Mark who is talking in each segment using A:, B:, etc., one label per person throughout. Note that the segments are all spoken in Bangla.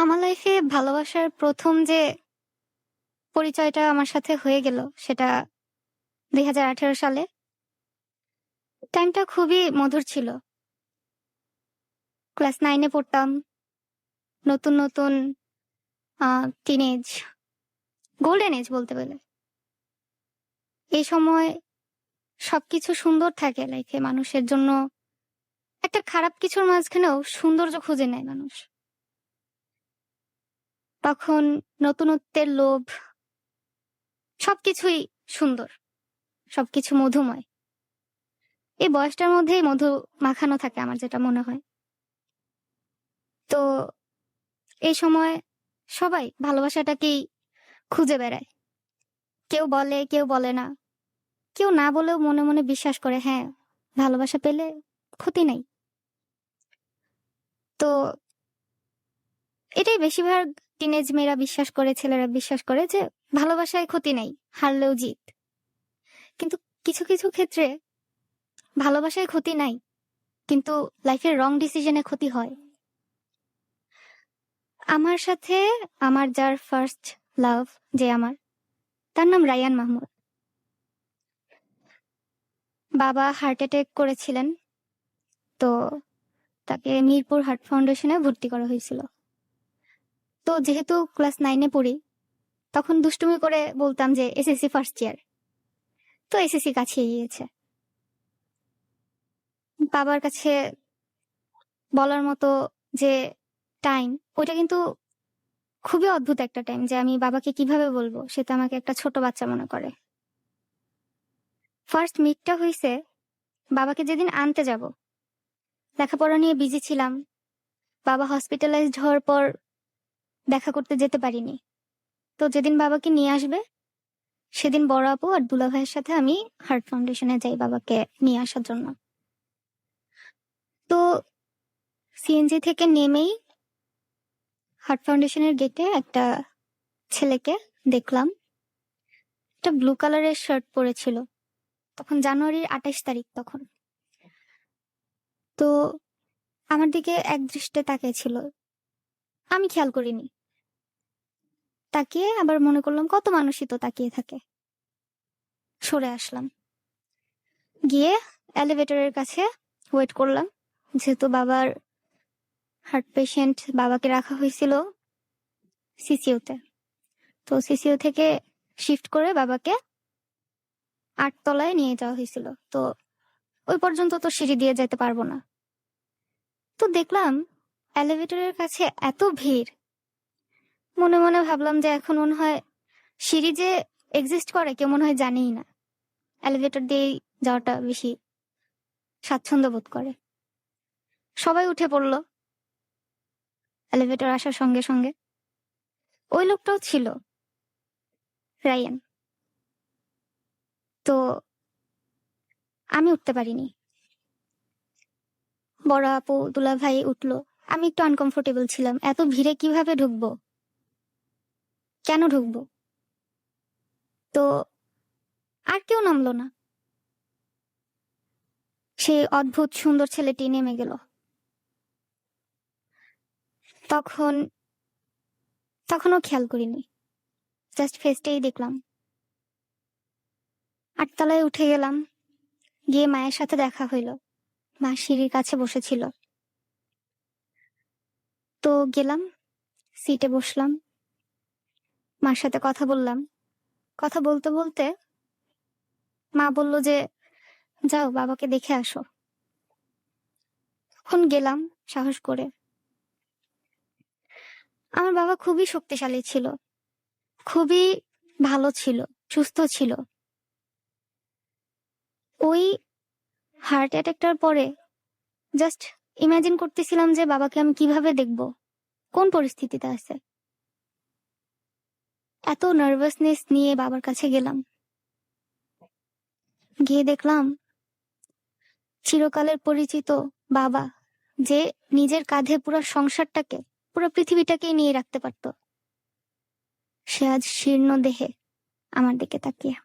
A: আমার লাইফে ভালোবাসার ১ম যে পরিচয়টা আমার সাথে হয়ে গেল সেটা ২০১৮ সালে। টাইমটা খুবই মধুর ছিল। ক্লাস ৯ এ পড়তাম। নতুন টিনেজ, গোল্ডেন এজ বলতে গেলে। এই সময় সবকিছু সুন্দর থাকে লাইফে মানুষের জন্য। একটা খারাপ কিছুর মাঝখানেও সৌন্দর্য খুঁজে নেয় মানুষ। তখন নতুনত্বের লোভ, সবকিছুই সুন্দর, সবকিছু মধুময়। এই বয়সটার মধ্যেই মধু মাখানো থাকে আমার যেটা মনে হয়। তো এই সময় সবাই ভালোবাসাটাকেই খুঁজে বেড়ায়। কেউ বলে, কেউ বলে না। কেউ না বলেও মনে মনে বিশ্বাস করে, হ্যাঁ, ভালোবাসা পেলে ক্ষতি নাই। তো এটাই বেশিরভাগ টিনেজ মেয়েরা বিশ্বাস করে, ছেলেরা বিশ্বাস করে যে ভালোবাসায় ক্ষতি নাই, হারলেও জিত। কিন্তু কিছু কিছু ক্ষেত্রে ভালোবাসায় ক্ষতি নাই, কিন্তু লাইফের রং ডিসিশনে ক্ষতি হয়। আমার সাথে আমার যার ফার্স্ট লাভ, যে আমার, তার নাম রায়ান মাহমুদ। বাবা হার্ট অ্যাটাক করেছিলেন, তো তাকে মিরপুর হার্ট ফাউন্ডেশনে ভর্তি করা হয়েছিল। তো যেহেতু ক্লাস 9 এ পড়ি, তখন দুষ্টুমি করে বলতাম যে এসএসসি ফার্স্ট ইয়ার। তো এসএসসি কাছে গিয়েছে। বাবার কাছে বলার মতো যে টাইম, ওইটা কিন্তু খুবই অদ্ভুত একটা টাইম, যে আমি বাবাকে কিভাবে বলবো, সে তো আমাকে একটা ছোট বাচ্চা মনে করে। ফার্স্ট মিটটা হইছে বাবাকে যেদিন আনতে যাব। লেখাপড়া নিয়ে বিজি ছিলাম। বাবা হসপিটালাইজড হওয়ার পর দেখা করতে যেতে পারিনি। তো যেদিন বাবাকে নিয়ে আসবে সেদিন বড় আপু আর দুলা ভাইয়ের সাথে আমি হার্ট ফাউন্ডেশনে যাই বাবাকে নিয়ে আসার জন্য। তো সিএনজি থেকে নেমেই হার্ট ফাউন্ডেশনের গেটে একটা ছেলেকে দেখলাম। একটা ব্লু কালারের শার্ট পরেছিল। তখন জানুয়ারির ২৮ তারিখ তখন। তো আমার দিকে এক দৃষ্টে তাকিয়েছিল। আমি খেয়াল করিনি। তাকিয়ে আবার মনে করলাম কত মানুষই তো তাকিয়ে থাকে। সরে আসলাম। গিয়ে এলিভেটরের কাছে ওয়েট করলাম। যেহেতু বাবার হার্ট পেশেন্ট, বাবাকে রাখা হয়েছিল সিসিউতে। তো সিসিউ থেকে শিফট করে বাবাকে ৮ তলায় নিয়ে যাওয়া হয়েছিল। তো ওই পর্যন্ত তো সিঁড়ি দিয়ে যেতে পারবো না। তো দেখলাম এলিভেটরের কাছে এত ভিড়। মনে মনে ভাবলাম যে এখন মনে হয় সিঁড়ি যে এক্সিস্ট করে কেউ মনে হয় জানেই না। এলিভেটর দিয়েই যাওয়াটা বেশি স্বাচ্ছন্দ্য বোধ করে। সবাই উঠে পড়লো এলিভেটর আসার সঙ্গে সঙ্গে। ওই লোকটাও ছিল, রায়ান। তো আমি উঠতে পারিনি। বড় আপু দুলা ভাই উঠলো। আমি একটু আনকমফোর্টেবল ছিলাম। এত ভিড়ে কিভাবে ঢুকবো, কেন ঢুকবো? তো আর কেউ নামলো না। সেই অদ্ভুত সুন্দর ছেলেটি নেমে গেল। তখন তখনও খেয়াল করিনি, জাস্ট ফেসটাই দেখলাম। ৮ তলায় উঠে গেলাম। গিয়ে মায়ের সাথে দেখা হইল। মা সিঁড়ির কাছে বসেছিল। তো গেলাম, সিটে বসলাম, মার সাথে কথা বললাম। কথা বলতে বলতে মা বলল যে যাও বাবাকে দেখে আসো। তখন গেলাম সাহস করে। আমার বাবা খুবই শক্তিশালী ছিল, খুবই ভালো ছিল, সুস্থ ছিল। ওই হার্ট অ্যাটাকটার পরে জাস্ট ইমাজিন করতেছিলাম যে বাবাকে আমি কিভাবে দেখব, কোন পরিস্থিতিতে আছে। এত নার্ভাসনেস নিয়ে বাবার কাছে গেলাম। গিয়ে দেখলাম চিরকালের পরিচিত বাবা, যে নিজের কাঁধে পুরো সংসারটাকে, পুরো পৃথিবীটাকেই নিয়ে রাখতে পারতো, সে আজ শীর্ণ দেহে আমার দিকে তাকিয়ে।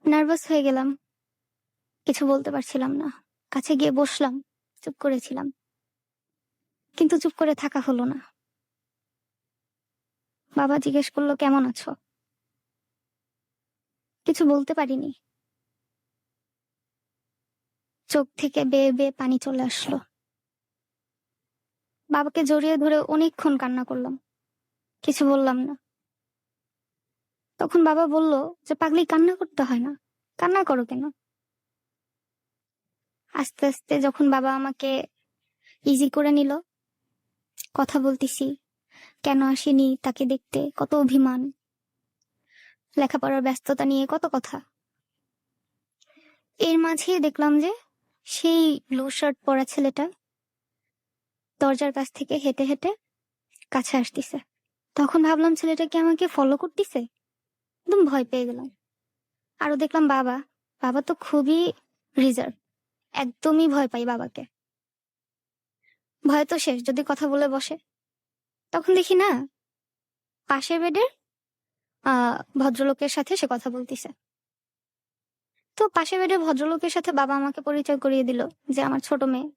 A: নার্ভাস হয়ে গেলাম, কিছু বলতে পারছিলাম না। কাছে গিয়ে বসলাম, চুপ করেছিলাম। কিন্তু চুপ করে থাকা হলো না। বাবা জিজ্ঞেস করলো, কেমন আছো? কিছু বলতে পারিনি। চোখ থেকে বেয়ে বেয়ে পানি চলে আসলো। বাবাকে জড়িয়ে ধরে অনেকক্ষণ কান্না করলাম, কিছু বললাম না। তখন বাবা বলল যে, পাগলি, কান্না করতে হয় না, কান্না করো কেন? আস্তে আস্তে যখন বাবা আমাকে ইজি করে নিল, কথা বলতেছি, কেন আসেনি তাকে দেখতে, কত অভিমান, লেখাপড়ার ব্যস্ততা নিয়ে কত কথা। এর মাঝে দেখলাম যে সেই ব্লু শার্ট পরা ছেলেটা দরজার কাছ থেকে হেঁটে হেঁটে কাছে আসতেছে। তখন ভাবলাম ছেলেটা কি আমাকে ফলো করতেছে। একদম ভয় পেয়ে গেলাম। আরো দেখলাম বাবা, বাবা তো খুবই রিজার্ভ, একদমই ভয় পাই বাবাকে। ভয় তো শেষ, যদি কথা বলে বসে। তখন দেখি না, পাশের বেডের ভদ্রলোকের সাথে সে কথা বলতেছে। তো পাশের বেডের ভদ্রলোকের সাথে বাবা আমাকে পরিচয় করিয়ে দিল যে আমার ছোট মেয়ে।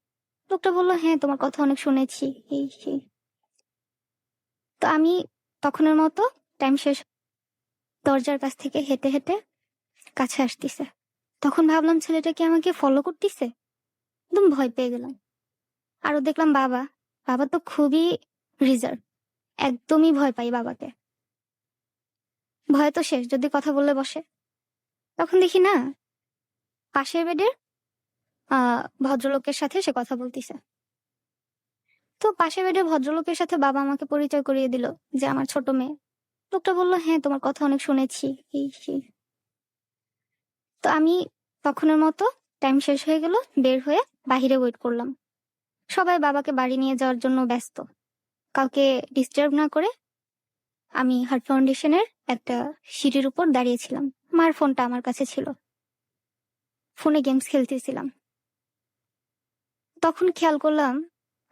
A: লোকটা বললো, হ্যাঁ, তোমার কথা অনেক শুনেছি, এই সেই। তো আমি তখনের মতো টাইম শেষ, দরজার কাছ থেকে হেঁটে হেঁটে কাছে আসতেছে। তখন ভাবলাম ছেলেটা কি আমাকে ফলো করতেছে। একদম ভয় পেয়ে গেলাম। আরো দেখলাম বাবা, বাবা তো খুবই রিজার্ভ, একদমই ভয় পাই বাবাকে। ভয় তো শেষ, যদি কথা বললে বসে। তখন দেখি না, পাশের বেডের ভদ্রলোকের সাথে সে কথা বলতেছে। তো পাশের বেডের ভদ্রলোকের সাথে বাবা আমাকে পরিচয় করিয়ে দিল যে আমার ছোট মেয়ে। লোকটা বললো, হ্যাঁ, তোমার কথা অনেক শুনেছি, এই সেই। তো আমি তখনের মতো টাইম শেষ হয়ে গেল, বের হয়ে বাহিরে ওয়েট করলাম। সবাই বাবাকে বাড়ি নিয়ে যাওয়ার জন্য ব্যস্ত। কাউকে ডিস্টার্ব না করে আমি হার্ট ফাউন্ডেশনের একটা সিঁড়ির উপর দাঁড়িয়েছিলাম। মার ফোনটা আমার কাছে ছিল, ফোনে গেমস খেলতেছিলাম। তখন খেয়াল করলাম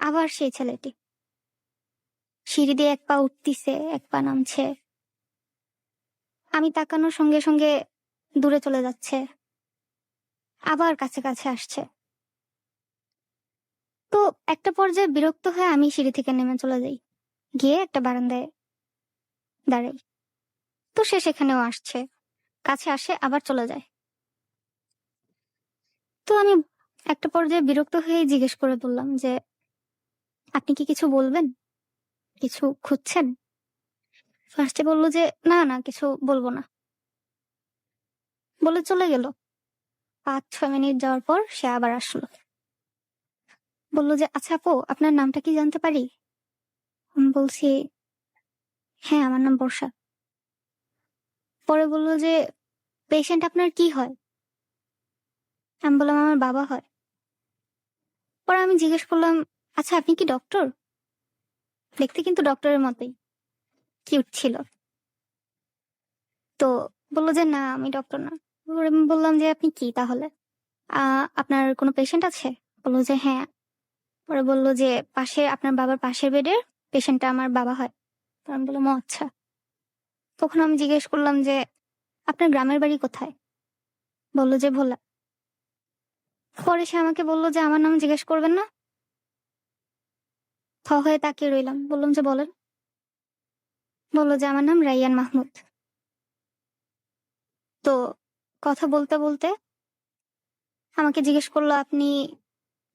A: আবার সেই ছেলেটি সিঁড়ি দিয়ে এক পা উঠতিছে, এক পা নামছে। আমি তাকানোর সঙ্গে সঙ্গে দূরে চলে যাচ্ছে, আবার কাছে কাছে আসছে। তো একটা পর্যায়ে বিরক্ত হয়ে আমি সিঁড়ি থেকে নেমে চলে যাই, গিয়ে একটা বারান্দায় দাঁড়াই। তো সে সেখানেও আসছে, কাছে আসে, আবার চলে যায়। তো আমি একটা পর্যায়ে বিরক্ত হয়ে জিজ্ঞেস করে বললাম যে, আপনি কি কিছু বলবেন, কিছু খুঁজছেন? ফার্স্টে বললো যে, না না, কিছু বলবো না, বলে চলে গেল। 5-6 মিনিট যাওয়ার পর সে আবার আসলো, বললো যে, আচ্ছা আপু, আপনার নামটা কি জানতে পারি? আমি বলছি, হ্যাঁ, আমার নাম বর্ষা। পরে বললো যে, পেশেন্ট আপনার কি হয়? আমি বললাম, আমার বাবা হয়। পরে আমি জিজ্ঞেস করলাম, আচ্ছা, আপনি কি ডক্টর? দেখতে কিন্তু ডক্টরের মতোই, কিউট ছিল। তো বললো যে, না, আমি ডক্টর না। পরে আমি বললাম যে, আপনি কি তাহলে? আপনার কোনো পেশেন্ট আছে? বললো যে, হ্যাঁ। পরে বললো যে, পাশে, আপনার বাবার পাশের বেডের পেশেন্টটা আমার বাবা হয়। তো আমি বললাম, ও আচ্ছা। তখন আমি জিজ্ঞেস করলাম যে, আপনার গ্রামের বাড়ি কোথায়? বললো যে, ভোলা। পরে সে আমাকে বললো যে, আমার নাম জিজ্ঞেস করবেন না? থ হয়ে তাকিয়ে রইলাম। বললাম যে, বলেন। বললো যে, আমার নাম রাইয়ান মাহমুদ। তো কথা বলতে বলতে আমাকে জিজ্ঞেস করলো, আপনি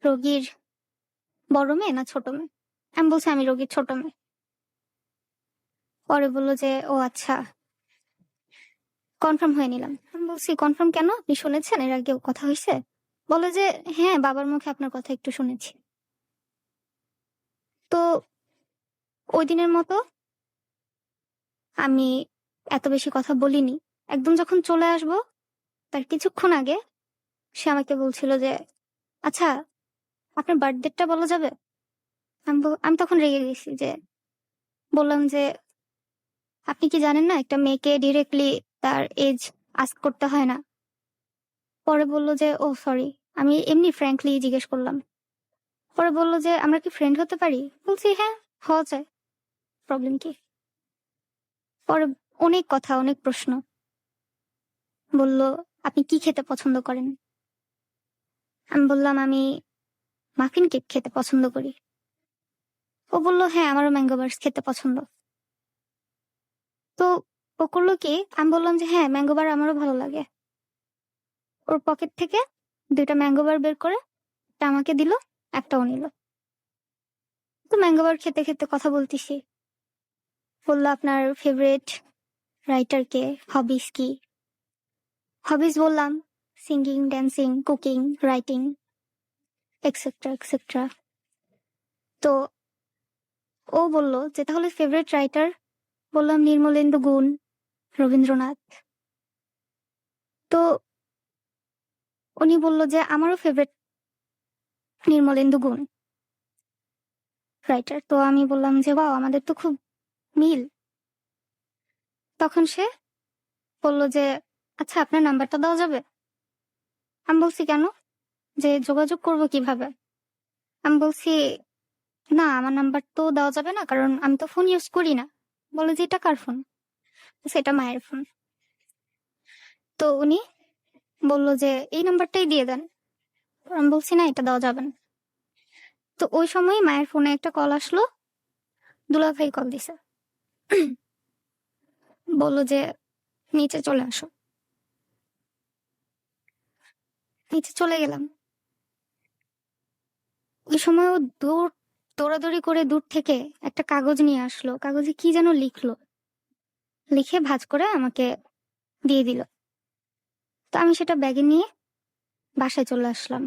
A: রোগীর বড় মেয়ে না ছোট মেয়ে? আমি বলছি, আমি রোগীর ছোট মেয়ে। পরে বললো যে, ও আচ্ছা, কনফার্ম হয়ে নিলাম। আমি বলছি, কনফার্ম কেন, আপনি শুনেছেন এর আগেও কথা হয়েছে? বলে যে, হ্যাঁ, বাবার মুখে আপনার কথা একটু শুনেছি। তো ওই দিনের মতো আমি এত বেশি কথা বলিনি। একদম যখন চলে আসবো তার কিছুক্ষণ আগে সে আমাকে বলছিল যে, আচ্ছা, আপনার বার্থডেটা বলা যাবে? আমি তখন রেগে গেছি, যে বললাম যে, আপনি কি জানেন না একটা মেয়েকে ডিরেক্টলি তার এজ আস্ক করতে হয় না? পরে বলল যে, ও সরি, আমি এমনি ফ্র্যাঙ্কলি জিজ্ঞেস করলাম। পরে বলল যে, আমরা কি ফ্রেন্ড হতে পারি? বলছি, হ্যাঁ, হওয়া যায়, প্রবলেম কি? পরে অনেক কথা, অনেক প্রশ্ন। বলল, আপনি কি খেতে পছন্দ করেন? আমি বললাম, আমি মাফিন কেক খেতে পছন্দ করি। ও বলল, হ্যাঁ, আমারও ম্যাঙ্গো বার্স খেতে পছন্দ। তো ও করলো কি, আমি বললাম যে হ্যাঁ, ম্যাঙ্গো বার আমারও ভালো লাগে। ওর পকেট থেকে ২টা ম্যাঙ্গো বার বের করে একটা আমাকে দিল, একটা ও নিল। তো ম্যাঙ্গো বার খেতে, খেতে কথা বলতেছি। বলল, আপনার ফেভারিট রাইটার কে? হবিস কি? হবিস বললাম singing, dancing, cooking, writing, etcetera, etcetera. তো ও বলল যে তাহলে ফেভারিট রাইটার? বললাম নির্মলেন্দু গুণ, রবীন্দ্রনাথ। তো উনি বলল যে আমারও ফেভারিট নির্মলেন্দু গুণ রাইটার। তো আমি বললাম যে ওয়াও, আমাদের তো খুব মিল। তখন সে বলল যে আচ্ছা, আপনার নাম্বারটা দেওয়া যাবে? আমি বলছি কেন, যে যোগাযোগ করব কিভাবে? আমি বলছি না, আমার নাম্বার তো দেওয়া যাবে না, কারণ আমি তো ফোন ইউজ করি না। বলে যে এটা কার ফোন? সেটা মায়ের ফোন। তো উনি বলল যে এই নাম্বারটাই দিয়ে দেন। আমি বলছি না, এটা দেওয়া যাবে না। তো ওই সময় মায়ের ফোনে একটা কল আসলো, দুলাভাই কল দিছে। বলল যে নিচে চলে আসো। নিচে চলে গেলাম। ওই সময় ও দৌড়াদৌড়ি করে দূর থেকে একটা কাগজ নিয়ে আসলো, কাগজে কি যেন লিখলো, লিখে ভাঁজ করে আমাকে দিয়ে দিল। তো আমি সেটা ব্যাগে নিয়ে বাসায় চলে আসলাম।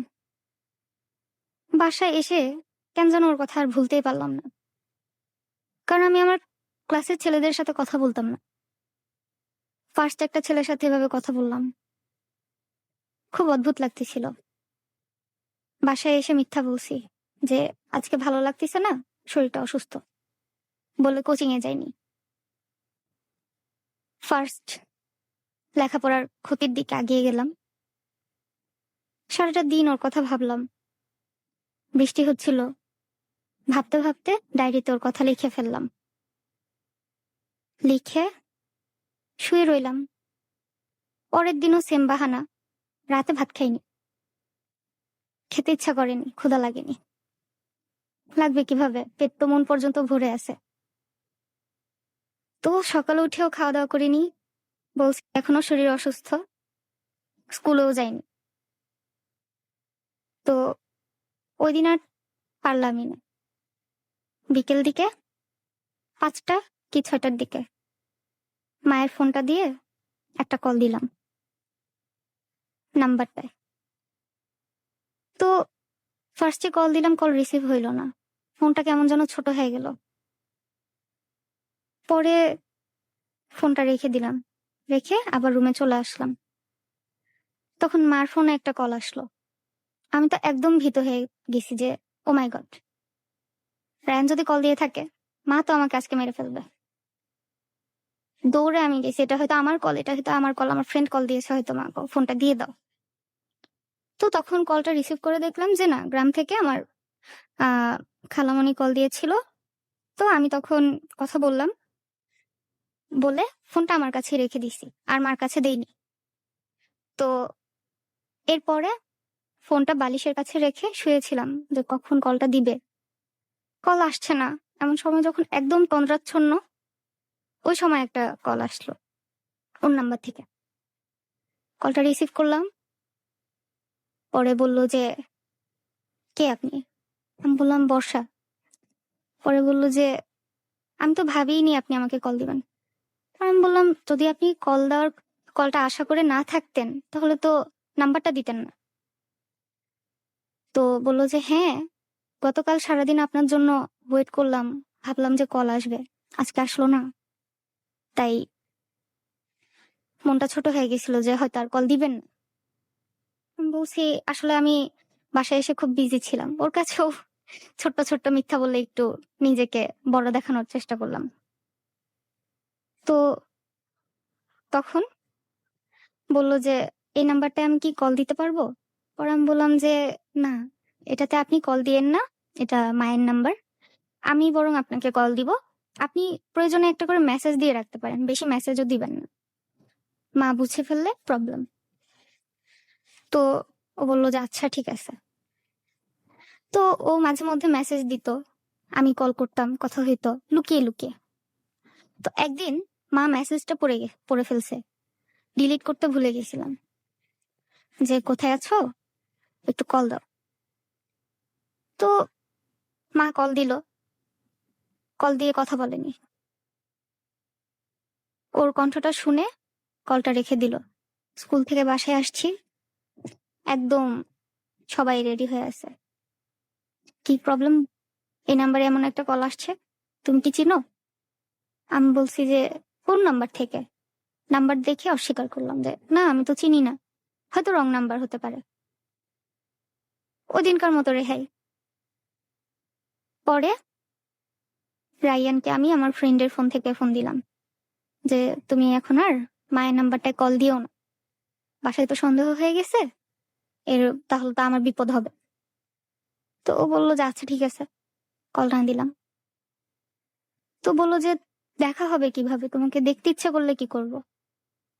A: বাসায় এসে কেন যেন ওর কথা আর ভুলতেই পারলাম না, কারণ আমি আমার ক্লাসের ছেলেদের সাথে কথা বলতাম না। ফার্স্ট একটা ছেলের সাথে এভাবে কথা বললাম, খুব অদ্ভুত লাগতেছিল। বাসায় এসে মিথ্যা বলছি যে আজকে ভালো লাগতেছে না, শরীরটা অসুস্থ, বলে কোচিং এ যাইনি। ফার্স্ট লেখাপড়ার ক্ষতির দিকে এগিয়ে গেলাম। সারাটা দিন ওর কথা ভাবলাম। বৃষ্টি হচ্ছিল, ভাবতে ভাবতে ডায়েরিতে ওর কথা লিখে ফেললাম। লিখে শুয়ে রইলাম। পরের দিনও সেম বাহানা, রাতে ভাত খাইনি। খেতে ইচ্ছা করেনি, ক্ষুধা লাগেনি। লাগবে কিভাবে, পেট তো মন পর্যন্ত ভরে আছে। তো সকালে উঠেও খাওয়া দাওয়া করিনি, বলছি এখনো শরীর অসুস্থ, স্কুলেও যাইনি। তো ওই দিন আর পারলামই না। বিকেল দিকে ৫টা কি ৬টার দিকে মায়ের ফোনটা দিয়ে একটা কল দিলাম নাম্বারটায়। তো ফার্স্টে কল দিলাম, কল রিসিভ হইল না। ফোনটা কেমন যেন ছোট হয়ে গেল। পরে ফোনটা রেখে দিলাম, রেখে আবার রুমে চলে আসলাম। তখন মার ফোনে একটা কল আসলো। আমি তো একদম ভীত হয়ে গেছি যে ও মাই গড, রায়ান যদি কল দিয়ে থাকে, মা তো আমাকে আজকে মেরে ফেলবে। দৌড়ে আমি গেছি, এটা হয়তো আমার কল, এটা হয়তো আমার কল, আমার ফ্রেন্ড কল দিয়েছে, হয়তো মা ফোনটা দিয়ে দাও। তো তখন কলটা রিসিভ করে দেখলাম যে না, গ্রাম থেকে আমার আহ খালামণি কল দিয়েছিল। তো আমি তখন কথা বললাম, বলে ফোনটা আমার কাছে রেখে দিছি, আর মার কাছে দেইনি। তো এরপরে ফোনটা বালিশের কাছে রেখে শুয়েছিলাম যে কখন কলটা দিবে। কল আসছে না, এমন সময় যখন একদম তন্দ্রাচ্ছন্ন, ওই সময় একটা কল আসলো ওর নাম্বার থেকে। কলটা রিসিভ করলাম। পরে বলল যে কে আপনি? আমি বললাম বর্ষা। পরে বলল যে আমি তো ভাবিনি আপনি আমাকে কল দিবেন। আমি বললাম যদি আপনি কলটা আশা করে না থাকতেন, তাহলে তো নাম্বারটা দিতেন না। তো বলল যে হ্যাঁ, গতকাল সারাদিন আপনার জন্য ওয়েট করলাম, ভাবলাম যে কল আসবে, আজকে আসলো না, তাই মনটা ছোট হয়ে গেছিল যে হয়তো আর কল দিবেন না। আমি বলছি আসলে আমি বাসায় এসে খুব বিজি ছিলাম। ওর কাছেও ছোট্ট ছোট্ট মিথ্যা বলে একটু নিজেকে বড় দেখানোর চেষ্টা করলাম। তো তখন বলল যে এই নাম্বারটায় আমি কি কল দিতে পারবো? পরে আমি বললাম যে না, এটাতে আপনি কল দিয়েন না, এটা মায়ের নাম্বার, আমি বরং আপনাকে কল দিব। আপনি প্রয়োজনে একটা করে মেসেজ দিয়ে রাখতে পারেন, বেশি মেসেজও দিবেন না, মা বুঝে ফেললে প্রবলেম। তো ও বলল যে আচ্ছা ঠিক আছে। তো ও মাঝে মধ্যে মেসেজ দিত, আমি কল করতাম, কথা হইতো লুকিয়ে লুকিয়ে। তো একদিন মা মেসেজটা পড়ে ফেলছে, ডিলিট করতে ভুলে গেছিলাম, যে কোথায় আছো, একটু কল দাও। তো মা কল দিল, কল দিয়ে কথা বলেনি, ওর কণ্ঠটা শুনে কলটা রেখে দিল। স্কুল থেকে বাসায় আসছি, একদম সবাই রেডি হয়ে আছে। কি প্রবলেম, এই নাম্বারে এমন একটা কল আসছে, তুমি কি চিনো? আমি বলছি যে কোন নাম্বার থেকে। নাম্বার দেখে অস্বীকার করলাম যে না, আমি তো চিনি না, হয়তো রং নাম্বার হতে পারে। ওই দিনকার মতো রেহাই। পরে রায়ানকে আমি আমার ফ্রেন্ডের ফোন থেকে ফোন দিলাম যে তুমি এখন আর মায়ের নাম্বারটায় কল দিও না, বাসায় তো সন্দেহ হয়ে গেছে, তাহলে তো আমার বিপদ হবে। তো ও বললো যে আচ্ছা ঠিক আছে, কল না দিলাম। তো বললো যে দেখা হবে কিভাবে, তোমাকে দেখতে ইচ্ছে করলে কি করব।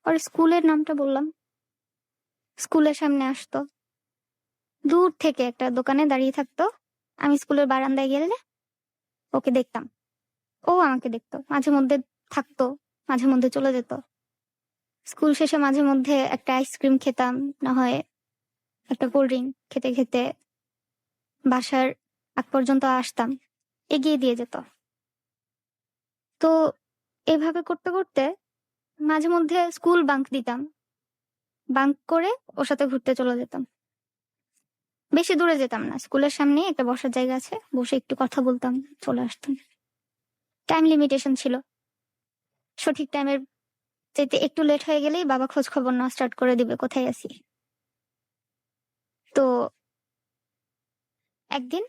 A: আর স্কুলের নামটা বললাম, স্কুলের সামনে আসতো, দূর থেকে একটা দোকানে দাঁড়িয়ে থাকতো, আমি স্কুলের বারান্দায় গেলে ওকে দেখতাম, ও আমাকে দেখতো, মাঝে মধ্যে থাকতো, মাঝে মধ্যে চলে যেত। স্কুল শেষে মাঝে মধ্যে একটা আইসক্রিম খেতাম, না হয় একটা কোল্ড ড্রিঙ্ক খেতে খেতে বাসার আগ পর্যন্ত আসতাম, এগিয়ে দিয়ে যেত। তো এভাবে করতে করতে মাঝে মধ্যে স্কুল বাঙ্ক দিতাম, বাঙ্ক করে ওর সাথে ঘুরতে চলে যেতাম। বেশি দূরে যেতাম না, স্কুলের সামনে একটা বসার জায়গা আছে, বসে একটু কথা বলতাম, চলে আসতাম। টাইম লিমিটেশন ছিল, সঠিক টাইমের চাইতে একটু লেট হয়ে গেলেই বাবা খোঁজ খবর নেওয়া স্টার্ট করে দিবে কোথায় আছি। তো একদিন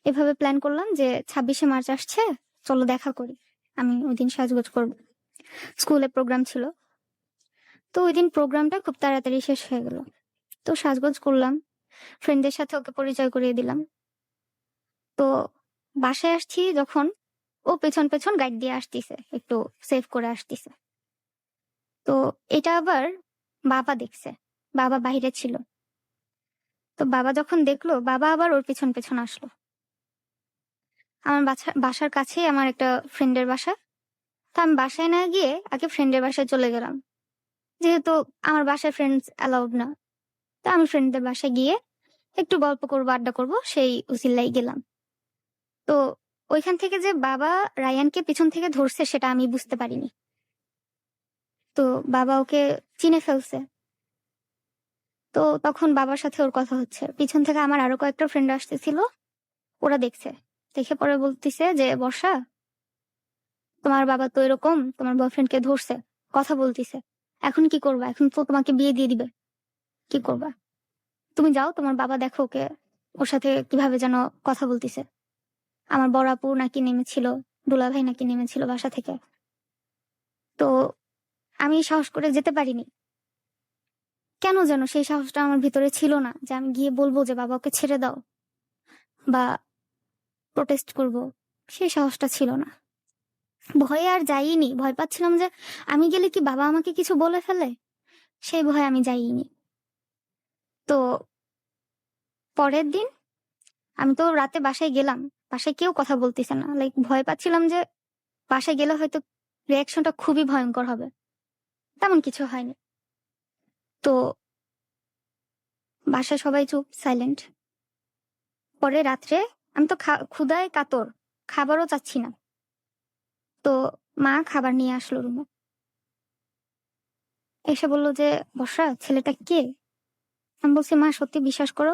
A: এভাবে প্ল্যান করলাম যে 26শে মার্চ আসছে, চলো দেখা করি। আমি ওই দিন সাজগোজ করবো, স্কুলে প্রোগ্রাম ছিল। তো ওই দিন প্রোগ্রামটা খুব তাড়াতাড়ি শেষ হয়ে গেল। তো সাজগোজ করলাম, ফ্রেন্ডদের সাথে ওকে পরিচয় করিয়ে দিলাম। তো বাসায় আসছি যখন, ও পেছন পেছন গাইড দিয়ে আসতিছে, একটু সেভ করে আসতিছে। তো এটা আবার বাবা দেখছে, বাবা বাইরে ছিল। তো বাবা যখন দেখলো, বাবা আবার ওর পেছন পেছন আসলো। আমার বাসার কাছেই আমার একটা ফ্রেন্ডের বাসা। তো আমি বাসায় না গিয়ে আগে ফ্রেন্ডের বাসায় চলে গেলাম, যেহেতু আমার বাসায় ফ্রেন্ডস অ্যালাউড না। তো আমি ফ্রেন্ডদের বাসায় গিয়ে একটু গল্প করবো, আড্ডা করবো, সেই উসিল্লাই গেলাম। তো ওইখান থেকে যে বাবা রায়ানকে পিছন থেকে ধরছে সেটা আমি বুঝতে পারিনি। তো বাবা ওকে চিনে ফেলছে। তো তখন বাবার সাথে ওর কথা হচ্ছে, পিছন থেকে আমার আরো কয়েকটা ফ্রেন্ড আসতেছিল, ওরা দেখছে, দেখে পরে বলতিছে যে বর্ষা, তোমার বাবা তো এরকম তোমার বয়ফ্রেন্ডকে ধরছে, কথা বলতিছে, এখন কি করবা, এখন তো তোমাকে বিয়ে দিয়ে দিবে, কি করবা, তুমি যাও, তোমার বাবা দেখো ওকে, ওর সাথে কিভাবে যেন কথা বলতিছে। আমার বড় আপু নাকি নেমেছিল, দুলাভাই নাকি নেমেছিল বাসা থেকে। তো আমি সাহস করে যেতে পারিনি, কেন যেন সেই সাহসটা আমার ভিতরে ছিল না, যে আমি গিয়ে বলবো যে বাবা ওকে ছেড়ে দাও বা প্রোটেস্ট করব, সেই সাহসটা ছিল না। ভয়ে আর যাইনি, ভয় পাচ্ছিলাম যে আমি গেলে কি বাবা আমাকে কিছু বলে ফেলে, সেই ভয়ে আমি যাইনি। তো পরের দিন আমি তো রাতে বাসায় গেলাম, বাসায় কেউ কথা বলতেছে না, লাইক ভয় পাচ্ছিলাম যে বাসায় গেলে হয়তো রিয়াকশনটা খুবই ভয়ঙ্কর হবে। তেমন কিছু হয়নি। তো বাসায় সবাই চুপ, সাইলেন্ট। পরে রাত্রে আমি তো ক্ষুধায় কাতর, খাবারও চাচ্ছি না। তো মা খাবার নিয়ে আসলো রুমে, এসে বললো যে বর্ষা, ছেলেটা কে? আমি বলছি মা সত্যি বিশ্বাস করো,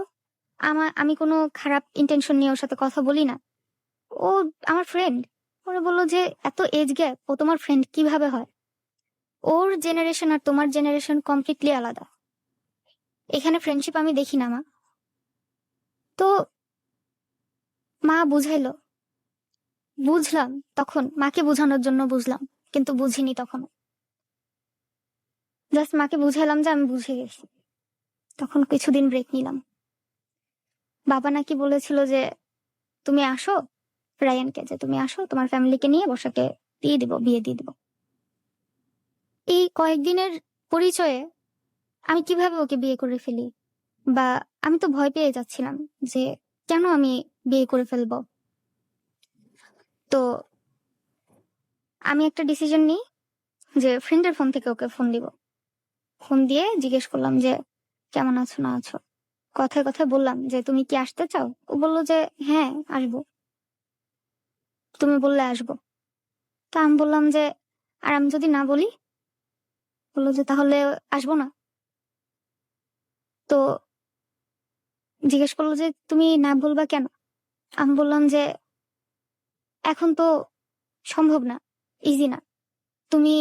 A: আমি কোনো খারাপ ইন্টেনশন নিয়ে ওর সাথে কথা বলি না, ও আমার ফ্রেন্ড। পরে বললো যে এত এজ গ্যাপ, ও তোমার ফ্রেন্ড কিভাবে হয়? ওর জেনারেশন আর তোমার জেনারেশন কমপ্লিটলি আলাদা, এখানে ফ্রেন্ডশিপ আমি দেখি না মা। তো মা বুঝাইলো, বুঝলাম তখন, মাকে বোঝানোর জন্য বুঝলাম, কিন্তু বুঝিনি তখন, জাস্ট মাকে বুঝাইলাম যে আমি বুঝে গেছি। তখন কিছুদিন ব্রেক নিলাম। বাবা নাকি বলেছিল যে তুমি আসো, রায়ানকে, যে তুমি আসো, তোমার ফ্যামিলিকে নিয়ে বর্ষাকে দিয়ে দিব, বিয়ে দিয়ে দিব। এই কয়েকদিনের পরিচয়ে আমি কিভাবে ওকে বিয়ে করে ফেলি, বা আমি তো ভয় পেয়ে যাচ্ছিলাম যে কেন আমি বিয়ে করে ফেলবো, তো আমি একটা ডিসিশন নিই যে ফ্রেন্ডের ফোন থেকে ওকে ফোন দিব। ফোন দিয়ে জিজ্ঞেস করলাম যে কেমন আছো না আছো। কথায় কথায় বললাম যে তুমি কি আসতে চাও? ও বললো যে হ্যাঁ আসবো, তুমি বললে আসবো। তা আমি বললাম যে আর আমি যদি না বলি? বললো যে তাহলে আসবো না। তো জিজ্ঞেস করলো যে তুমি না বলবা কেন? আমি বললাম যে এখন তো সম্ভব না, ইজি না। তুমি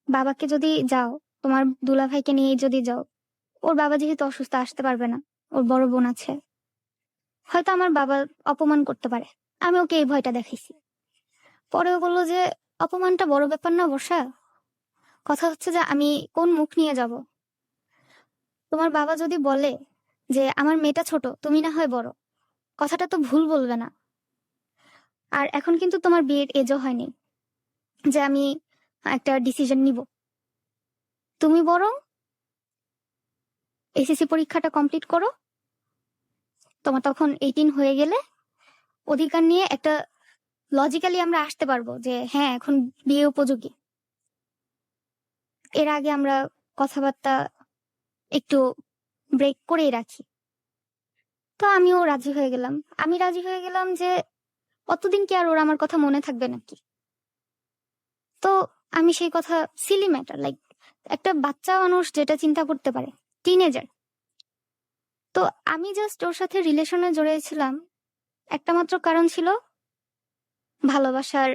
A: বাবাকে যদি যাও, তোমার দুলাভাইকে নিয়ে যদি যাও, ওর বাবা যেহেতু অসুস্থ আসতে পারবে না, ওর বড় বোন আছে, হয়তো আমার বাবা অপমান করতে পারে। আমি ওকে এই ভয়টা দেখাইছি। পরেও বললো যে অপমানটা বড় ব্যাপার না বর্ষা, কথা হচ্ছে যে আমি কোন মুখ নিয়ে যাব। তোমার বাবা যদি বলে যে আমার মেয়েটা ছোট, তুমি না হয় বড়, কথাটা তো ভুল বলবে না। আর এখন কিন্তু তোমার বিয়ের এজও হয়নি যে আমি একটা ডিসিশন নিব। তুমি বরং এসএসসি পরীক্ষাটা কমপ্লিট করো, তোমার তখন 18 হয়ে গেলে অধিকার নিয়ে একটা লজিক্যালি আমরা আসতে পারবো যে হ্যাঁ এখন বিয়ে উপযোগী। এর আগে আমরা কথাবার্তা একটু ব্রেক করেই রাখি। তো আমিও রাজি হয়ে গেলাম। আমি রাজি হয়ে গেলাম যে অতদিন কি আর ওর আমার কথা মনে থাকবে নাকি। তো আমি সেই কথা, সিলি ম্যাটার, লাইক একটা বাচ্চা মানুষ যেটা চিন্তা করতে পারে, টিনেজার। তো আমি জাস্ট ওর সাথে রিলেশনে জড়িয়েছিলাম একটা মাত্র কারণ ছিল ভালোবাসার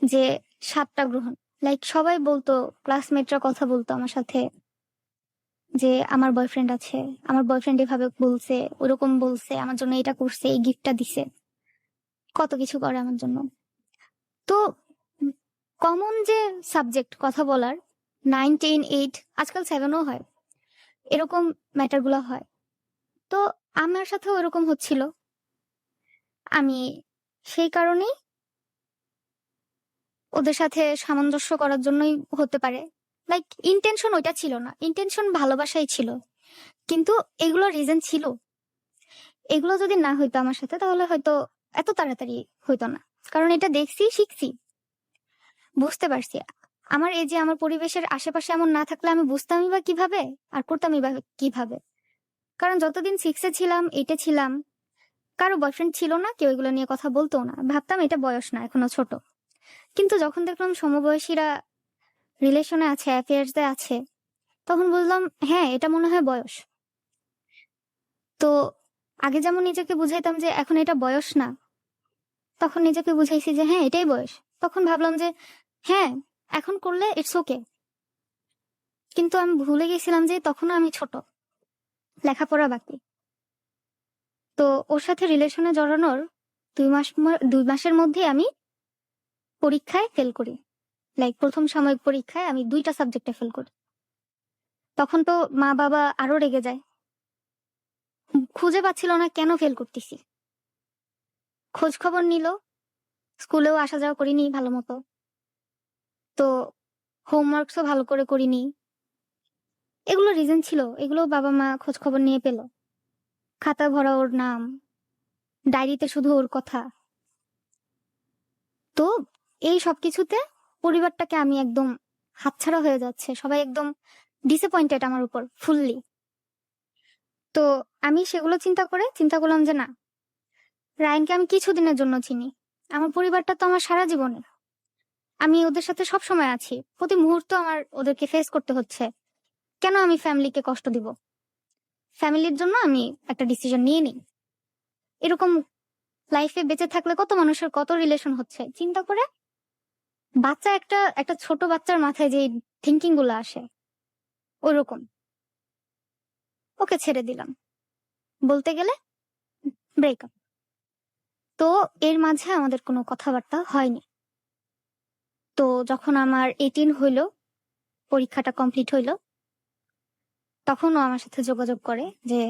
A: যে স্বাদটা গ্রহণ। লাইক সবাই বলতো, ক্লাসমেটরা কথা বলতো আমার সাথে যে আমার বয়ফ্রেন্ড আছে, আমার বয়ফ্রেন্ড এভাবে বলছে, ওরকম বলছে, আমার জন্য এটা করছে, এই গিফটটা দিছে, কত কিছু করে আমার জন্য। তো কমন যে সাবজেক্ট কথা বলার, 9, 10, 8, আজকাল 7ও হয়, এরকম ম্যাটার গুলো হয়। তো আমার সাথেও এরকম হচ্ছিল। আমি সেই কারণেই ওদের সাথে সামঞ্জস্য করার জন্যই হতে পারে, লাইক ইন্টেনশন ওইটা ছিল না, ইন্টেনশন ভালোবাসাই ছিল। কিন্তু এগুলো রিজন ছিল, এগুলো যদি না হইতো আমার সাথে তাহলে হয়তো এত তাড়াতাড়ি হইতো না। কারণ এটা দেখছি, শিখছি, বুঝতে পারছি। আমার এই যে আমার পরিবেশের আশেপাশে এমন না থাকলে আমি বুঝতামই বা কিভাবে, আর করতামই বা কিভাবে। কারণ যতদিন 6-এ ছিলাম, 8-এ ছিলাম, কারো বয়ফ্রেন্ড ছিল না, কেউ এগুলো নিয়ে কথা বলতো না, ভাবতাম এটা বয়স না, এখনো ছোট। কিন্তু যখন দেখলাম সমবয়সীরা রিলেশনে আছে, অ্যাফেয়ার্সে আছে, তখন বুঝলাম হ্যাঁ এটা মনে হয় বয়স। তো আগে যেমন নিজেকে বুঝাইতাম যে এখন এটা বয়স না, তখন নিজেকে বুঝাইছি যে হ্যাঁ এটাই বয়স। তখন ভাবলাম যে হ্যাঁ এখন করলে ইটস ওকে। কিন্তু আমি ভুলে গেছিলাম যে তখনও আমি ছোট, লেখাপড়া বাকি। তো ওর সাথে রিলেশনে জড়ানোর 2 মাসের মধ্যে আমি পরীক্ষায় ফেল করি। লাইক প্রথম সাময়িক পরীক্ষায় আমি 2টা সাবজেক্টে ফেল করি। তখন তো মা বাবা আরো রেগে যায়, খুঁজে পাচ্ছিল না কেন ফেল করতেছি। খোঁজ খবর নিল, স্কুলেও আসা যাওয়া করিনি ভালো মতো, তো হোমওয়ার্কসও ভালো করে করিনি। এগুলো রিজন ছিল, এগুলো বাবা মা খোঁজ খবর নিয়ে পেল। খাতা ভরা ওর নাম, ডায়েরিতে শুধু ওর কথা। তো এই সবকিছুতে পরিবারটাকে আমি একদম হাতছাড়া হয়ে যাচ্ছে, সবাই একদম ডিসঅ্যাপয়েন্টেড আমার উপর ফুললি। তো আমি সেগুলো চিন্তা করলাম যে না, রায়ানকে আমি কিছুদিনের জন্য চিনি, আমার পরিবারটা তো আমার সারা জীবনের। আমি ওদের সাথে সব সময় আছি, প্রতি মুহূর্ত আমার ওদেরকে ফেস করতে হচ্ছে। কেন আমি ফ্যামিলিকে কষ্ট দিব? ফ্যামিলির জন্য আমি একটা ডিসিশন নিয়ে নিই। এরকম লাইফে বেঁচে থাকলে কত মানুষের কত রিলেশন হচ্ছে চিন্তা করে, বাচ্চা একটা একটা ছোট বাচ্চার মাথায় যে থিঙ্কিং গুলো আসে ওরকম। ওকে ছেড়ে দিলাম, বলতে গেলে ব্রেকআপ। তো এর মাঝে আমাদের কোনো কথাবার্তা হয়নি। তো যখন আমার 18 হইলো, পরীক্ষাটা কমপ্লিট হইলো, তখন ও আমার সাথে যোগাযোগ করে যে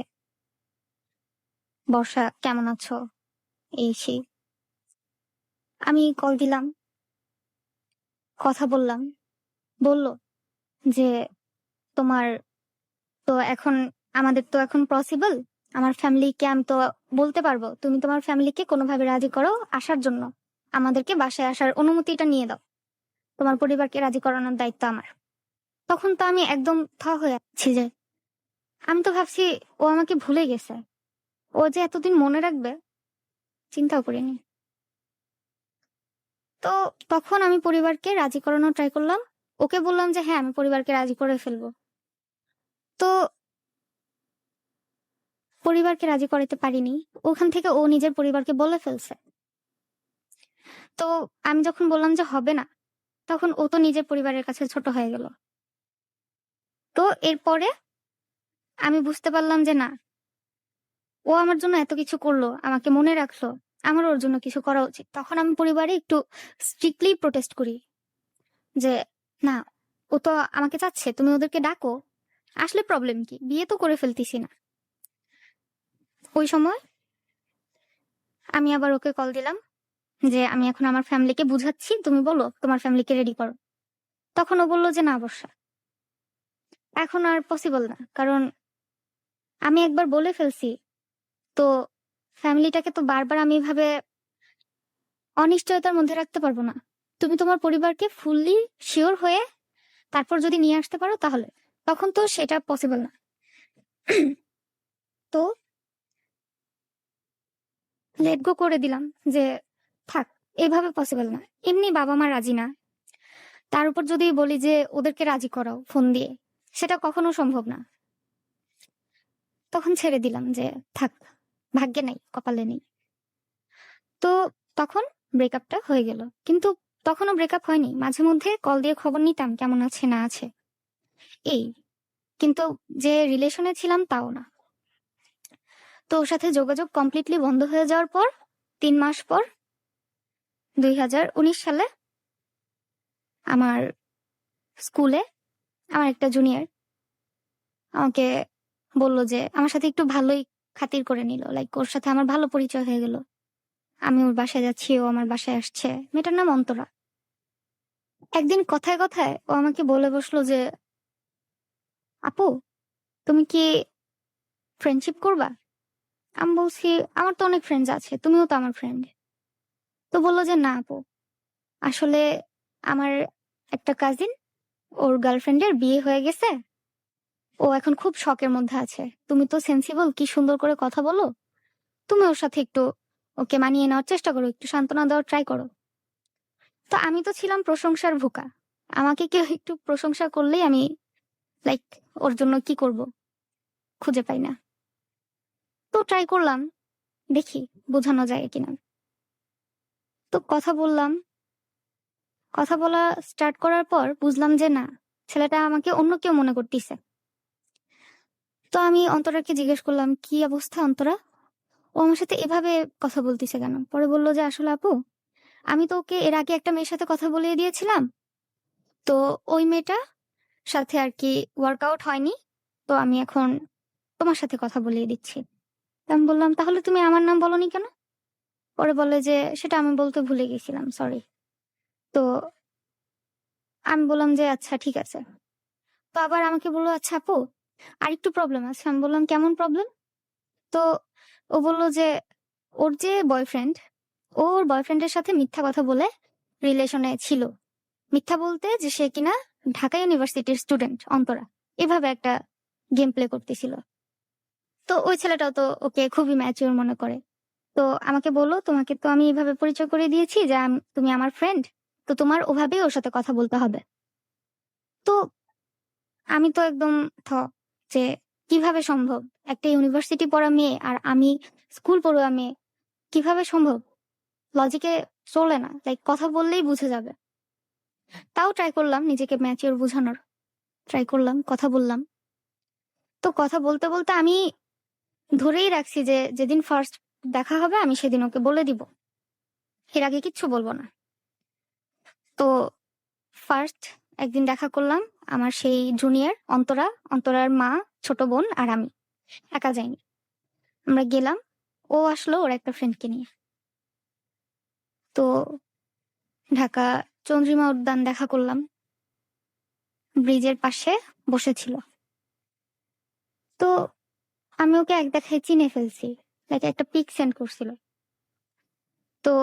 A: বর্ষা কেমন আছো, এই সেই। আমি কল দিলাম, কথা বললাম। বলল যে তোমার তো এখন, আমাদের তো এখন পসিবল, আমার ফ্যামিলিকে আমি তো বলতে পারবো, তুমি তোমার ফ্যামিলিকে কোনোভাবে রাজি করো আসার জন্য, আমাদেরকে বাসায় আসার অনুমতিটা নিয়ে দাও, তোমার পরিবারকে রাজি করানোর দায়িত্ব আমার। তখন তো আমি একদম হয়ে আছি যে আমি তো ভাবছি ও আমাকে ভুলে গেছে, ও যে এতদিন মনে রাখবে চিন্তাও করিনি। তো তখন আমি পরিবারকে রাজি করানোর ট্রাই করলাম, ওকে বললাম যে হ্যাঁ আমি পরিবারকে রাজি করে ফেলবো। তো পরিবারকে রাজি করাতে পারিনি, ওখান থেকে ও নিজের পরিবারকে বলে ফেলছে। তো আমি যখন বললাম যে হবে না, তখন ও তো নিজের পরিবারের কাছে ছোট হয়ে গেল। তো এরপরে আমি বুঝতে পারলাম যে না, ও আমার জন্য এত কিছু করলো, আমাকে মনে রাখলো, আমার ওর জন্য কিছু করা উচিত। তখন আমি পরিবারে একটু স্ট্রিক্টলি প্রোটেস্ট করি যে না, ও তো আমাকে চাচ্ছে, তুমি ওদেরকে ডাকো, আসলে প্রবলেম কি, বিয়ে তো করে ফেলতেছি না। ওই সময় আমি আবার ওকে কল দিলাম যে আমি এখন আমার ফ্যামিলিকে বুঝাচ্ছি, তুমি বলো তোমার ফ্যামিলিকে রেডি করো। তখন ও বললো যে না বর্ষা, এখন আর পসিবল না, কারণ আমি একবার বলে ফেলছি, তো ফ্যামিলিটাকে তো বারবার আমি এভাবে অনিশ্চয়তার মধ্যে রাখতে পারবো না। তুমি তোমার পরিবারকে ফুললি শিওর হয়ে তারপর যদি নিয়ে আসতে পারো তাহলে, তখন তো সেটা পসিবল না। তো লেট গো করে দিলাম যে থাক, এভাবে পসিবল না, এমনি বাবা মা রাজি না, তার উপর যদি বলি যে ওদেরকে রাজি করাও ফোন দিয়ে, সেটা কখনো সম্ভব না। তখন ছেড়ে দিলাম যে থাক, ভাগ্যে নাই, কপালে নেই। তো তখন ব্রেকআপটা হয়ে গেল, কিন্তু তখনও ব্রেকআপ হয়নি, মাঝে মধ্যে কল দিয়ে খবর নিতাম কেমন আছে না আছে, এই। কিন্তু যে রিলেশনে ছিলাম তাও না। তো ওর সাথে যোগাযোগ কমপ্লিটলি বন্ধ হয়ে যাওয়ার পর 3 মাস পর 2019 সালে আমার স্কুলে আমার একটা জুনিয়র আমাকে বলল যে আমার সাথে একটু ভালোই খাতির করে নিল, লাইক ওর সাথে আমার ভালো পরিচয় হয়ে গেল। আমি ওর বাসায় যাচ্ছি, ও আমার বাসায় আসছে, মেয়েটার নাম অন্তরা। একদিন কথায় কথায় ও আমাকে বলে বসলো যে আপু, তুমি কি ফ্রেন্ডশিপ করবা? আমি বলছি আমার তো অনেক ফ্রেন্ডস আছে, তুমিও তো আমার ফ্রেন্ড। তো বললো যে না আপু, আসলে আমার একটা কাজিন, ওর গার্লফ্রেন্ডের বিয়ে হয়ে গেছে, ও এখন খুব শকের মধ্যে আছে, তুমি তো সেন্সিবল, কি সুন্দর করে কথা বলো, তুমি ওর সাথে একটু ওকে মানিয়ে নেওয়ার চেষ্টা করো, একটু সান্ত্বনা দেওয়ার ট্রাই করো। তো আমি তো ছিলাম প্রশংসার ভুকা, আমাকে কেউ একটু প্রশংসা করলেই আমি লাইক ওর জন্য কি করব খুঁজে পাই না। তো ট্রাই করলাম, দেখি বোঝানো যায় কিনা। তো কথা বললাম, কথা বলা স্টার্ট করার পর বুঝলাম যে না, ছেলেটা আমাকে অন্য কেউ মনে করতেছে। তো আমি অন্তরাকে জিজ্ঞেস করলাম কি অবস্থা অন্তরা, ও আমার সাথে এভাবে কথা বলতেছে কেন? পরে বললো যে আসলে আপু, আমি তো ওকে এর আগে একটা মেয়ের সাথে কথা বলিয়ে দিয়েছিলাম, তো ওই মেয়েটা সাথে আর কি ওয়ার্কআউট হয়নি, তো আমি এখন তোমার সাথে কথা বলিয়ে দিচ্ছি। তো আমি বললাম তাহলে তুমি আমার নাম বলনি কেন? পরে বলে যে সেটা আমি বলতে ভুলে গেছিলাম, সরি। তো আমি বললাম যে আচ্ছা ঠিক আছে। তো আবার আমাকে বললো আচ্ছা আপু, আর একটু প্রবলেম আছে। আমি বললাম কেমন প্রবলেম? তো ও বলল যে ওর যে বয়ফ্রেন্ড, ওর বয়ফ্রেন্ডের সাথে মিথ্যা কথা বলে রিলেশনে ছিল। মিথ্যা বলতে যে সে কিনা ঢাকা ইউনিভার্সিটির স্টুডেন্ট অন্তরা, এভাবে একটা গেম প্লে করতেছিল। তো ওই ছেলেটাও তো ওকে খুবই ম্যাচিওর মনে করে। তো আমাকে বললো তোমাকে তো আমি এভাবে পরিচয় করে দিয়েছি যে তুমি আমার ফ্রেন্ড, তো তোমার ওভাবেই ওর সাথে কথা বলতে হবে। তো আমি তো একদম থ, যে কিভাবে সম্ভব, একটা ইউনিভার্সিটি পড়া মেয়ে আর আমি স্কুল পড়ুয়া মেয়ে, কিভাবে সম্ভব? লজিকে চলে না, লাইক কথা বললেই বুঝে যাবে। তাও ট্রাই করলাম নিজেকে ম্যাচিওর বোঝানোর, ট্রাই করলাম, কথা বললাম। তো কথা বলতে বলতে আমি ধরেই রাখছি যে যেদিন ফার্স্ট দেখা হবে আমি সেদিন ওকে বলে দিব, এর আগে কিচ্ছু বলবো না। তো ফার্স্ট একদিন দেখা করলাম, আমার সেই জুনিয়র অন্তরা, অন্তরার মা, ছোট বোন আর আমি, একা যাইনি, আমরা গেলাম। ও আসলো ওর একটা ফ্রেন্ডকে নিয়ে। তো ঢাকা চন্দ্রিমা উদ্যান দেখা করলাম, ব্রিজের পাশে বসেছিল। তো আমি ওকে এক দেখায় চিনে ফেলছি, লাইক একটা পিক সেন্ড করছিল। তো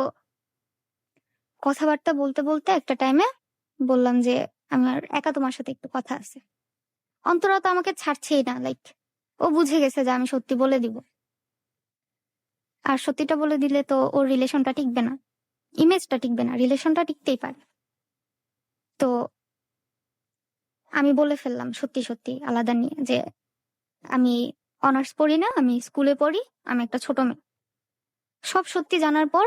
A: কথাবার্তা বলতে বলতে একটা টাইমে বললাম যে আমার একা তোমার সাথে একটু কথা আছে। অন্তরা তো আমাকে ছাড়ছেই না, লাইক ও বুঝে গেছে যে আমি সত্যি বলে দিব, আর সত্যিটা বলে দিলে তো ওর রিলেশনটা টিকবে না, ইমেজটা টিকবে না, রিলেশনটা টিকতেই পারে। তো আমি বলে ফেললাম সত্যি সত্যি আলাদা নিয়ে যে আমি অনার্স পড়ি না, আমি স্কুলে পড়ি, আমি একটা ছোট মেয়ে। সব সত্যি জানার পর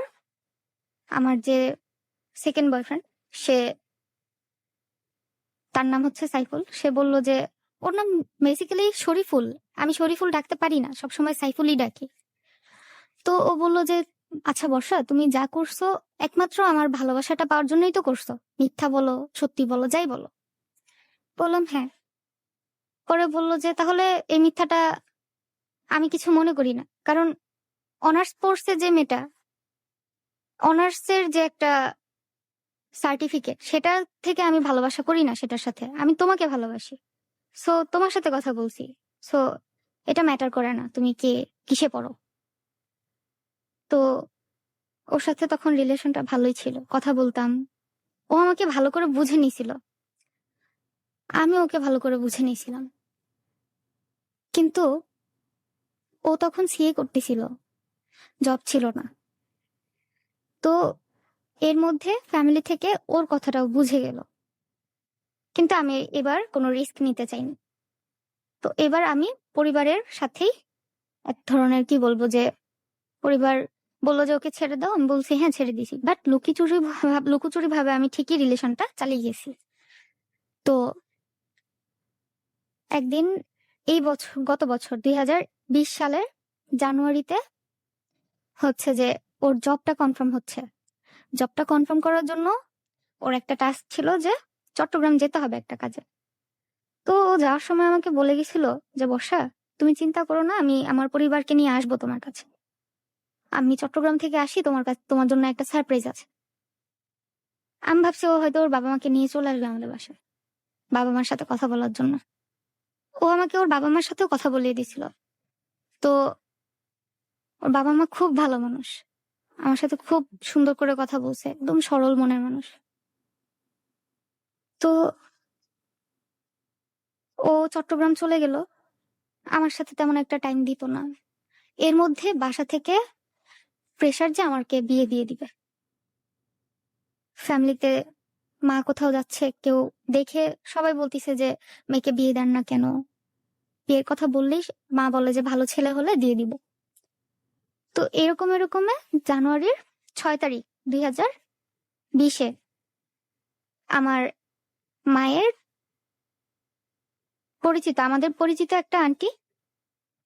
A: আমার যে সেকেন্ড বয়ফ্রেন্ড, সে, তার নাম হচ্ছে সাইফুল, সে বলল যে ওর নাম বেসিক্যালি শরীফুল, আমি শরীফুল ডাকতে পারি না, সবসময় সাইফুলই ডাকি। তো ও বলল যে আচ্ছা বর্ষা, তুমি যা করছো একমাত্র আমার ভালোবাসাটা পাওয়ার জন্যই তো করছো, মিথ্যা বলো সত্যি বলো যাই বলো। বললাম হ্যাঁ। পরে বলল যে তাহলে এই মিথ্যাটা আমি কিছু মনে করি না, কারণ অনার্স পড়ছে যে মেয়েটা, অনার্সের যে একটা সার্টিফিকেট, সেটা থেকে আমি ভালোবাসা করি না, সেটার সাথে আমি তোমাকে ভালোবাসি। সো তোমার সাথে কথা বলছি, সো এটা ম্যাটার করে না তুমি কে, কিসে পড়ো। তো ওর সাথে তখন রিলেশনটা ভালোই ছিল, কথা বলতাম, ও আমাকে ভালো করে বুঝে নিছিল, আমি ওকে ভালো করে বুঝে নিয়েছিলাম। কিন্তু ও তখন সিএ করতেছিল, জব ছিল না। তো এর মধ্যে ফ্যামিলি থেকে ওর কথাটাও বুঝে গেল, কিন্তু আমি এবার কোনো রিস্ক নিতে চাইনি। তো এবার আমি পরিবারের সাথেই এক ধরনের কি বলবো যে, পরিবার বললো যে ওকে ছেড়ে দাও, আমি বলছি হ্যাঁ ছেড়ে দিছি, বাট লুকোচুরি ভাবে আমি ঠিকই রিলেশনটা চালিয়ে গেছি। তো একদিন এই বছর, গত বছর 2020 সালের জানুয়ারিতে হচ্ছে যে ওর জবটা কনফার্ম হচ্ছে। জবটা কনফার্ম করার জন্য ওর একটা টাস্ক ছিল যে চট্টগ্রাম যেতে হবে একটা কাজে। তো ও যাওয়ার সময় আমাকে বলে গেছিল যে বর্ষা, তুমি চিন্তা করো না, আমি আমার পরিবারকে নিয়ে আসবো তোমার কাছে, আমি চট্টগ্রাম থেকে আসি, তোমার কাছে তোমার জন্য একটা সারপ্রাইজ আছে। আমি ভাবছি ও হয়তো ওর বাবা মাকে নিয়ে চলে আসবে আমাদের বাসায়, বাবা মার সাথে কথা বলার জন্য। ও আমাকে ওর বাবা মার সাথেও কথা বলিয়ে দিছিল। তো ওর বাবা মা খুব ভালো মানুষ, আমার সাথে খুব সুন্দর করে কথা বলছে, একদম সরল মনের মানুষ। তো ও চট্টগ্রাম চলে গেল, আমার সাথে তেমন একটা টাইম দিত না। এর মধ্যে বাসা থেকে প্রেশার যে আমাকে বিয়ে দিয়ে দিবে। ফ্যামিলিতে মা কোথাও যাচ্ছে, কেউ দেখে সবাই বলতিছে যে মেয়েকে বিয়ে দেন না কেন, বিয়ের কথা বললেই মা বলে যে ভালো ছেলে হলে দিয়ে দিব। তো এরকম এরকমে জানুয়ারির 6 তারিখ 2020-এ আমার মায়ের পরিচিত, আমাদের পরিচিত একটা আন্টি,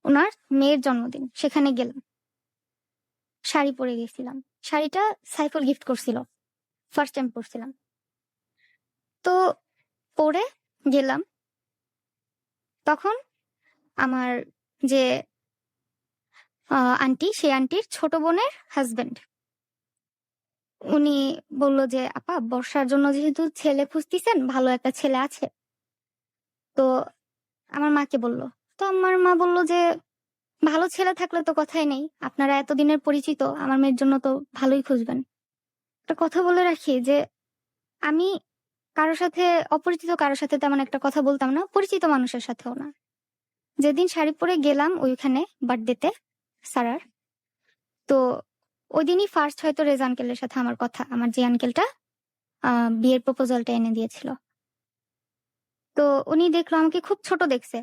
A: ওনার মেয়ের জন্মদিন, সেখানে গেলাম, শাড়ি পরে গেছিলাম। শাড়িটা সাইফুল গিফট করছিল, ফার্স্ট টাইম পরছিলাম। তো পরে গেলাম, তখন আমার যে আন্টি, সেই আন্টির ছোট বোনের হাজবেন্ড, উনি বলল যে আপা, বর্ষার জন্য যেহেতু ছেলে খুঁজতেছেন, ভালো একটা ছেলে আছে। তো আমার মাকে বলল। তো আমার মা বলল যে ভালো ছেলে থাকলে তো কথাই নেই, আপনারা এতদিনের পরিচিত, আমার মেয়ের জন্য তো ভালোই খুঁজবেন। একটা কথা বলে রাখি যে আমি কারোর সাথে, অপরিচিত কারোর সাথে তেমন একটা কথা বলতাম না, পরিচিত মানুষের সাথেও না। যেদিন শাড়ি পরে গেলাম ওইখানে বার্থডেতে সারার, তো ওই দিনই ফার্স্ট হয়তো রেজা আঙ্কেলের সাথে আমার কথা, আমার যে আঙ্কেলটা বিয়ের প্রপোজালটা এনে দিয়েছিল। তো উনি দেখলো আমাকে খুব ছোট দেখছে,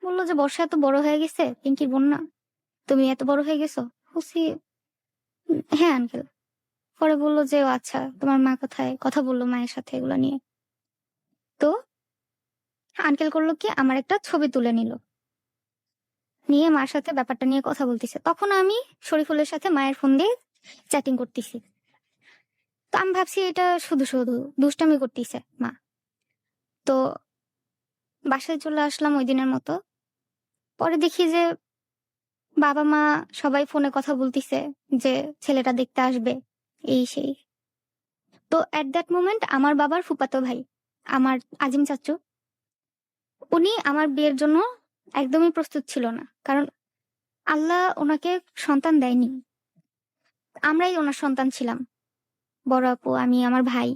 A: বললো যে বর্ষা এত বড় হয়ে গেছে, পিঙ্কির বোন না, তুমি এত বড় হয়ে গেছো। বলছি হ্যাঁ আঙ্কেল। পরে বললো যে ও আচ্ছা, তোমার মা কোথায়, কথা বললো মায়ের সাথে এগুলো নিয়ে। তো আঙ্কেল করলো কি, আমার একটা ছবি তুলে নিল, নিয়ে মার সাথে ব্যাপারটা নিয়ে কথা বলতেছে। তখন আমি শরীফুলের সাথে মায়ের ফোন দিয়ে চ্যাটিং করতেছি। তো আমি ভাবছি এটা শুধু শুধু দুষ্টামি করতেছে মা। তো বাসায় চলে আসলাম ওই দিনের মতো। পরে দেখি যে বাবা মা সবাই ফোনে কথা বলতিছে যে ছেলেটা দেখতে আসবে, এই সেই। তো এট দ্যাট মোমেন্ট আমার বাবার ফুফাতো ভাই, আমার আজিম চাচু, উনি আমার বিয়ের জন্য একদমই প্রস্তুত ছিল না, কারণ আল্লাহ ওনাকে সন্তান দেয়নি, আমরাই ওনার সন্তান ছিলাম, বড় আপু, আমি, আমার ভাই।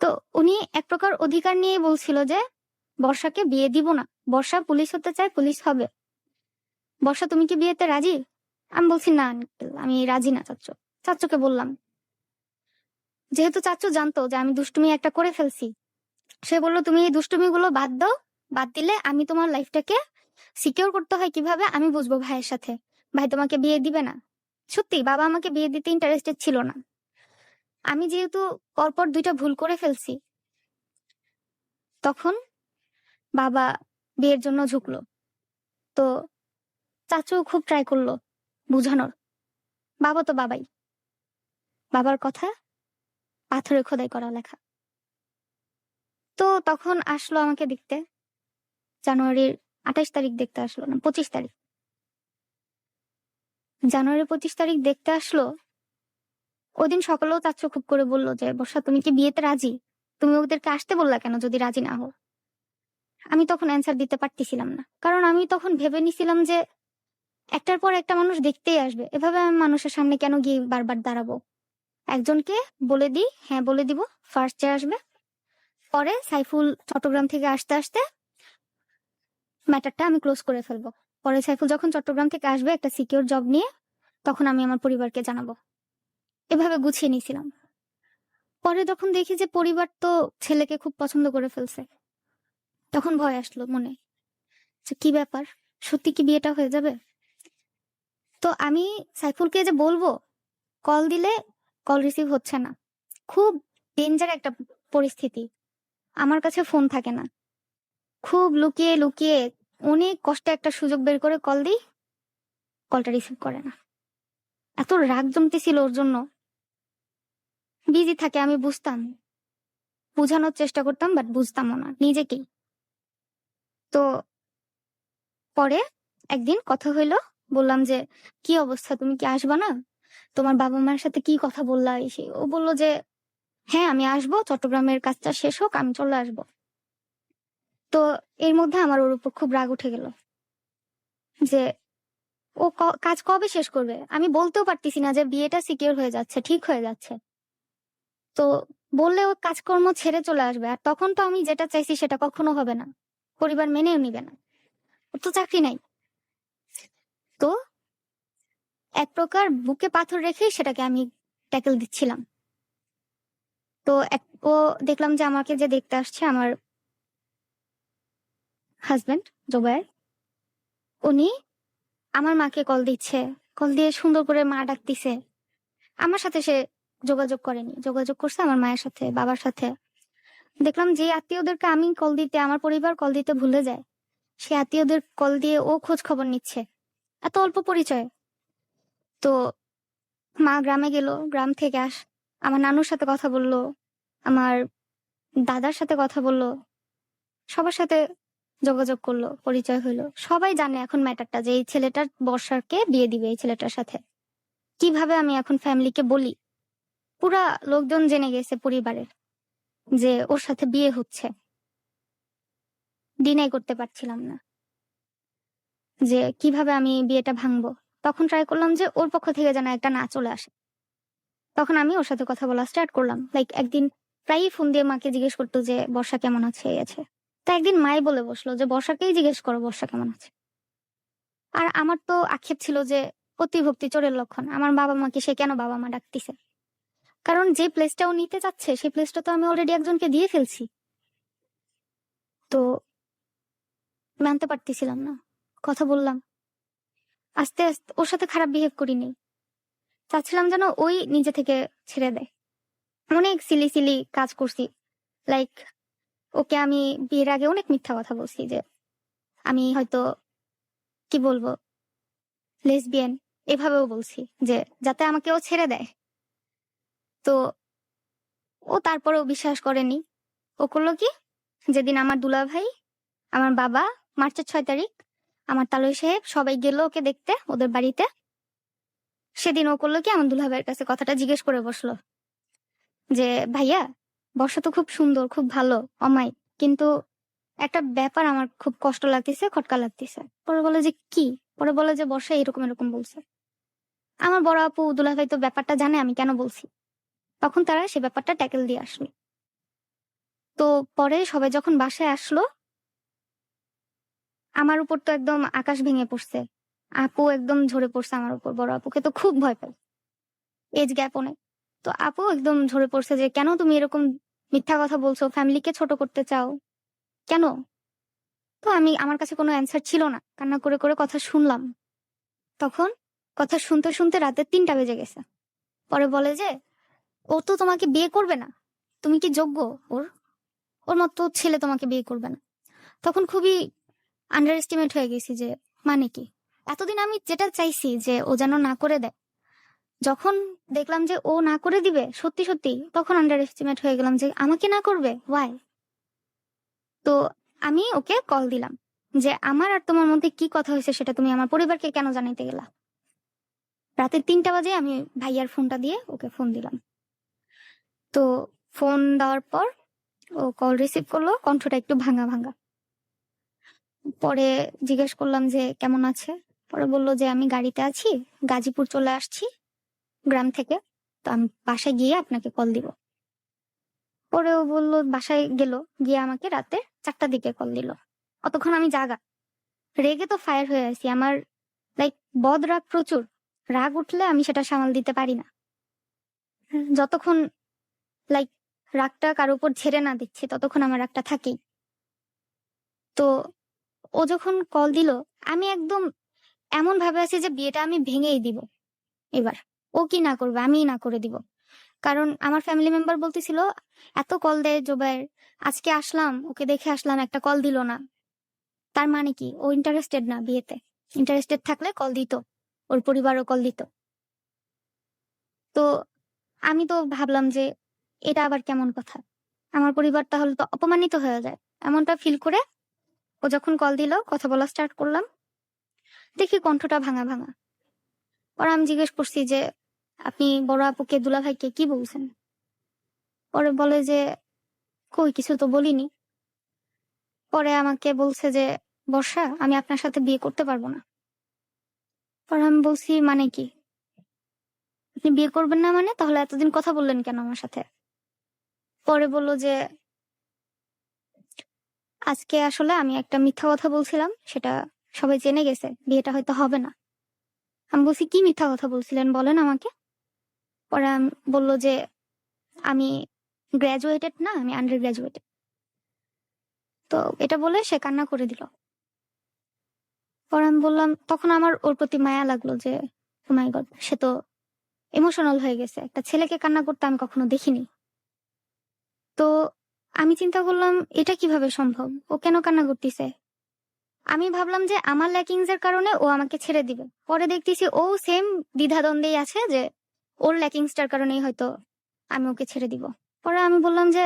A: তো উনি এক প্রকার অধিকার নিয়ে বলছিল যে বর্ষাকে বিয়ে দিব না। বর্ষা পুলিশ হতে চায়, পুলিশ হবে। বর্ষা, তুমি কি বিয়েতে রাজি? আমি বলছি না আঙ্কেল, আমি রাজি না চাচ্চু। চাচ্চুকে বললাম, যেহেতু চাচ্চু জানতো যে আমি দুষ্টুমি একটা করে ফেলছি, সে বললো তুমি এই দুষ্টুমি গুলো বাদ দাও, বাদ দিলে আমি তোমার লাইফটাকে সিকিউর করতে হয় কিভাবে আমি বুঝবো ভাইয়ের সাথে। ভাই তোমাকে বিয়ে দিবে না। সত্যি বাবা আমাকে বিয়ে দিতে ইন্টারেস্টেড ছিল না। আমি যেহেতু পরপর দুইটা ভুল করে ফেলছি, তখন বাবা বিয়ের জন্য ঝুঁকলো। তো চাচু খুব ট্রাই করলো বুঝানোর। বাবা তো বাবাই, বাবার কথা পাথরে খোদাই করা লেখা। তো তখন আসলো আমাকে দেখতে, জানুয়ারির 28 তারিখ দেখতে আসলো, না 25 তারিখ, জানুয়ারির 25 তারিখ দেখতে আসলো। ওইদিন সকালেও চাচ্চু খুব করে বললো যে বর্ষা, তুমি কি বিয়েতে রাজি? তুমি ওদেরকে আসতে বললা কেন যদি রাজি না হো? আমি তখন অ্যান্সার দিতে পারতেছিলাম না, কারণ আমি তখন ভেবে নিছিলাম যে একটার পর একটা মানুষ দেখতেই আসবে, এভাবে আমি মানুষের সামনে কেন গিয়ে বারবার দাঁড়াবো? একজনকে বলে দিই, হ্যাঁ বলে দিব, ফার্স্ট যে আসবে। পরে সাইফুল চট্টগ্রাম থেকে আসতে আসতে ম্যাটারটা আমি ক্লোজ করে ফেলবো। পরে সাইফুল যখন চট্টগ্রাম থেকে আসবে একটা সিকিউর জব নিয়ে, তখন আমি আমার পরিবারকে জানাবো। এভাবে গুছিয়ে নিয়েছিলাম। পরে যখন দেখি যে পরিবার তো ছেলেকে খুব পছন্দ করে ফেলছে, তখন ভয় আসলো মনে, যে কি ব্যাপার, সত্যি কি বিয়েটা হয়ে যাবে? তো আমি সাইফুলকে যে বলবো, কল দিলে কল রিসিভ হচ্ছে না। খুব ডেঞ্জার একটা পরিস্থিতি। আমার কাছে ফোন থাকে না। খুব লুকিয়ে লুকিয়ে অনেক কষ্টে একটা সুযোগ বের করে কল দিই, কলটা রিসিভ করে না। এত রাগ জমতেছিল ওর জন্য। বিজি থাকে আমি বুঝতাম, বুঝানোর চেষ্টা করতাম, বাট বুঝতামও না নিজেকেই। তো পরে একদিন কথা হইলো, বললাম যে কি অবস্থা, তুমি কি আসবা না? তোমার বাবা মায়ের সাথে কি কথা বললা? এসে ও বললো যে হ্যাঁ আমি আসবো, চট্টগ্রামের কাজটা শেষ হোক আমি চলে আসবো। তো এর মধ্যে আমার ওর উপর খুব রাগ উঠে গেল যে ও কাজ কবে শেষ করবে? আমি বলতেও পারতেছি না যে বিয়েটা সিকিউর হয়ে যাচ্ছে, ঠিক হয়ে যাচ্ছে। তো বললে ও কাজকর্ম ছেড়ে চলে আসবে, আর তখন তো আমি যেটা চাইছি সেটা কখনো হবে না, পরিবার মেনেও নিবে না, ওর তো চাকরি নাই। তো এক প্রকার বুকে পাথর রেখে সেটাকে আমি ট্যাকেল দিচ্ছিলাম। তো ও দেখলাম যে আমাকে যে দেখতে আসছে আমার হাজবেন্ড জোবায়ের, উনি আমার মাকে কল দিচ্ছে, কল দিয়ে সুন্দর করে মা ডাকতিছে। আমার সাথে সে যোগাযোগ করেনি, যোগাযোগ করছে আমার মায়ের সাথে, বাবার সাথে। দেখলাম যে আত্মীয়দেরকে আমি কল দিতে, আমার পরিবার কল দিতে ভুলে যায়, সে আত্মীয়দের কল দিয়ে ও খোঁজ খবর নিচ্ছে, এত অল্প পরিচয়। তো মা গ্রামে গেল, গ্রাম থেকে আমার নানুর সাথে কথা বললো, আমার দাদার সাথে কথা বললো, সবার সাথে যোগাযোগ করলো, পরিচয় হইলো। সবাই জানে এখন ম্যাটারটা, যে এই ছেলেটার বর্ষাকে বিয়ে দিবে এই ছেলেটার সাথে। কিভাবে আমি এখন ফ্যামিলিকে বলি? পুরা লোকজন জেনে গেছে পরিবারের যে ওর সাথে বিয়ে হচ্ছে। ডিনাই করতে পারছিলাম না যে কিভাবে আমি বিয়েটা ভাঙবো। তখন ট্রাই করলাম যে ওর পক্ষ থেকে যেন একটা না চলে আসে। তখন আমি ওর সাথে কথা বলা স্টার্ট করলাম। লাইক একদিন প্রায়ই ফোন দিয়ে মাকে জিজ্ঞেস করতো যে বর্ষা কেমন আছে, এই আছে। তা একদিন মাই বলে বসলো যে বর্ষাকেই জিজ্ঞেস করো বর্ষা কেমন আছে। আর আমার তো আক্ষেপ ছিল যে অতিভক্তি চোরের লক্ষণ, আমার বাবা মাকে সে কেন বাবা মা ডাকতিছে? কারণ যে প্লেসটা ও নিতে চাচ্ছে সেই প্লেসটা তো আমি অলরেডি একজনকে দিয়ে ফেলছি। তো মানতে পারতেছিলাম না, কথা বললাম, আস্তে আস্তে ওর সাথে খারাপ বিহেভ করিনি, চাচ্ছিলাম যেন ওই নিজে থেকে ছেড়ে দেয়। অনেক সিলি সিলি কাজ করছি। লাইক ওকে আমি বিয়ের আগে অনেক মিথ্যা কথা বলছি যে আমি হয়তো কি বলবো লেসবিয়ান, এভাবেও বলছি যে যাতে আমাকে ও ছেড়ে দেয়। তো ও তারপরেও বিশ্বাস করেনি। ও করলো কি, যেদিন আমার দুলাভাই, আমার বাবা, মার্চের 6 তারিখ আমার তালই সাহেব সবাই গেল ওকে দেখতে ওদের বাড়িতে, সেদিন ও করলো কি আমার দুলাভাইয়ের কাছে কথাটা জিজ্ঞেস করে বসলো যে ভাইয়া, বর্ষা তো খুব সুন্দর, খুব ভালো, অমায়িক, কিন্তু একটা ব্যাপার আমার খুব কষ্ট লাগতেছে, খটকা লাগতেছে। পরে বলে যে কি? পরে বলে যে বর্ষা এরকম এরকম বলছে। আমার বড় আপু দুলাভাই তো ব্যাপারটা জানে আমি কেন বলছি। তখন তারা সে ব্যাপারটা ট্যাকেল দিয়ে আসলো। তো পরে সবাই যখন বাসায় আসলো, আমার উপর তো একদম আকাশ ভেঙে পড়ছে। আপু একদম ঝরে পড়ছে আমার উপর, বড় আপুকে তো খুব ভয় পাই, এজ গ্যাপ অনেক। তো আপু একদম ঝরে পড়ছে যে কেন তুমি এরকম মিথ্যা কথা বলছো, ফ্যামিলিকে ছোট করতে চাও কেন? তো আমার কাছে কোনো অ্যান্সার ছিল না, কান্না করে করে কথা শুনলাম। তখন কথা শুনতে শুনতে রাতে 3টা বেজে গেছে। পরে বলে যে ও তো তোমাকে বিয়ে করবে না, তুমি কি যোগ্য ওর? ওর মতো ছেলে তোমাকে বিয়ে করবে না। তখন খুবই আন্ডার এস্টিমেট হয়ে গেছি যে মানে কি। এতদিন আমি যেটা চাইছি যে ও যেন না করে দেয়, যখন দেখলাম যে ও না করে দিবে সত্যি সত্যি, তখন আন্ডার এস্টিমেট হয়ে গেলাম যে আমাকে না করবে, ওয়াই? তো আমি ওকে কল দিলাম যে আমার আর তোমার মধ্যে কি কথা হয়েছে সেটা তুমি আমার পরিবারকে কেন জানাইতে গেলা। রাতে 3টা বাজে আমি ভাইয়ার ফোনটা দিয়ে ওকে ফোন দিলাম। তো ফোন দেওয়ার পর ও কল রিসিভ করলো, কণ্ঠটা একটু ভাঙা ভাঙা। পরে জিজ্ঞেস করলাম যে কেমন আছে। পরে বললো যে আমি গাড়িতে আছি, গাজীপুর চলে আসছি গ্রাম থেকে, তো আমি বাসায় গিয়ে আপনাকে কল দিব। পরে ও বললো বাসায় গেল, গিয়ে আমাকে রাতে 4টার দিকে কল দিল। অতক্ষণ আমি জাগা, রেগে তো ফায়ার হয়ে আছি। আমার লাইক বদ রাগ প্রচুর, রাগ উঠলে আমি সেটা সামাল দিতে পারি না। যতক্ষণ লাইক রাগটা কারোর উপর ঝেড়ে না দিচ্ছি ততক্ষণ আমার রাগটা থাকেই। তো ও যখন কল দিল, আমি একদম এমন ভাবে আছি যে বিয়েটা আমি ভেঙেই দিব এবার। ও কি না করবে আমিই না করে দিব। কারণ আমার ফ্যামিলি মেম্বার বলতেছিল এত কল দেয় জোবাইর, আজকে আসলাম ওকে দেখে আসলাম, একটা কল দিল না, তার মানে কি ও ইন্টারেস্টেড না বিয়েতে? ইন্টারেস্টেড থাকলে কল দিত, ওর পরিবারও কল দিত। তো আমি তো ভাবলাম যে এটা আবার কেমন কথা, আমার পরিবার তাহলে তো অপমানিত হয়ে যায়। এমনটা ফিল করে ও যখন কল দিল কথা বলা স্টার্ট করলাম, দেখি কণ্ঠটা ভাঙা ভাঙা। পরে আমি জিজ্ঞেস করছি যে আপনি বড় আপুকে দুলাভাইকে কি বলছেন? পরে বলে যে কই কিছু তো বলিনি। পরে আমাকে বলছে যে বর্ষা আমি আপনার সাথে বিয়ে করতে পারবো না। পরে আমি বলছি মানে কি, আপনি বিয়ে করবেন না মানে? তাহলে এতদিন কথা বললেন কেন আমার সাথে? পরে বলল যে আজকে আসলে আমি একটা মিথ্যা কথা বলছিলাম, সেটা সবাই জেনে গেছে, বিয়েটা হয়তো হবে না। আমি বলছি কি মিথ্যা কথা বলছিলেন বলেন আমাকে। পরে বললো যে আমি গ্রাজুয়েটেড না, আমি আন্ডার গ্রাজুয়েটেড। তো এটা বলে সে কান্না করে দিল। পরে আমি বললাম, তখন আমার ওর প্রতি মায়া লাগলো যে ও মাই গড, সে তো ইমোশনাল হয়ে গেছে, একটা ছেলেকে কান্না করতে আমি কখনো দেখিনি। তো আমি চিন্তা করলাম এটা কিভাবে সম্ভব, ও কেন কান্না করতেছে। আমি ভাবলাম যে আমার ল্যাকিংস এর কারণে ও আমাকে ছেড়ে দিবে। পরে দেখতেছি ও সেম দ্বিধাদ্বন্দ্বেই আছে যে ওর ল্যাকিংসটার কারণেই হয়তো আমি ওকে ছেড়ে দিব। পরে আমি বললাম যে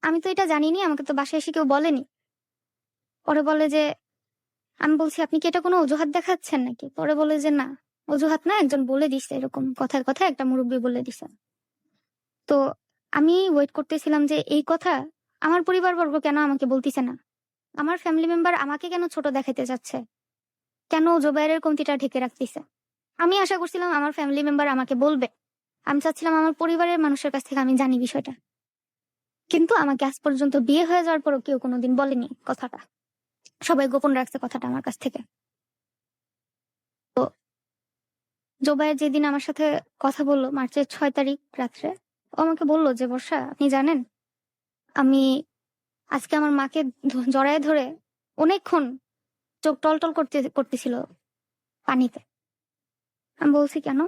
A: আমি তো এটা জানিনি, আমাকে তো বাসায় এসে কেউ বলেনি। পরে বলে যে আমি বলছি আপনি কি এটা কোনো অজুহাত দেখাচ্ছেন নাকি? পরে বলে যে না, অজুহাত না, একজন বলে দিছে, এরকম কথায় কথায় একটা মুরব্বী বলে দিছে। তো আমি ওয়েট করতেছিলাম যে এই কথা আমার পরিবারবর্গ কেন আমাকে বলতিছে না, আমার ফ্যামিলি মেম্বার আমাকে কেন ছোট দেখাইতে যাচ্ছে, কেন জোবাইরের কমতিটা ঢেকে রাখতেছে। আমি আশা করছিলাম আমার ফ্যামিলি মেম্বার আমাকে বলবে, আমি চাচ্ছিলাম আমার পরিবারের মানুষের কাছ থেকে আমি জানি বিষয়টা। কিন্তু আমাকে আজ পর্যন্ত বিয়ে হয়ে যাওয়ার পরও কেউ কোনোদিন বলেনি কথাটা, সবাই গোপন রাখছে কথাটা আমার কাছ থেকে। তো জোবাইর যেদিন আমার সাথে কথা বললো মার্চের 6 তারিখ রাত্রে, ও আমাকে বললো যে বর্ষা আপনি জানেন আমি আজকে আমার মাকে জড়ায় ধরে অনেকক্ষণ চোখ টলটল করতেছিল পানিতে। আমি বলছি কেন?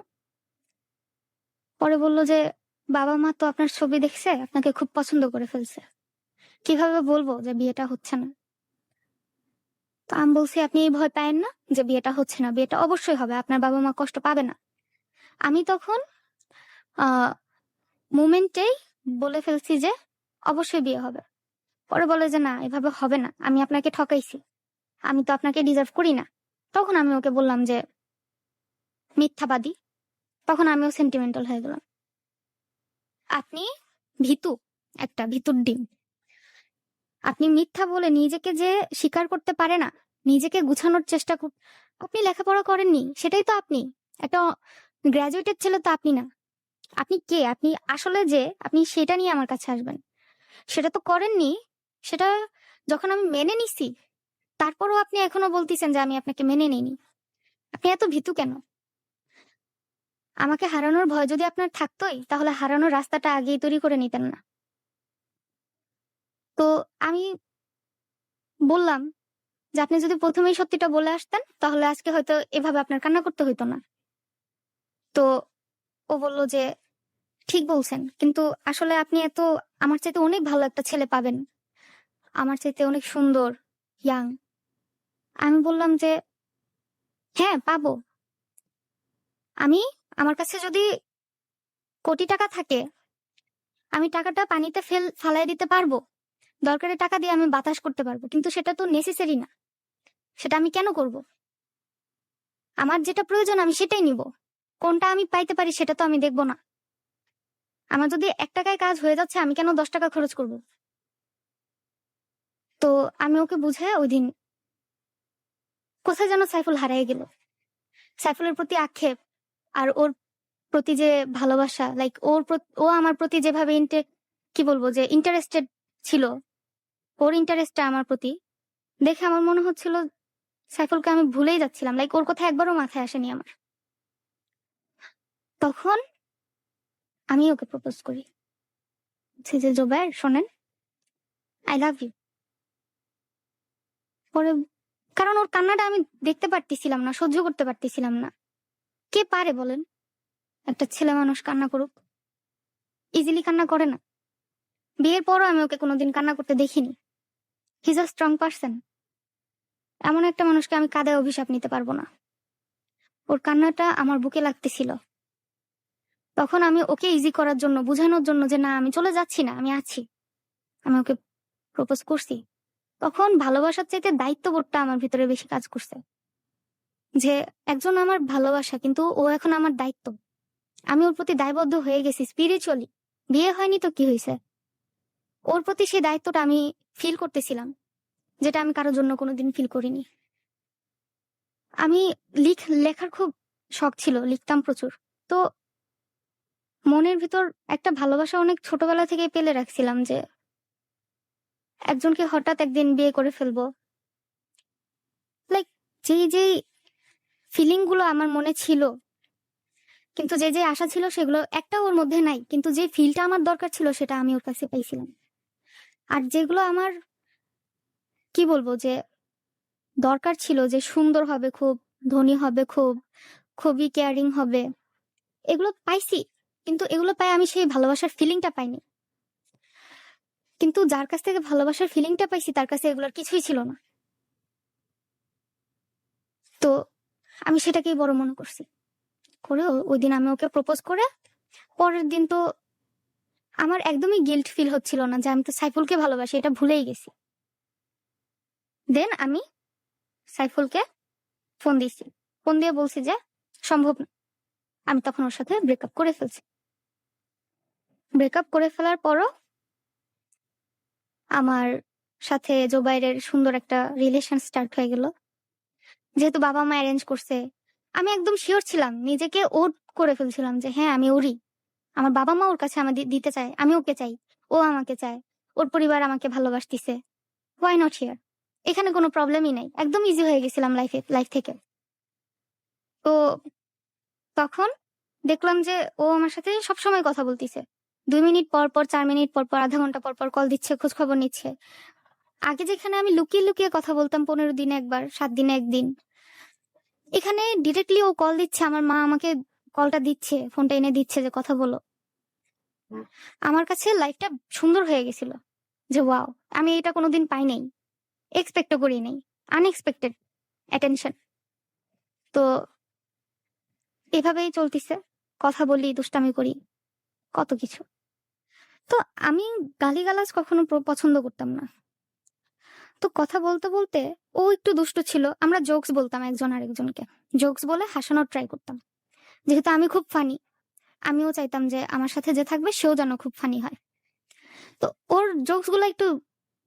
A: পরে বললো যে বাবা মা তো আপনার ছবি দেখছে, আপনাকে খুব পছন্দ করে ফেলছে, কিভাবে বলবো যে বিয়েটা হচ্ছে না। তো আমি বলছি আপনি এই ভয় পায়েন না যে বিয়েটা হচ্ছে না, বিয়েটা অবশ্যই হবে, আপনার বাবা মা কষ্ট পাবে না। আমি তখন আহ মোমেন্টেই বলে ফেলছি যে অবশ্যই বিয়ে হবে। পরে বলে যে না এভাবে হবে না, আমি আপনাকে ঠকাইছি, আমি তো আপনাকে ডিজার্ভ করি না। তখন আমি ওকে বললাম যে মিথ্যাবাদী। তখন আমিও সেন্টিমেন্টাল হয়ে গেলাম। আপনি ভীতু, একটা ভীতুর ডিম। আপনি মিথ্যা বলে নিজেকে যে স্বীকার করতে পারে না, নিজেকে গুছানোর চেষ্টা আপনি লেখাপড়া করেননি, সেটাই তো আপনি। একটা গ্র্যাজুয়েটেড ছেলে তো আপনি না। আপনি কে? আপনি আসলে যে আপনি সেটা নিয়ে আমার কাছে আসবেন। সেটা তো করেননি। সেটা যখন আমি মেনে নিছি, তারপরও আপনি এখনো বলতেছেন যে আমি আপনাকে মেনে নেইনি। আপনি এত ভীতু কেন? আমাকে হারানোর ভয় যদি আপনার থাকতই, তাহলে হারানোর রাস্তাটা আগেই তৈরি করে নিতেন না। তো আমি বললাম যে আপনি যদি ১ম এই সত্যিটা বলে আসতেন, তাহলে আজকে হয়তো এভাবে আপনার কান্না করতে হইতো না। তো ও বলল যে, "ঠিক বলছেন। কিন্তু আসলে আপনি আমার চাইতে অনেক ভালো একটা ছেলে পাবেন। আমার চাইতে অনেক সুন্দর, ইয়াং।" আমি বললাম যে, "হ্যাঁ, পাবো। আমি আমার কাছে যদি কোটি টাকা থাকে, আমি টাকাটা পানিতে ফালায় দিতে পারবো। দরকারে টাকা দিয়ে আমি বাতাস করতে পারবো। কিন্তু সেটা তো নেসেসারি না। সেটা আমি কেন করব? আমার যেটা প্রয়োজন আমি সেটাই নিব। কোনটা আমি পাইতে পারি সেটা তো আমি দেখব না। আমার যদি ৳১ কাজ হয়ে যাচ্ছে আমি কেন ৳১০ খরচ করব?" তো আমি ওকে বুঝাইয়া ঐদিন কোথায় যেন সাইফুল হারায় গেল। সাইফুলের প্রতি আক্ষেপ আর ওর প্রতি যে ভালোবাসা, লাইক ও আমার প্রতি যেভাবে কি বলবো যে ইন্টারেস্টেড ছিল, ওর ইন্টারেস্টটা আমার প্রতি দেখে আমার মনে হচ্ছিল সাইফুলকে আমি ভুলেই যাচ্ছিলাম। লাইক ওর কথা একবারও মাথায় আসেনি আমার। তখন আমি ওকে প্রপোজ করি। বলছি যে, "জুবায়ের শোনেন, আই লাভ ইউ।" পরে কারণ ওর কান্নাটা আমি দেখতে পারতেছিলাম না, সহ্য করতে পারতেছিলাম না। কে পারে বলেন? একটা ছেলে মানুষ কান্না করুক? ইজিলি কান্না করে না। বিয়ের পরও আমি ওকে কোনোদিন কান্না করতে দেখিনি। He is a strong person. এমন একটা মানুষকে আমি কাঁদায় অভিশাপ নিতে পারব না। ওর কান্নাটা আমার বুকে লাগতেছিল। তখন আমি ওকে ইজি করার জন্য, বুঝানোর জন্য যে না আমি চলে যাচ্ছি না, আমি আছি। আমি ওকে প্রপোজ করছি। তখন ভালোবাসার চাইতে দায়িত্ববোধটা আমার ভিতরে বেশি কাজ করছে। যে একজন আমার ভালোবাসা, কিন্তু ও এখন আমার দায়িত্ব। আমি ওর প্রতি দায়বদ্ধ হয়ে গেছি স্পিরিচুয়ালি। বিয়ে হয়নি তো কি হইছে? ওর প্রতি সেই দায়িত্বটা আমি ফিল করতেছিলাম, যেটা আমি কারো জন্য কোনোদিন ফিল করিনি। আমি লেখার খুব শখ ছিল, লিখতাম প্রচুর। তো মনের ভিতর একটা ভালোবাসা অনেক ছোটবেলা থেকেই পেলে রাখছিলাম যে একজনকে হঠাৎ একদিন বিয়ে করে ফেলবো। লাইক যেই ফিলিং গুলো আমার মনে ছিল, কিন্তু যে আশা ছিল সেগুলো একটাও ওর মধ্যে নাই। কিন্তু যে ফিলটা আমার দরকার ছিল সেটা আমি ওর কাছে পাইছিলাম। আর যেগুলো আমার কি বলবো যে দরকার ছিল, যে সুন্দর হবে খুব, ধনী হবে খুব, খুবই কেয়ারিং হবে, এগুলো পাইছি। কিন্তু এগুলো পাই আমি সেই ভালোবাসার ফিলিংটা পাইনি। কিন্তু যার কাছ থেকে ভালোবাসার ফিলিংটা পাইছি তার কাছে এগুলোর কিছুই ছিল না। তো আমি সেটাকেই বড় মনে করছি। করে ওইদিন আমি ওকে প্রপোজ করে পরের দিন তো আমার একদমই গিল্ট ফিল হচ্ছিল না যে আমি তো সাইফুলকে ভালোবাসি, এটা ভুলেই গেছি। দেন আমি সাইফুলকে ফোন দিছি। ফোন দিয়ে বলছি যে সম্ভব না। আমি তখন ওর সাথে ব্রেকআপ করে ফেলছি। ব্রেকআপ করে ফেলার পরও আমার সাথে জোবাইরের সুন্দর একটা রিলেশন স্টার্ট হয়ে গেল। যেহেতু বাবা মা অ্যারেঞ্জ করছে, আমি একদম শিওর ছিলাম, নিজেকে ওর করে ফেলছিলাম যে হ্যাঁ আমি ওরই। আমার বাবা মা ওর কাছে আমাদের দিতে চায়, আমি ওকে চাই, ও আমাকে চায়, ওর পরিবার আমাকে ভালোবাসতিছে। Why not here? এখানে কোনো প্রবলেমই নাই। একদম ইজি হয়ে গেছিলাম লাইফ থেকে। তো তখন দেখলাম যে ও আমার সাথে সবসময় কথা বলতিছে। ২ মিনিট পর পর, ৪ মিনিট পর পর, আধা ঘন্টা পর পর কল দিচ্ছে, খোঁজ খবর নিচ্ছে। আগে যেখানে আমি লুকিয়ে লুকিয়ে কথা বলতাম ১৫ দিনে একবার, ৭ দিনে ১ দিন, এখানে ডিরেক্টলি ও কল দিচ্ছে। আমার মা আমাকে কলটা দিচ্ছে, ফোনটা এনে দিচ্ছে যে কথা বলো। আমার কাছে লাইফটা সুন্দর হয়ে গেছিল। যে ওয়াও! আমি এটা কোনোদিন পাই নাই। এক্সপেক্টও করি নাই। Unexpected attention. তো এভাবেই চলতিছে। কথা বলি, দুষ্টামি করি, কত কিছু। তো আমি গালিগালাজ কখনো পছন্দ করতাম না। তো কথা বলতে বলতে ও একটু দুষ্টু ছিল। আমরা জোকস বলতাম একজন আরেকজনকে। জোকস বলে হাসানোর ট্রাই করতাম। যেহেতু আমি খুব ফানি, আমিও চাইতাম যে আমার সাথে যে থাকবে সেও যেন খুব ফানি হয়। তো ওর জোকস গুলো একটু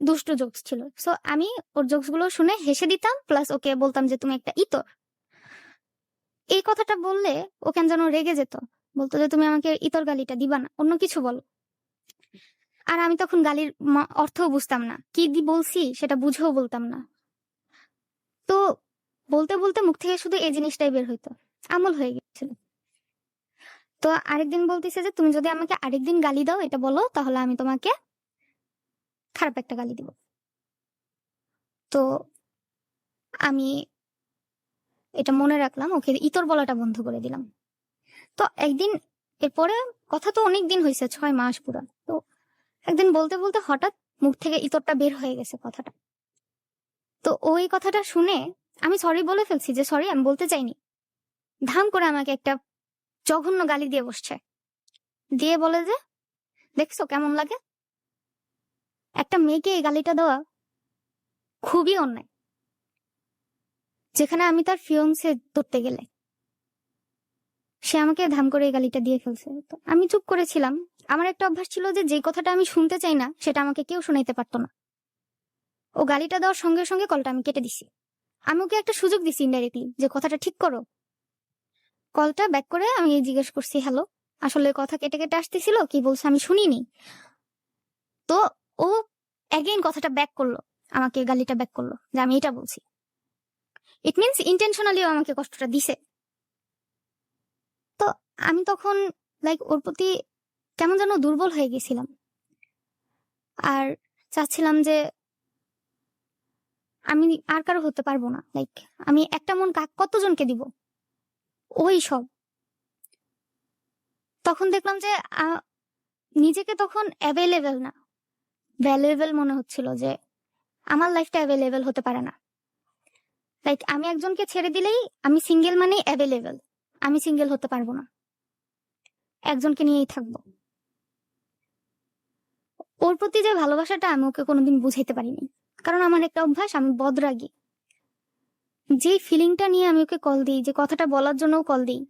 A: দুষ্টু জোকস ছিল। সো আমি ওর জোকস গুলো শুনে হেসে দিতাম, প্লাস ওকে বলতাম যে তুমি একটা ইতর। এই কথাটা বললে ও কেন যেন রেগে যেত, বলতো যে তুমি আমাকে ইতর গালিটা দিবা না, অন্য কিছু বলো। আর আমি তখন গালির অর্থও বুঝতাম না, কি বলছি সেটা বুঝেও বলতাম না। তো বলতে বলতে মুখ থেকে শুধু এই জিনিসটাই বের হইতো, আমল হয়ে গেছিল। তো আরেকদিন বলতেছে যে তুমি যদি আমাকে আরেকদিন গালি দাও এটা বলো, তাহলে আমি তোমাকে খারাপ একটা গালি দিব। তো আমি এটা মনে রাখলাম, ওকে ইতর বলাটা বন্ধ করে দিলাম। তো একদিন, এরপরে কথা তো অনেক দিন হয়েছে, 6 মাস পুরো। তো একদিন বলতে বলতে হঠাৎ মুখ থেকে ইতরটা বের হয়ে গেছে কথাটা। তো ওই কথাটা শুনে আমি সরি বলে ফেলছি, যে সরি আমি বলতে চাইনি। ধাম করে আমাকে একটা জঘন্য গালি দিয়ে বসছে, দিয়ে বলে যে দেখছো কেমন লাগে, একটা মেয়েকে এই গালিটা দেওয়া খুবই অন্যায়, যেখানে আমি তার ফিয়ন্সে ধরতে গেলে। সে আমাকে ধাম করে এই গালিটা দিয়ে ফেলছে। তো আমি চুপ করেছিলাম। আমার একটা অভ্যাস ছিল যে যে কথাটা আমি শুনতে চাই না সেটা আমাকে কেউ শোনাইতে পারতো না। ও গালিটা দেওয়ার সঙ্গে সঙ্গে কলটা আমি কেটে দিছি। আমি ওকে একটা সুযোগ দিছি ইনডাইরেক্টলি, যে কথাটা ঠিক করো। কলটা ব্যাক করে আমি জিজ্ঞেস করছি, হ্যালো, আসলে কথা কেটে কেটে আসতেছিল, কি বলছে আমি শুনিনি। তো ও অ্যাগেইন কথাটা ব্যাক করলো, আমাকে গালিটা ব্যাক করলো যে আমি এটা বলছি। ইট মিনস ইন্টেনশনালিও আমাকে কষ্টটা দিছে। তো আমি তখন লাইক ওর প্রতি কেমন যেন দুর্বল হয়ে গেছিলাম, আর চাচ্ছিলাম যে আমি আর কারো হতে পারবো না। লাইক আমি একটা মন কতজনকে দিব, ওই সব। তখন দেখলাম যে নিজেকে তখন অ্যাভেলেবেল না, ভ্যালুয়েবল মনে হচ্ছিল, যে আমার লাইফটা অ্যাভেলেবেল হতে পারে না। লাইক আমি একজনকে ছেড়ে দিলেই আমি সিঙ্গেল মানেই অ্যাভেলেবেল, আমি সিঙ্গেল হতে পারবো না, একজনকে নিয়েই থাকবো। ওর প্রতি যে ভালোবাসাটা আমি ওকে কোনোদিন বুঝাইতে পারিনি, কারণ আমার একটা অভ্যাস, আমি বদরাগী। যে ফিলিংটা নিয়ে আমি ওকে কল দিই, যে কথাটা বলার জন্য কল দিই,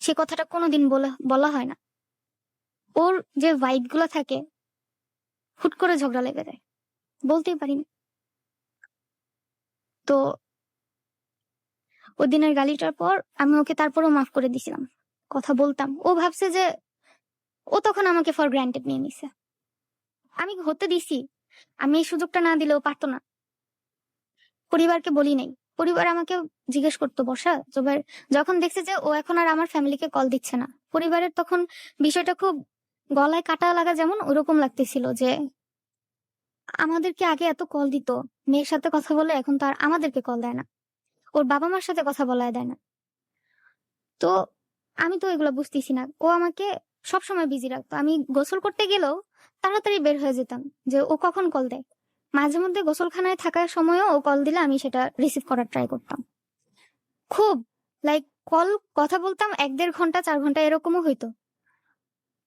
A: সে কথাটা কোনোদিন বলা হয় না। ওর যে ভাইব গুলো থাকে, হুট করে ঝগড়া লেগে যায়, বলতেই পারিনি। তো ওই দিনের গালিটার পর আমি ওকে তারপরও মাফ করে দিছিলাম, কথা বলতাম। ও ভাবছে যে, ও তখন আমাকে ফর গ্রান্টেড নিয়ে নিছে। আমি হতে দিছি, আমি এই সুযোগটা না দিলেও পারতো না। পরিবারকে বলি নাই, পরিবার আমাকে জিজ্ঞেস করতো বর্ষা, যখন দেখছে যে ও এখন আর আমার ফ্যামিলিকে কল দিচ্ছে না, পরিবারের তখন বিষয়টা খুব গলায় কাটা লাগা, যেমন ওরকম লাগতেছিল, যে আমাদেরকে আগে এত কল দিত, মেয়ের সাথে কথা বলে এখন তো আর আমাদেরকে কল দেয় না, ওর বাবা মার সাথে কথা বলায় দেয় না। তো আমি তো এগুলো বুঝতেছি না। ও আমাকে সবসময় বিজি রাখতো, আমি গোসল করতে গেলেও তাড়াতাড়ি বের হয়ে যেতাম, যে ও কখন কল দেয়। মাঝে মধ্যে গোসলখানায় থাকার সময়ও ও কল দিলে আমি সেটা রিসিভ করার ট্রাই করতাম। খুব লাইক কল কথা বলতাম 1-1.5 ঘন্টা 4 ঘন্টা এরকমও হইতো।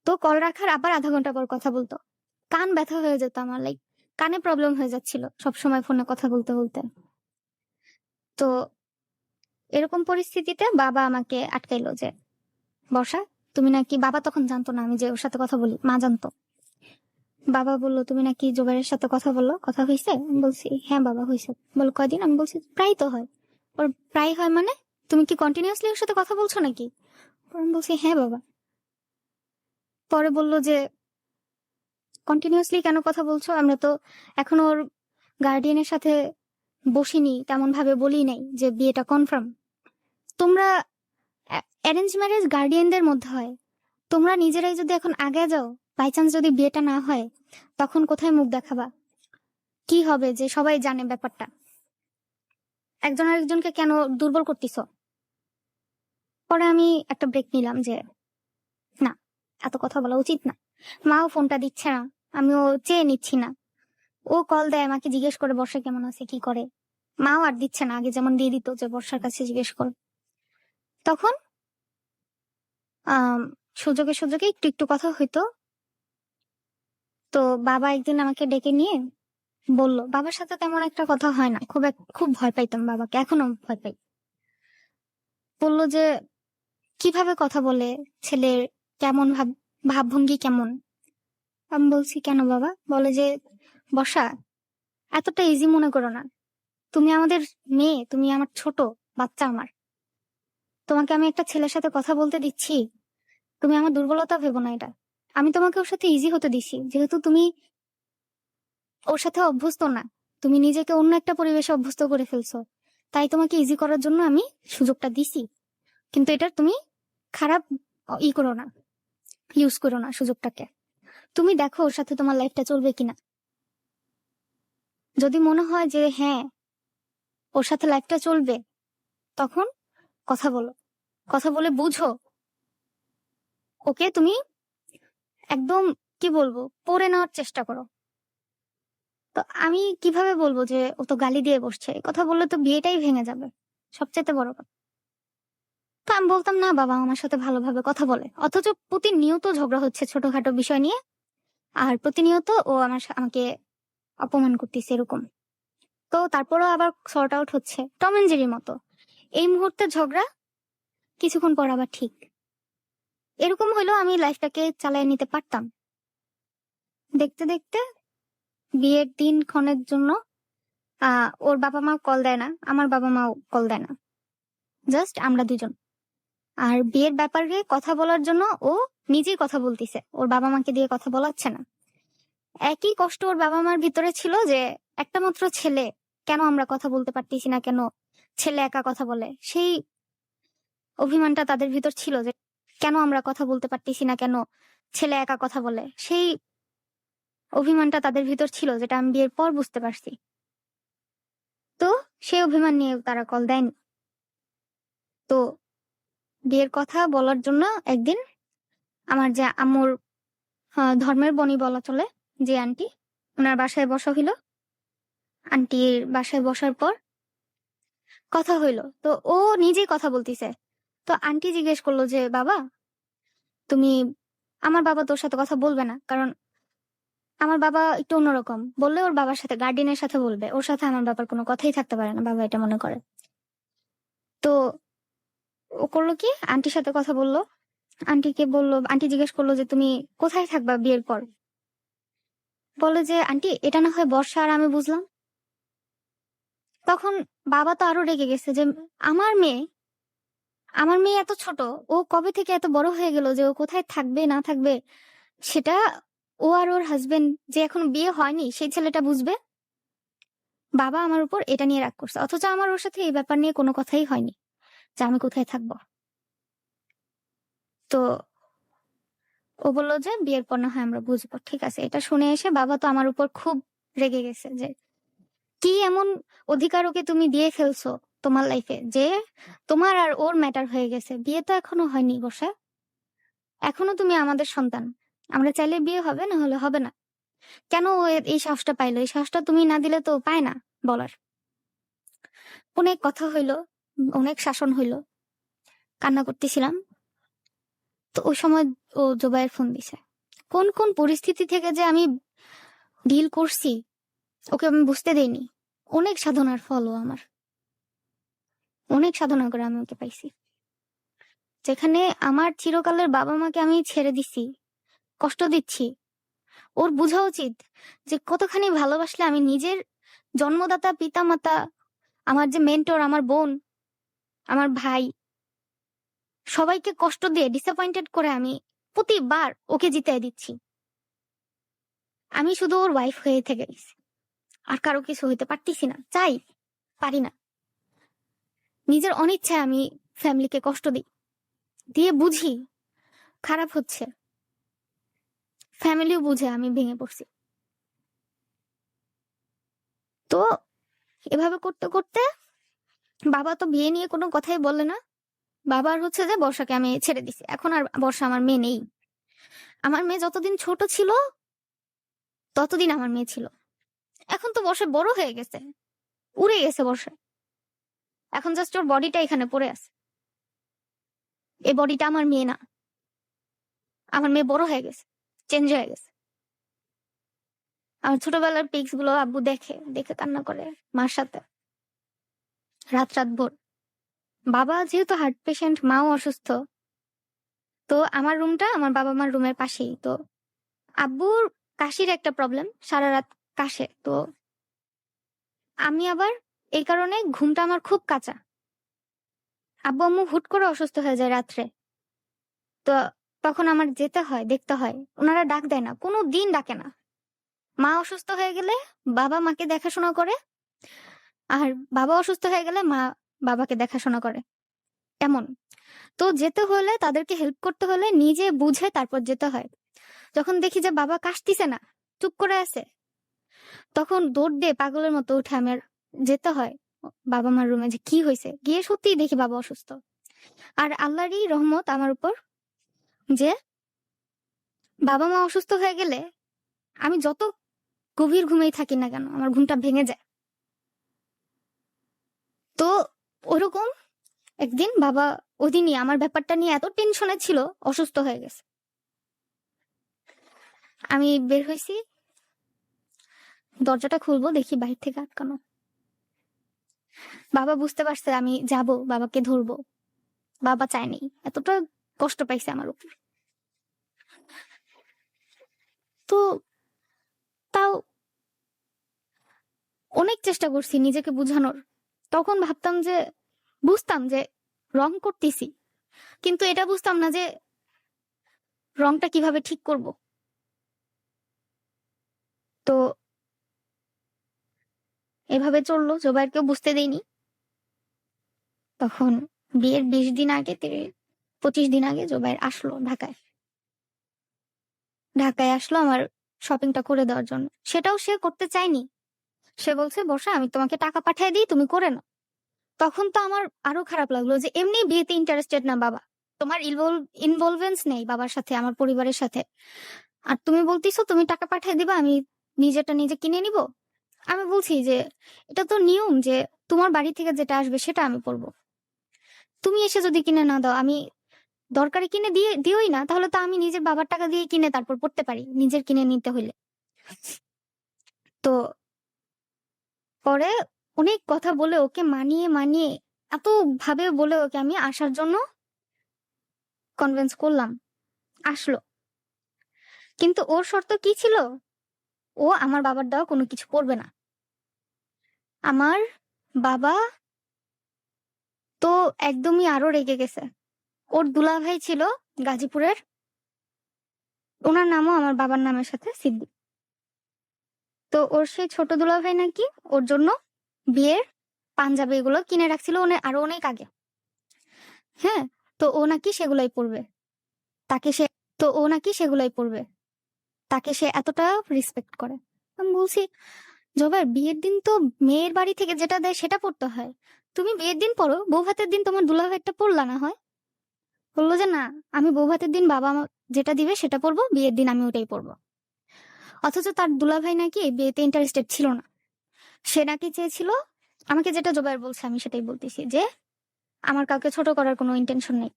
A: তো কল রাখার আবার আধা ঘন্টা পর কথা বলতো। কান ব্যথা হয়ে যেত আমার, লাইক কানে প্রবলেম হয়ে যাচ্ছিল সব সময় ফোনে কথা বলতে বলতে। তো এরকম পরিস্থিতিতে বাবা আমাকে আটকাইলো, যে বর্ষা তুমি নাকি, বাবা তখন জানতো না আমি যে ওর সাথে কথা বলি, মা জানতো। বাবা বললো তুমি নাকি জোবাইরের সাথে কথা বললো, কথা হয়েছে? আমি বলছি হ্যাঁ বাবা হয়েছে। বল কয়দিন? আমি বলছি প্রায় তো হয়। ওর প্রায় হয় মানে তুমি কি কন্টিনিউয়াসলি ওর সাথে কথা বলছো নাকি? আমি বলছি হ্যাঁ বাবা। পরে বললো যে কন্টিনিউয়াসলি কেন কথা বলছো, আমরা তো এখন ওর গার্ডিয়ানের সাথে বসিনি, তেমন ভাবে বলি নাই যে বিয়েটা কনফার্ম। তোমরা অ্যারেঞ্জ ম্যারেজ গার্ডিয়ানদের মধ্যে হয়, তোমরা নিজেরাই যদি এখন আগে যাও, বাই চান্স যদি বিয়েটা না হয়, তখন কোথায় মুখ দেখাবা? কি হবে যে সবাই জানে ব্যাপারটা, একজন আরেকজনকে কেন দুর্বল করতেছ? পরে আমি একটা ব্রেক নিলাম, যে না, এত কথা বলা উচিত না। মাও ফোনটা দিচ্ছে না, আমিও চেয়ে নিচ্ছি না। ও কল দেয় আমাকে, জিজ্ঞেস করে বর্ষা কেমন আছে, কি করে। মাও আর দিচ্ছে না, আগে যেমন দিয়ে দিত যে বর্ষার কাছে জিজ্ঞেস কর। তখন আহ সুযোগে সুযোগে একটু একটু কথা হইতো। তো বাবা একদিন আমাকে ডেকে নিয়ে বলল, বাবার সাথে তেমন একটা কথা হয় না, খুব ভয় পাইতাম বাবাকে, এখনো ভয় পাই। বলল যে কিভাবে কথা বলে, ছেলের কেমন ভাবভঙ্গি কেমন। আমি বলছি কেন বাবা? বলে যে বর্ষা, এতটা ইজি মনে করো না, তুমি আমাদের মেয়ে, তুমি আমার ছোট বাচ্চা আমার। তোমাকে আমি একটা ছেলের সাথে কথা বলতে দিচ্ছি, তুমি আমার দুর্বলতা ভেবো না এটা। আমি তোমাকে ওর সাথে ইজি হতে দিছি, যেহেতু তুমি ওর সাথে অভ্যস্ত না, তুমি নিজেকে অন্য একটা পরিবেশে অভ্যস্ত করে ফেলছো, তাই তোমাকে ইজি করার জন্য আমি সুযোগটা দিছি। কিন্তু এটা তুমি খারাপ করো না, ইউজ করো না সুযোগটাকে। তুমি দেখো ওর সাথে তোমার লাইফটা চলবে কিনা। যদি মনে হয় যে হ্যাঁ ওর সাথে লাইফটা চলবে, তখন কথা বলো, কথা বলে বুঝো ওকে। তুমি একদম কি বলবো, পড়ে নেওয়ার চেষ্টা করো। তো আমি কিভাবে বলবো যে ও তো গালি দিয়ে বসছে, এই কথা বললে তো বিয়েটাই ভেঙে যাবে, সবচেয়ে বড় কথা। তো আমি বলতাম না বাবা আমার সাথে ভালোভাবে কথা বলে, অথচ প্রতিনিয়ত ঝগড়া হচ্ছে ছোটখাটো বিষয় নিয়ে, আর প্রতিনিয়ত ও আমাকে অপমান করতেছে এরকম। তো তারপরও আবার সর্ট আউট হচ্ছে টম এন্ড জেরির মতো। এই মুহূর্তে ঝগড়া, কিছুক্ষণ পর আবার ঠিক। এরকম হইলেও আমি লাইফটাকে চালিয়ে নিতে পারতাম। দেখতে দেখতে বিয়ের দিন ক্ষণের জন্য ওর বাবা মা কল দেয় না, আমার বাবা মাও কল দেয় না, জাস্ট আমরা দুজন। আর বিয়ের ব্যাপারে কথা বলার জন্য ও নিজেই কথা বলতিছে, ওর বাবা মাকে দিয়ে কথা বলাচ্ছে না। একই কষ্ট ওর বাবা মার ভিতরে ছিল যে একটা মাত্র ছেলে, কেন আমরা কথা বলতে পারতেছি না, কেন ছেলে একা কথা বলে। সেই অভিমানটা তাদের ভিতর ছিল যে কেন আমরা কথা বলতে পারতেছি না, কেন ছেলে একা কথা বলে। সেই অভিমানটা তাদের ভিতর ছিল, যেটা আমি বিয়ের পর বুঝতে পারছি। তো সেই অভিমান নিয়ে তারা কল দেয়নি। তো বিয়ের কথা বলার জন্য একদিন আমার যে আম্মুর ধর্মের বনি বলা চলে, যে আন্টি, ওনার বাসায় বসা হইলো। আন্টির বাসায় বসার পর কথা হইলো, তো ও নিজেই কথা বলতিছে। তো আন্টি জিজ্ঞেস করলো যে বাবা তুমি, আমার বাবা তোর সাথে কথা বলবে না, কারণ আমার বাবা একটু অন্যরকম, বললে ওর বাবার সাথে গার্ডিয়ানের সাথে বলবে, ওর সাথে আমার বাবার কোনো কথাই থাকতে পারে না, বাবা এটা মনে করে। তো ও করলো কি, আন্টির সাথে কথা বললো। আন্টিকে বললো, আন্টি জিজ্ঞেস করলো যে তুমি কোথায় থাকবা বিয়ের পর। বলে যে আন্টি এটা না হয় বর্ষা আর আমি বুঝলাম। তখন বাবা তো আরো রেগে গেছে যে আমার মেয়ে, আমার মেয়ে এত ছোট, ও কবে থেকে এত বড় হয়ে গেল যে ও কোথায় থাকবে না থাকবে সেটা ও আর ওর হাজবেন্ড, যে এখন বিয়ে হয়নি, সেই ছেলেটা বুঝবে। বাবা আমার উপর এটা নিয়ে রাগ করছে, অথচ আমার ওর সাথে এই ব্যাপার নিয়ে কোনো কথাই হয়নি যে আমি কোথায় থাকবো। তো ও বললো যে বিয়ের পর না হয় আমরা বুঝবো। ঠিক আছে, এটা শুনে এসে বাবা তো আমার উপর খুব রেগে গেছে যে কি এমন অধিকার ওকে তুমি দিয়ে ফেলছো তোমার লাইফে, যে তোমার আর ওর ম্যাটার হয়ে গেছে। বিয়ে তো এখনো হয়নি বসা, এখনো তুমি আমাদের সন্তান, আমরা চাইলে বিয়ে হবে, না হলে হবে না। কেন ও এই সাহসটা পাইলো? এই সাহসটা তুমি না দিলে তো পায় না বলার। অনেক কথা হইলো, অনেক শাসন হইলো, কান্না করতেছিলাম। তো ওই সময় ও জোবাইয়ের ফোন দিছে। কোন কোন পরিস্থিতি থেকে যে আমি ডিল করছি ওকে আমি বুঝতে দেইনি। অনেক সাধনার ফল ও আমার, অনেক সাধনা করে আমি ওকে পাইছি। যেখানে আমার চিরকালের বাবা মাকে আমি ছেড়ে দিছি, কষ্ট দিচ্ছি, ওর বোঝা উচিত যে কতখানি ভালোবাসলে আমি নিজের জন্মদাতা পিতা মাতা, আমার যে মেন্টর, আমার বোন, আমার ভাই, সবাইকে কষ্ট দিয়ে ডিসঅ্যাপয়েন্টেড করে আমি প্রতিবার ওকে জিতাই দিচ্ছি। আমি শুধু ওর ওয়াইফ হয়ে থেকে গেছি, আর কারো কিছু হইতে পারতেছি না, চাই পারি না। নিজের অনিচ্ছায় আমি ফ্যামিলিকে কষ্ট দিই, দিয়ে বুঝি খারাপ হচ্ছে, ফ্যামিলিও বুঝে আমি ভেঙে পড়ছি। তো এভাবে করতে করতে বাবা তো বিয়ে নিয়ে কোনো কথাই বলে না। বাবার হচ্ছে যে বর্ষাকে আমি ছেড়ে দিছি, এখন আর বর্ষা আমার মেয়ে নেই। আমার মেয়ে যতদিন ছোট ছিল ততদিন আমার মেয়ে ছিল। এখন তো বর্ষা বড় হয়ে গেছে, উড়ে গেছে বর্ষা, এখন জাস্ট ওর বডিটা এখানে পড়ে আছে। এই বডিটা আমার মেয়ে না, আমার মেয়ে বড় হয়ে গেছে, চেঞ্জ হয়ে গেছে। আমার ছোটবেলার পিক্স গুলো আব্বু দেখে দেখে কান্না করে মার সাথে, রাত রাত ভোর। বাবা যেহেতু হার্ট পেশেন্ট, মাও অসুস্থ, তো আমার রুমটা আমার বাবা মার রুমের পাশেই। তো আব্বুর কাশির একটা প্রবলেম, সারা রাত কাশে। তো আমি আবার এই কারণে ঘুমটা আমার খুব কাঁচা, আব্বু আম্মু হুট করে অসুস্থ হয়ে যায় রাত্রে। তো তখন আমার যেতে হয়, দেখতে হয়। ওনারা ডাক দেয় না, কোনো দিন ডাকে না। মা অসুস্থ হয়ে গেলে বাবা মাকে দেখাশোনা করে, আর বাবা অসুস্থ হয়ে গেলে মা বাবাকে দেখাশোনা করে, এমন। তো যেতে হলে, তাদেরকে হেল্প করতে হলে নিজে বুঝে তারপর যেতে হয়। যখন দেখি যে বাবা কাশতিছে না, চুপ করে আছে, তখন দৌড় দিয়ে পাগলের মতো উঠে আমার যেতে হয় বাবা মার রুমে, যে কি হয়েছে। গিয়ে সত্যিই দেখি বাবা অসুস্থ। আর আল্লাহরই রহমত আমার উপর, যে বাবা মা অসুস্থ হয়ে গেলে আমি যত গভীর ঘুমেই থাকি না কেন, আমার ঘুমটা ভেঙে যায়। তো ওরকম একদিন বাবা ওদিনই আমার ব্যাপারটা নিয়ে এত টেনশনে ছিল, অসুস্থ হয়ে গেছে। আমি বের হয়েছি, দরজাটা খুলবো, দেখি বাহির থেকে আটকানো। বাবা বুঝতে পারছে আমি যাব, বাবাকে ধরবো। বাবা চায়নি, এতটা কষ্ট পাইছে আমার উপর। তো তাও অনেক চেষ্টা করছি নিজেকে বুঝানোর। তখন ভাবতাম যে, বুঝতাম যে রং করতেছি, কিন্তু এটা বুঝতাম না যে রংটা কিভাবে ঠিক করব। তো এভাবে চললো, জোবাইরকেও বুঝতে দেইনি। তখন বিয়ের 20 দিন আগে, 25 দিন আগে জোবাইর আসলো ঢাকায়। ঢাকায় আসলো আমার শপিংটা করে দেওয়ার জন্য। সেটাও সে করতে চায়নি। সে বলছে, বর্ষা আমি তোমাকে টাকা পাঠিয়ে দিই, তুমি করে নাও। তখন তো আমার আরো খারাপ লাগলো যে এমনি বিয়েতে ইন্টারেস্টেড না বাবা, তোমার ইনভলভেন্স নেই বাবার সাথে, আমার পরিবারের সাথে, আর তুমি বলতেছো তুমি টাকা পাঠিয়ে দিবা, আমি নিজেরটা নিজে কিনে নিব। আমি বলছি যে এটা তো নিয়ম যে তোমার বাড়ি থেকে যেটা আসবে সেটা আমি পরবো। তুমি এসে যদি কিনে না দাও, আমি দরকারে কিনে দিওই না, তাহলে তো আমি নিজের বাবার টাকা দিয়ে কিনে তারপর পড়তে পারি, নিজের কিনে নিতে হইলে। তো পরে অনেক কথা বলে ওকে মানিয়ে মানিয়ে, এত ভাবে বলে ওকে আমি আসার জন্য কনভিন্স করলাম। আসলো। কিন্তু ওর শর্ত কি ছিল? ও আমার বাবার দেওয়া কোনো কিছু পরবে না। আমার বাবা তো একদমই আরো রেগে গেছে। ওর দুলাভাই ছিল গাজীপুরের, ওনার নামও আমার বাবার নামের সাথে সিদ্দিক। তো ওর সেই ছোট দুলাভাই নাকি ওর জন্য বিয়ের পাঞ্জাবি এগুলো কিনে রাখছিল আরো অনেক আগে। হ্যাঁ, তো ও নাকি সেগুলাই পরবে। তাকে সে তো ও নাকি সেগুলাই পরবে, তাকে সে এতটা রেসপেক্ট করে। আমি বলছি, জোবাইর বিয়ের দিন তো মেয়ের বাড়ি থেকে যেটা দেয় সেটা পড়তে হয়, তুমি বিয়ের দিন পরো, বউ ভাতের দিন তোমার দুলাভাইটা পড়লা না হয়। বললো যে না, আমি বউ ভাতের দিন বাবা যেটা দিবে সেটা পরবো, বিয়ের দিন আমি ওটাই পরবো। অথচ তার দুলাভাই নাকি এই বিয়েতে ইন্টারেস্টেড ছিল না। সে নাকি চেয়েছিল, আমাকে যেটা জোবাইর বলছে আমি সেটাই বলতেছি, যে আমার কাউকে ছোট করার কোনো ইন্টেনশন নেই।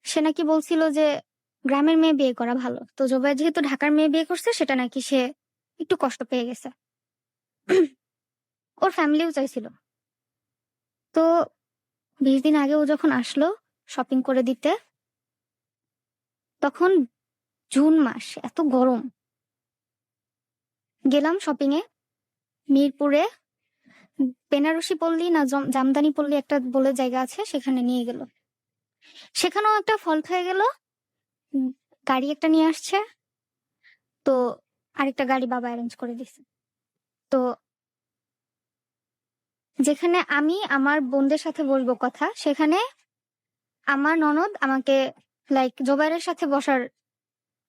A: সে নাকি বলছিল যে গ্রামের মেয়ে বিয়ে করা ভালো, তো জোবাইর যেহেতু ঢাকার মেয়ে বিয়ে করছে, সেটা নাকি সে একটু কষ্ট পেয়ে গেছে। ওর ফ্যামিলিও চাইছিল। তো 20 দিন আগে ও যখন আসলো শপিং করে দিতে, তখন জুন মাস, এত গরম। গেলাম শপিং এ মিরপুরে, বেনারসি পল্লী না জামদানি পল্লী একটা বলে জায়গা আছে, সেখানে নিয়ে গেল। সেখানেও একটা ফল্ট হয়ে গেল। উম, গাড়ি একটা নিয়ে আসছে, তো আরেকটা গাড়ি বাবা অ্যারেঞ্জ করে দিছে। তো যেখানে আমি আমার বোনদের সাথে বসবো কথা, সেখানে আমার ননদ আমাকে লাইক জোবাইরের সাথে বসার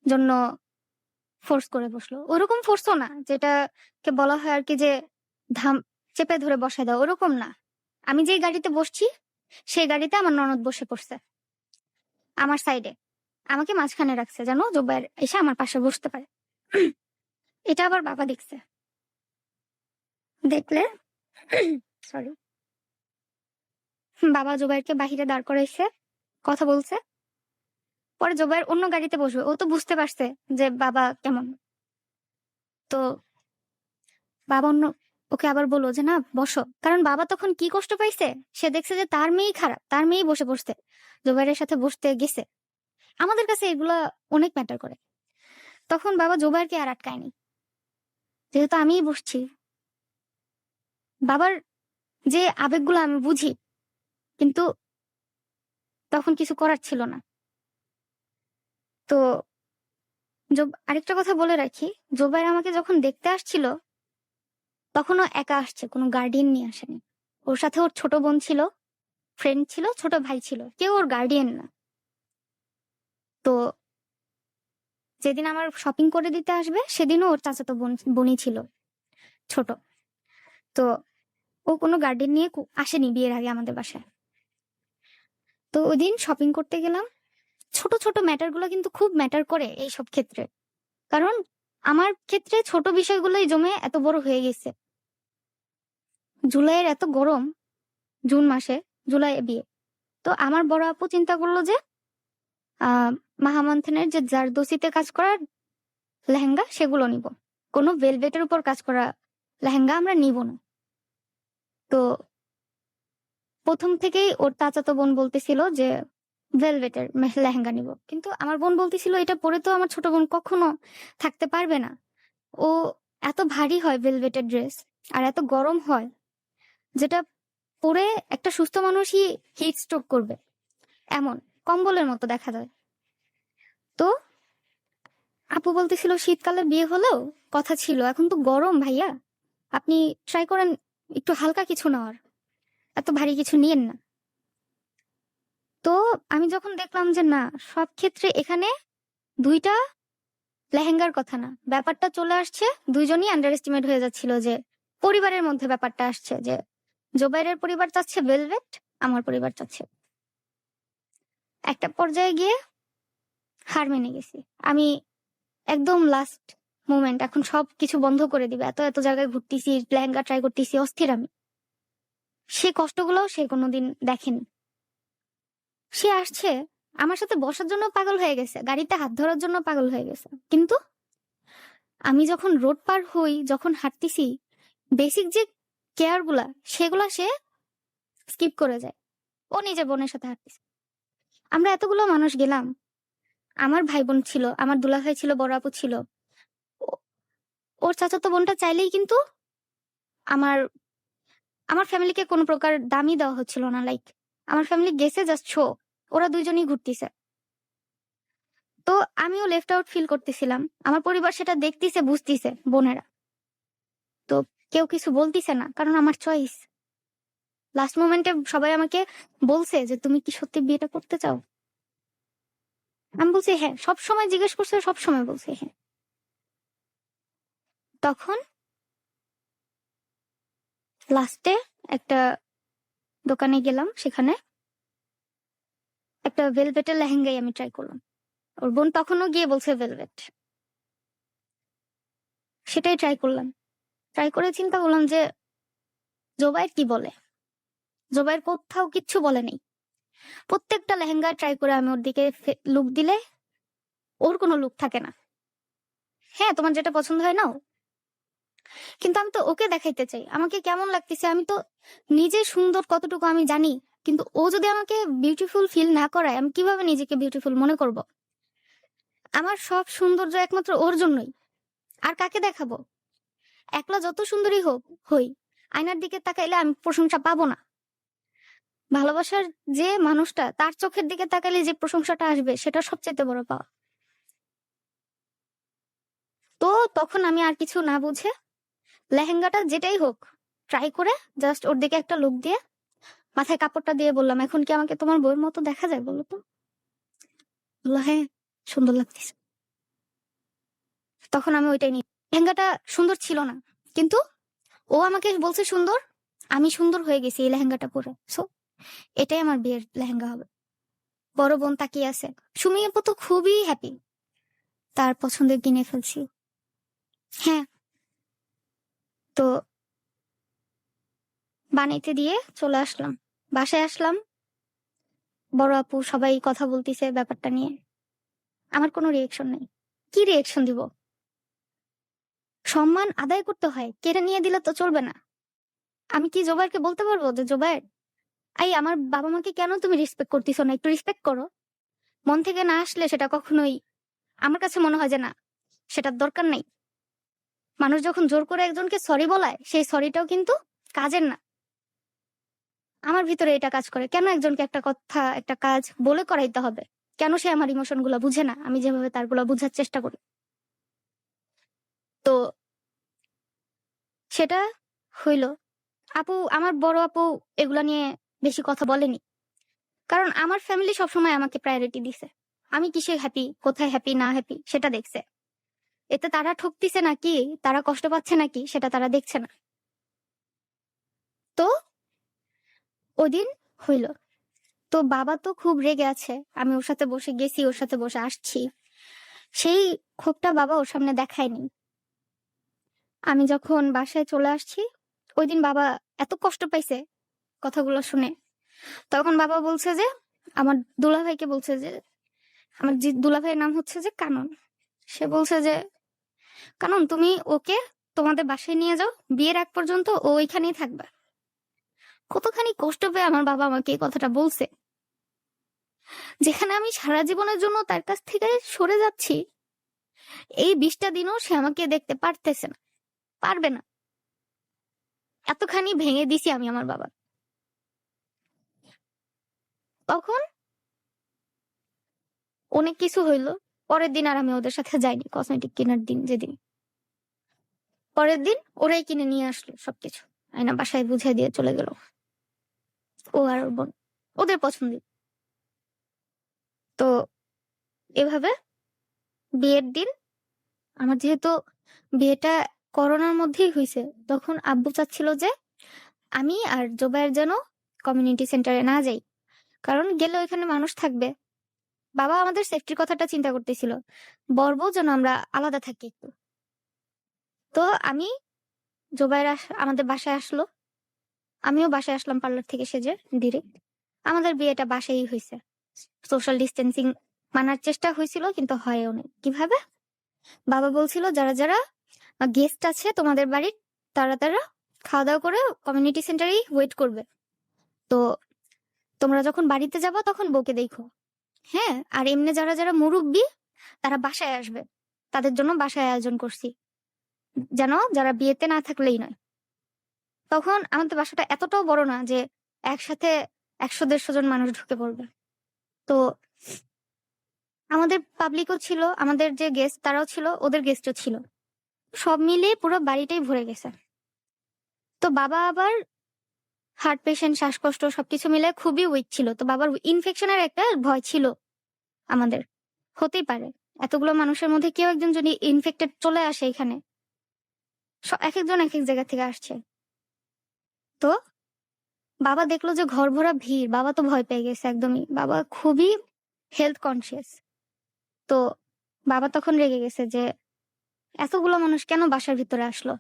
A: জন্য ফোর্স করে বসলো। ওরকম ফোর্সও না যেটাকে বলা হয় আর কি, যে ধাম চেপে ধরে বসায় দাও, ওরকম না। আমি যেই গাড়িতে বসছি সেই গাড়িতে আমার ননদ বসে পড়ছে আমার সাইডে, আমাকে মাঝখানে রাখছে যেন জোবাইর এসে আমার পাশে বসতে পারে। এটা আবার বাবা দেখছে। দেখলে সরি, বাবা জোবাইরকে বাহিরে দাঁড় করাইছে, কথা বলছে। পরে জোবাইর অন্য গাড়িতে বসবে, ও তো বুঝতে পারছে যে বাবা কেমন। তো বাবা ওকে আবার বললো যে না বসো, কারণ বাবা তখন কি কষ্ট পাইছে, সে দেখছে যে তার মেয়েই খারাপ, তার মেয়েই বসে পড়ছে, জোবাইরের সাথে বসতে গেছে। আমাদের কাছে এগুলা অনেক ম্যাটার করে। তখন বাবা জোবাইরকে আর আটকায়নি, যেহেতু আমিই বসছি। বাবার যে আবেগগুলো আমি বুঝি, কিন্তু তখন কিছু করার ছিল না। তো আরেকটা কথা বলে রাখি, জোবাইর আমাকে যখন দেখতে আসছিল তখনও একা আসছে, কোনো গার্ডিয়ান নিয়ে আসেনি। ওর সাথে ওর ছোট বোন ছিল, ফ্রেন্ড ছিল, ছোট ভাই ছিল, কেউ ওর গার্ডিয়ান না। তো যেদিন আমার শপিং করে দিতে আসবে সেদিনও ওর চাচাতো বোনই ছিল, ছোট। তো ও কোনো গার্ডিয়ান নিয়ে আসেনি বিয়ের আগে আমাদের বাসায়। তো ওই দিন শপিং করতে গেলাম। ছোট ছোট ম্যাটার গুলো কিন্তু খুব ম্যাটার করে এইসব ক্ষেত্রে, কারণ আমার ক্ষেত্রে ছোট বিষয়গুলোই জমে এত বড় হয়ে গেছে। জুলাইয়ের এত গরম, জুন মাসে, জুলাই বিয়ে। তো আমার বড় আপু চিন্তা করলো যে মাহামান্থানের যে জারদোসিতে কাজ করা লেহেঙ্গা সেগুলো নিব, কোনো ভেলভেটের উপর কাজ করা লেহেঙ্গা আমরা নিব না। তো প্রথম থেকেই ওর চাচাতো বোন বলতেছিল যে ভেলভেটের লেহেঙ্গা নিব, কিন্তু আমার বোন বলতেছিল এটা পরে তো আমার ছোট বোন কখনো থাকতে পারবে না, ও এত ভারী হয় ভেলভেটের ড্রেস, আর এত গরম হয়, যেটা পরে একটা সুস্থ মানুষই হিট স্ট্রোক করবে, এমন কম্বলের মতো দেখা যায়। তো আপু বলতেছিল শীতকালে বিয়ে হলেও কথা ছিল, এখন তো গরম ভাইয়া, আপনি ট্রাই করেন একটু হালকা কিছু নেওয়ার, এত ভারী কিছু নিয়েন না। তো আমি যখন দেখলাম যে না, সব ক্ষেত্রে এখানে দুইটা লেহেঙ্গার কথা না, ব্যাপারটা চলে আসছে, দুইজনই আন্ডার এস্টিমেট হয়ে যাচ্ছিল, যে পরিবারের মধ্যে ব্যাপারটা আসছে যে জোবাইরের পরিবার চাচ্ছে ভেলভেট, আমার পরিবার চাচ্ছে। একটা পর্যায়ে গিয়ে হার মেনে গেছি আমি, একদম লাস্ট মোমেন্ট, এখন সব কিছু বন্ধ করে দিবে, এত এত জায়গায় ঘুরতেছি, লেহেঙ্গা ট্রাই করতেছি, অস্থির আমি। সে কষ্টগুলোও সে কোনোদিন দেখেনি। সে আসছে আমার সাথে বসার জন্য পাগল হয়ে গেছে, গাড়িতে হাত ধরার জন্য পাগল হয়ে গেছে, কিন্তু আমি যখন রোড পার হই, যখন হাঁটতেছি, বেসিক যে কেয়ার গুলা সেগুলা সে স্কিপ করে যায়। ও নিজের বোনের সাথে হাঁটতেছে, আমরা এতগুলো মানুষ গেলাম, আমার ভাই বোন ছিল, আমার দুলাভাই ছিল, বড় আপু ছিল, ওর চাচাতো বোনটা চাইলেই কিন্তু আমার আমার ফ্যামিলিকে কোনো প্রকার দামই দেওয়া হচ্ছিল না, লাইক আমার ফ্যামিলি গেছে জাস্ট শো, ওরা দুইজনই ঘুরতেছে। তো আমিও লেফট আউট ফিল করতেছিলাম, আমার পরিবার সেটা দেখতেছে, বুঝতেছে, বোনেরা। তো কেউ কিছু বলতিছে না, কারণ আমার চয়েস। লাস্ট মোমেন্টে সবাই আমাকে বলছে যে তুমি কি সত্যি বিয়েটা করতে চাও, আমি বলছি হ্যাঁ, সব সময় জিজ্ঞেস করছে, সব সময় বলছি হ্যাঁ। তখন লাস্টে একটা দোকানে গেলাম, সেখানে একটা ভেলভেটের লেহেঙ্গাই আমি ট্রাই করলাম। ওর বোন তখনও গিয়ে বলছে ভেলভেট, সেটাই ট্রাই করলাম। ট্রাই করে চিন্তা করলাম যে জোবাইর কি বলে, জোবাইর কোথাও কিচ্ছু বলে নেই। প্রত্যেকটা লেহেঙ্গা ট্রাই করে আমি ওর দিকে লুক দিলে ওর কোনো লুক থাকে না। হ্যাঁ, তোমার যেটা পছন্দ হয় নাও, কিন্তু আমি তো ওকে দেখাইতে চাই আমাকে কেমন লাগতেছে, আমি তো নিজে সুন্দর কতটুকু আমি জানি, কিন্তু ও যদি আমাকে বিউটিফুল ফিল না করায় আমি কিভাবে নিজেকে বিউটিফুল মনে করব? আমার সব সৌন্দর্য একমাত্র ওর জন্যই, আর কাকে দেখাবো? একলা যত সুন্দরী হোক হই, আয়নার দিকে তাকাইলে আমি প্রশংসা পাবো না। ভালোবাসার যে মানুষটা, তার চোখের দিকে তাকাইলে যে প্রশংসাটা আসবে সেটা সবচেয়ে বড় পাওয়া। তো তখন আমি আর কিছু না বুঝে লেহেঙ্গাটা যেটাই হোক ট্রাই করে জাস্ট ওর দিকে একটা লুক দিয়ে মাথায় কাপড়টা দিয়ে বললাম, এখন কি আমাকে তোমার বউয়ের মতো দেখা যায় বলো তো? বললো হ্যাঁ, সুন্দর লাগতেছে। তখন আমি ওইটাই নিই। লেহেঙ্গাটা সুন্দর ছিল না, কিন্তু ও আমাকে বলছে সুন্দর, আমি সুন্দর হয়ে গেছি এই লেহেঙ্গাটা পরে। সো এটাই আমার বিয়ের লেহেঙ্গা হবে। বড় বোন তাকিয়ে আছে, সুমি আপু তো খুবই হ্যাপি, তার পছন্দের কিনে ফেলছি। হ্যাঁ। তো বানাইতে দিয়ে চলে আসলাম, বাসায় আসলাম, বড় আপু সবাই কথা বলতিছে ব্যাপারটা নিয়ে, আমার কোনো রিয়েকশন নেই। কি রিয়েকশন দিব? সম্মান আদায় করতে হয়, কেড়ে নিয়ে দিলে তো চলবে না। আমি কি জোবাইরকে বলতে পারবো যে জোবাইর, আমার বাবা মাকে কেন তুমি রেসপেক্ট করতেছো না, একটু রেসপেক্ট করো? মন থেকে না আসলে সেটা কখনোই আমার কাছে মনে হয় যে না, সেটার দরকার নেই। মানুষ যখন জোর করে একজনকে সরি বলায়, সেই সরিটাও কিন্তু কাজের না। আমার ভিতরে এটা কাজ করে, কেন একজনকে একটা কথা একটা কাজ বলে করাইতে হবে? কেন সে আমার ইমোশন গুলা বুঝে না আমি যেভাবে তারগুলা বুঝার চেষ্টা করি? তো সেটা হইল, আমার বড় আপু এগুলা নিয়ে বেশি কথা বলেনি, কারণ আমার ফ্যামিলি সবসময় আমাকে প্রায়োরিটি দিছে। আমি কিসে হ্যাপি, কোথায় হ্যাপি না হ্যাপি সেটা দেখছে। এতে তারা ঠকতিছে নাকি, তারা কষ্ট পাচ্ছে নাকি, সেটা তারা দেখছে না। তো ওদিন হইল, তো বাবা তো খুব রেগে আছে, আমি ওর সাথে বসে গেছি, ওর সাথে বসে আসছি, সেই ক্ষোভটা বাবা ওর সামনে দেখায়নি। আমি যখন বাসায় চলে আসছি, ওই দিন বাবা এত কষ্ট পাইছে কথাগুলো শুনে। তখন বাবা বলছে যে, আমার দুলাভাইকে বলছে যে, আমার যে দুলাভাইয়ের নাম হচ্ছে যে কানন, সে বলছে যে, কানন তুমি ওকে তোমাদের বাসায় নিয়ে যাও, বিয়ের আগ পর্যন্ত ও ওইখানেই থাকবে। কতখানি কষ্ট পেয়ে আমার বাবা আমাকে এই কথাটা বলছে, যেখানে আমি সারা জীবনের জন্য তার কাছ থেকে সরে যাচ্ছি, এই 20টা দিনও সে আমাকে দেখতে পারতেছে না, পারবে না। এতখানি ভেঙে দিছি আমি আমার বাবা। তখন অনেক কিছু হইলো। পরের দিন আর আমি ওদের সাথে যাইনি কসমেটিক কেনার দিন, যেদিন পরের দিন ওরাই কিনে নিয়ে আসলো সবকিছু, আয়না বাসায় বুঝাই দিয়ে চলে গেল, ও আর ওর বোন, ওদের পছন্দ। তো এভাবে বিয়ের দিন, আমার যেহেতু বিয়েটা করোনার মধ্যেই হয়েছে, তখন আব্বু চাচ্ছিল যে আমি আর জোবায়ের যেন কমিউনিটি সেন্টারে না যাই, কারণ গেলে ওইখানে মানুষ থাকবে। বাবা আমাদের সেফটির কথাটা চিন্তা করতেছিল, বলবো যেন আমরা আলাদা থাকি একটু। তো আমি জোবায়ের আমাদের বাসায় আসলো, আমিও বাসায় আসলাম পার্লার থেকে সেজে ডিরেক্ট। আমাদের বিয়েটা বাসায়ই হয়েছে, সোশ্যাল ডিস্টেন্সিং মানার চেষ্টা হয়েছিল, কিন্তু হয়ও না। কিভাবে? বাবা বলছিল যারা যারা গেস্ট আছে তোমাদের বাড়ির, তারা তারা খাওয়া দাওয়া করে কমিউনিটি সেন্টারেই ওয়েট করবে। তো তোমরা যখন বাড়িতে যাবো তখন বউকে দেখো, হ্যাঁ? আর এমনি যারা যারা মুরব্বি তারা বাসায় আসবে, তাদের জন্য বাসায় আয়োজন করছি, যেন যারা বিয়েতে না থাকলেই নয়। তখন আমাদের বাসাটা এতটাও বড় না যে একসাথে 100-150 জন মানুষ ঢুকে পড়বে। তো আমাদের পাবলিকও ছিল, আমাদের যে গেস্ট তারাও ছিল, ওদের গেস্টও ছিল, সব মিলিয়ে পুরো বাড়িটাই ভরে গেছে। তো বাবা আবার হার্ট পেশেন্ট, শ্বাসকষ্ট, সবকিছু মিলে খুবই উইক ছিল। তো বাবার ইনফেকশনের একটা ভয় ছিল, আমাদের হতেই পারে এতগুলো মানুষের মধ্যে কেউ একজন যদি ইনফেক্টেড চলে আসে এখানে, এক একজন এক এক জায়গা থেকে আসছে। তো বাবা দেখলো যে ঘর ভরা ভিড়, বাবা তো ভয় পেয়ে গেছে একদমই, বাবা খুবই হেলথ কনসিয়াস। তো বাবা তখন রেগে গেছে যে এতগুলো মানুষ কেন বাসার ভিতরে আসলো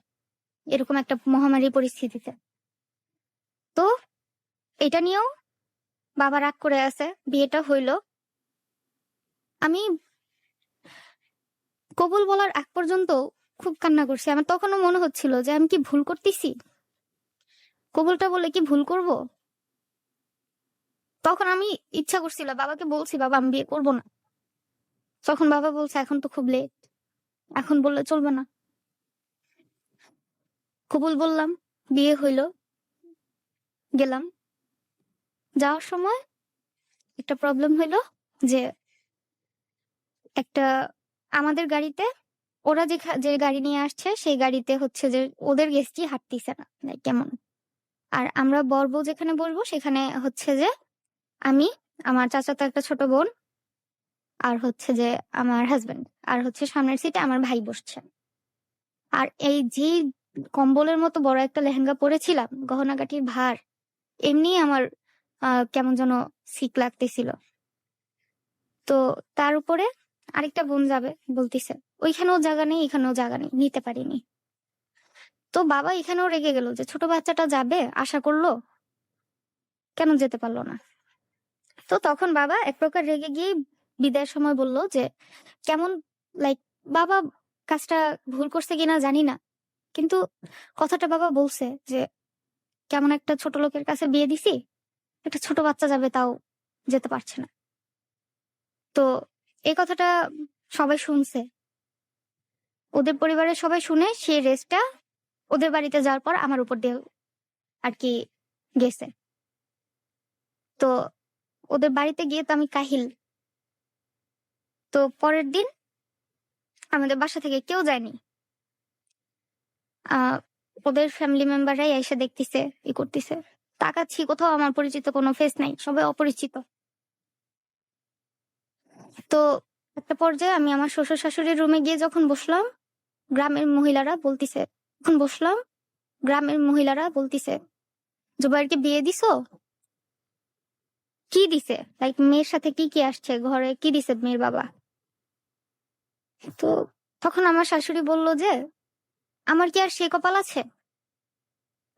A: এরকম একটা মহামারী পরিস্থিতিতে। তো এটা নিয়েও বাবা রাগ করে আছে। বিয়েটা হইলো, আমি কবুল বলার আগ পর্যন্ত খুব কান্না করছি। আমার তখনও মনে হচ্ছিল যে আমি কি ভুল করতেছি, কবুলটা বলে কি ভুল করব। তখন আমি ইচ্ছা করছিল, বাবাকে বলছি বাবা আমি বিয়ে করবো না। তখন বাবা বলছে এখন তো খুব লেট, এখন বললে চলবে না। কবুল বললাম, বিয়ে হইলো, গেলাম। যাওয়ার সময় একটা প্রবলেম হইলো যে একটা আমাদের গাড়িতে, ওরা যে গাড়ি নিয়ে আসছে সেই গাড়িতে হচ্ছে যে ওদের গেস্টই হাঁটতিছে না, কেমন। আর আমরা বর বউ যেখানে বসবো সেখানে হচ্ছে যে আমি, আমার চাচাতো একটা ছোট বোন, আর হচ্ছে যে আমার হাজবেন্ড, আর হচ্ছে সামনের সিটে আমার ভাই বসছে। আর এই যে কম্বলের মতো বড় একটা লেহেঙ্গা পরেছিলাম, গহনাগাটির ভার, এমনি আমার কেমন যেন সিক লাগতেছিল। তো তার উপরে আরেকটা বোন যাবে বলতিছে, ওইখানেও জায়গা নেই, এখানেও জায়গা নেই, নিতে পারিনি। তো বাবা এখানেও রেগে গেল যে ছোট বাচ্চাটা যাবে, আশা করলো, কেন যেতে পারলো না। তো তখন বাবা এক প্রকার রেগে গিয়ে বিদায়ের সময় বলল যে কেমন, লাইক, বাবা কাজটা ভুল করছে কিনা জানি না, কিন্তু কথাটা বাবা বলছে যে কেমন একটা ছোট লোকের কাছে বিয়ে দিছি, একটা ছোট বাচ্চা যাবে তাও যেতে পারছে না। তো এই কথাটা সবাই শুনছে, ওদের পরিবারের সবাই শুনে সেই রেসটা ওদের বাড়িতে যাওয়ার পর আমার উপর দিয়ে আর কি গেছে। তো ওদের বাড়িতে গিয়ে তো আমি কাহিল। তো পরের দিন আমাদের বাসা থেকে কেউ যায়নি। আহ ওদের ফ্যামিলি মেম্বাররাই এসে দেখতেছে, ই করতেছে। তাকাচ্ছি, কোথাও আমার পরিচিত কোনো ফেস নাই, সবাই অপরিচিত। তো একটা পর্যায়ে আমি আমার শ্বশুর শাশুড়ির রুমে গিয়ে যখন বসলাম, গ্রামের মহিলারা বলতিছে যখন বসলাম গ্রামের মহিলারা বলতিছে, জুবাইরকে বিয়ে দিছো? কি দিছে? লাইক মেয়ের সাথে কি কি আসছে ঘরে, কি দিছে মেয়ের বাবা? তো তখন আমার শাশুড়ি বলল যে, আমার কি আর সে কপাল আছে?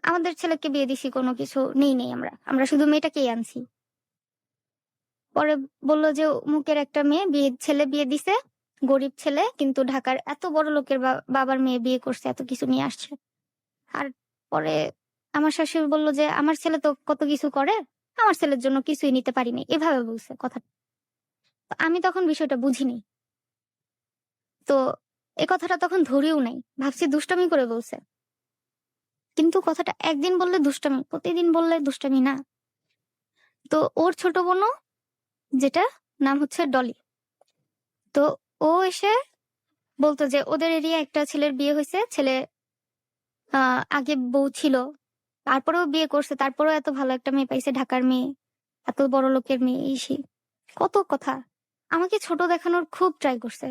A: আমাদের ছেলেকে বিয়ে দিছি, কোনো কিছু নেই, আমরা শুধু মেয়েটাকেই আনছি। পরে বলল যে মুখের একটা মেয়ে ছেলে বিয়ে দিছে, গরিব ছেলে, কিন্তু ঢাকার এত বড় লোকের বাবার মেয়ে বিয়ে করছে, এত কিছু নিয়ে আসছে। আর পরে আমার শাশুড়ি বলল যে আমার ছেলে তো কত কিছু করে, আমার ছেলের জন্য কিছুই নিতে পারিনি, এভাবে বলছে কথা। আমি তখন বিষয়টা বুঝিনি। তো এ কথাটা তখন ধরেও নাই, ভাবছি দুষ্টামি করে বলছে। কিন্তু কথাটা একদিন বললে দুষ্টামি, প্রতিদিন বললে দুষ্টামি না। তো ওর ছোট বোনও, যেটা নাম হচ্ছে ডলি, তো ও এসে বলতো যে ওদের এরিয়া একটা ছেলের বিয়ে হয়েছে, ছেলে আগে বউ ছিল, তারপরেও বিয়ে করছে, তারপরেও এত ভালো একটা মেয়ে পাইছে, ঢাকার মেয়ে, এত বড় লোকের মেয়ে, এই সেই কত কথা। আমাকে ছোট দেখানোর খুব ট্রাই করছে।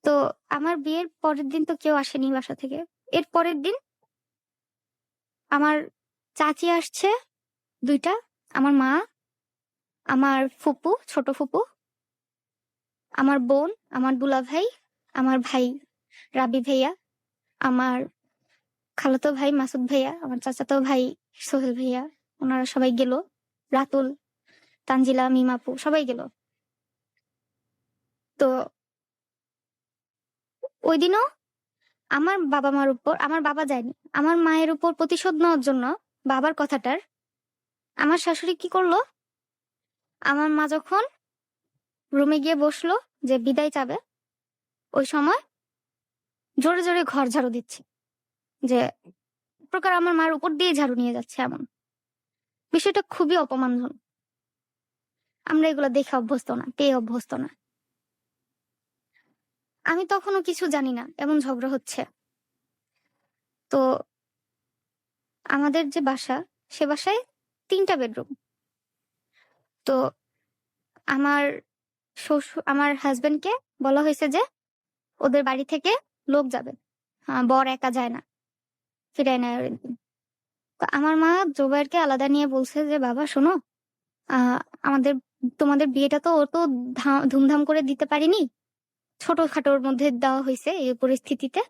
A: তো আমার বিয়ের পরের দিন তো কেউ আসেনি বাসা থেকে। এর পরের দিন আমার চাচি আসছে দুইটা, আমার মা, আমার ফুপু, ছোট ফুপু, আমার বোন, আমার দুলা ভাই, আমার ভাই রাবি ভাইয়া, আমার খালাতো ভাই মাসুদ ভাইয়া, আমার চাচাতো ভাই সোহেল ভাইয়া, ওনারা সবাই গেল। রাতুল, তানজিলা, মিমাপু সবাই গেল। তো ওই দিনও আমার বাবা যায়নি, আমার মায়ের উপর প্রতিশোধ নেওয়ার জন্য, বাবার কথাটার, আমার শাশুড়ি কি করলো, আমার মা যখন রুমে গিয়ে বসলো যে বিদায় চাবে, ওই সময় জোরে জোরে ঘর ঝাড়ু দিচ্ছে, যে প্রকার আমার মার উপর দিয়ে ঝাড়ু নিয়ে যাচ্ছে এমন। বিষয়টা খুবই অপমানজনক। আমরা এগুলো দেখে অভ্যস্ত না, পেয়ে অভ্যস্ত না। আমি তখনও কিছু জানি না এমন ঝগড়া হচ্ছে। তো আমাদের যে বাসা, সে বাসায় 3টা বেডরুম। তো আমার আমার হাজবেন্ডকে বলা হয়েছে যে ওদের বাড়ি থেকে লোক যাবে, বর একা যায় না, ফিরায় নেয় ওর একদিন। তো আমার মা জোবাইরকে আলাদা নিয়ে বলছে যে বাবা শোনো, আহ আমাদের তোমাদের বিয়েটা তো অত ধুমধাম করে দিতে পারিনি, ছোটখাটোর মধ্যে দেওয়া হয়েছে এই পরিস্থিতিতে।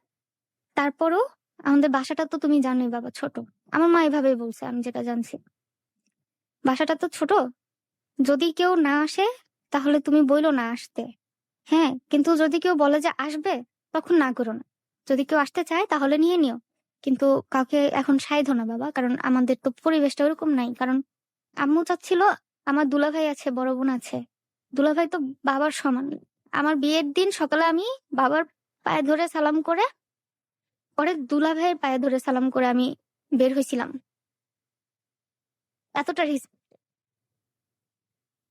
A: তারপরও আমাদের বাসাটা তো তুমি জানোই বাবা, ছোট। আমার মা এভাবেই বলছে, আমি যেটা জানছি, বাসাটা তো ছোট, যদি কেউ না আসে তাহলে তুমি বইলো না আসতে, হ্যাঁ, কিন্তু যদি কেউ বলে যে আসবে, তখন না করো না। যদি কেউ আসতে চায় তাহলে নিয়ে নিও, কিন্তু কাউকে এখন সাইধো না বাবা, কারণ আমাদের তো পরিবেশটা ওরকম নাই। কারণ আম্মু চাচ্ছিল, আমার দুলাভাই আছে, বড় বোন আছে, দুলাভাই তো বাবার সমান। আমার বিয়ের দিন সকালে আমি বাবার পায়ে ধরে সালাম করে, পরে দুলাভাইয়ের পায়ে ধরে সালাম করে আমি বের হয়েছিলাম। এতটা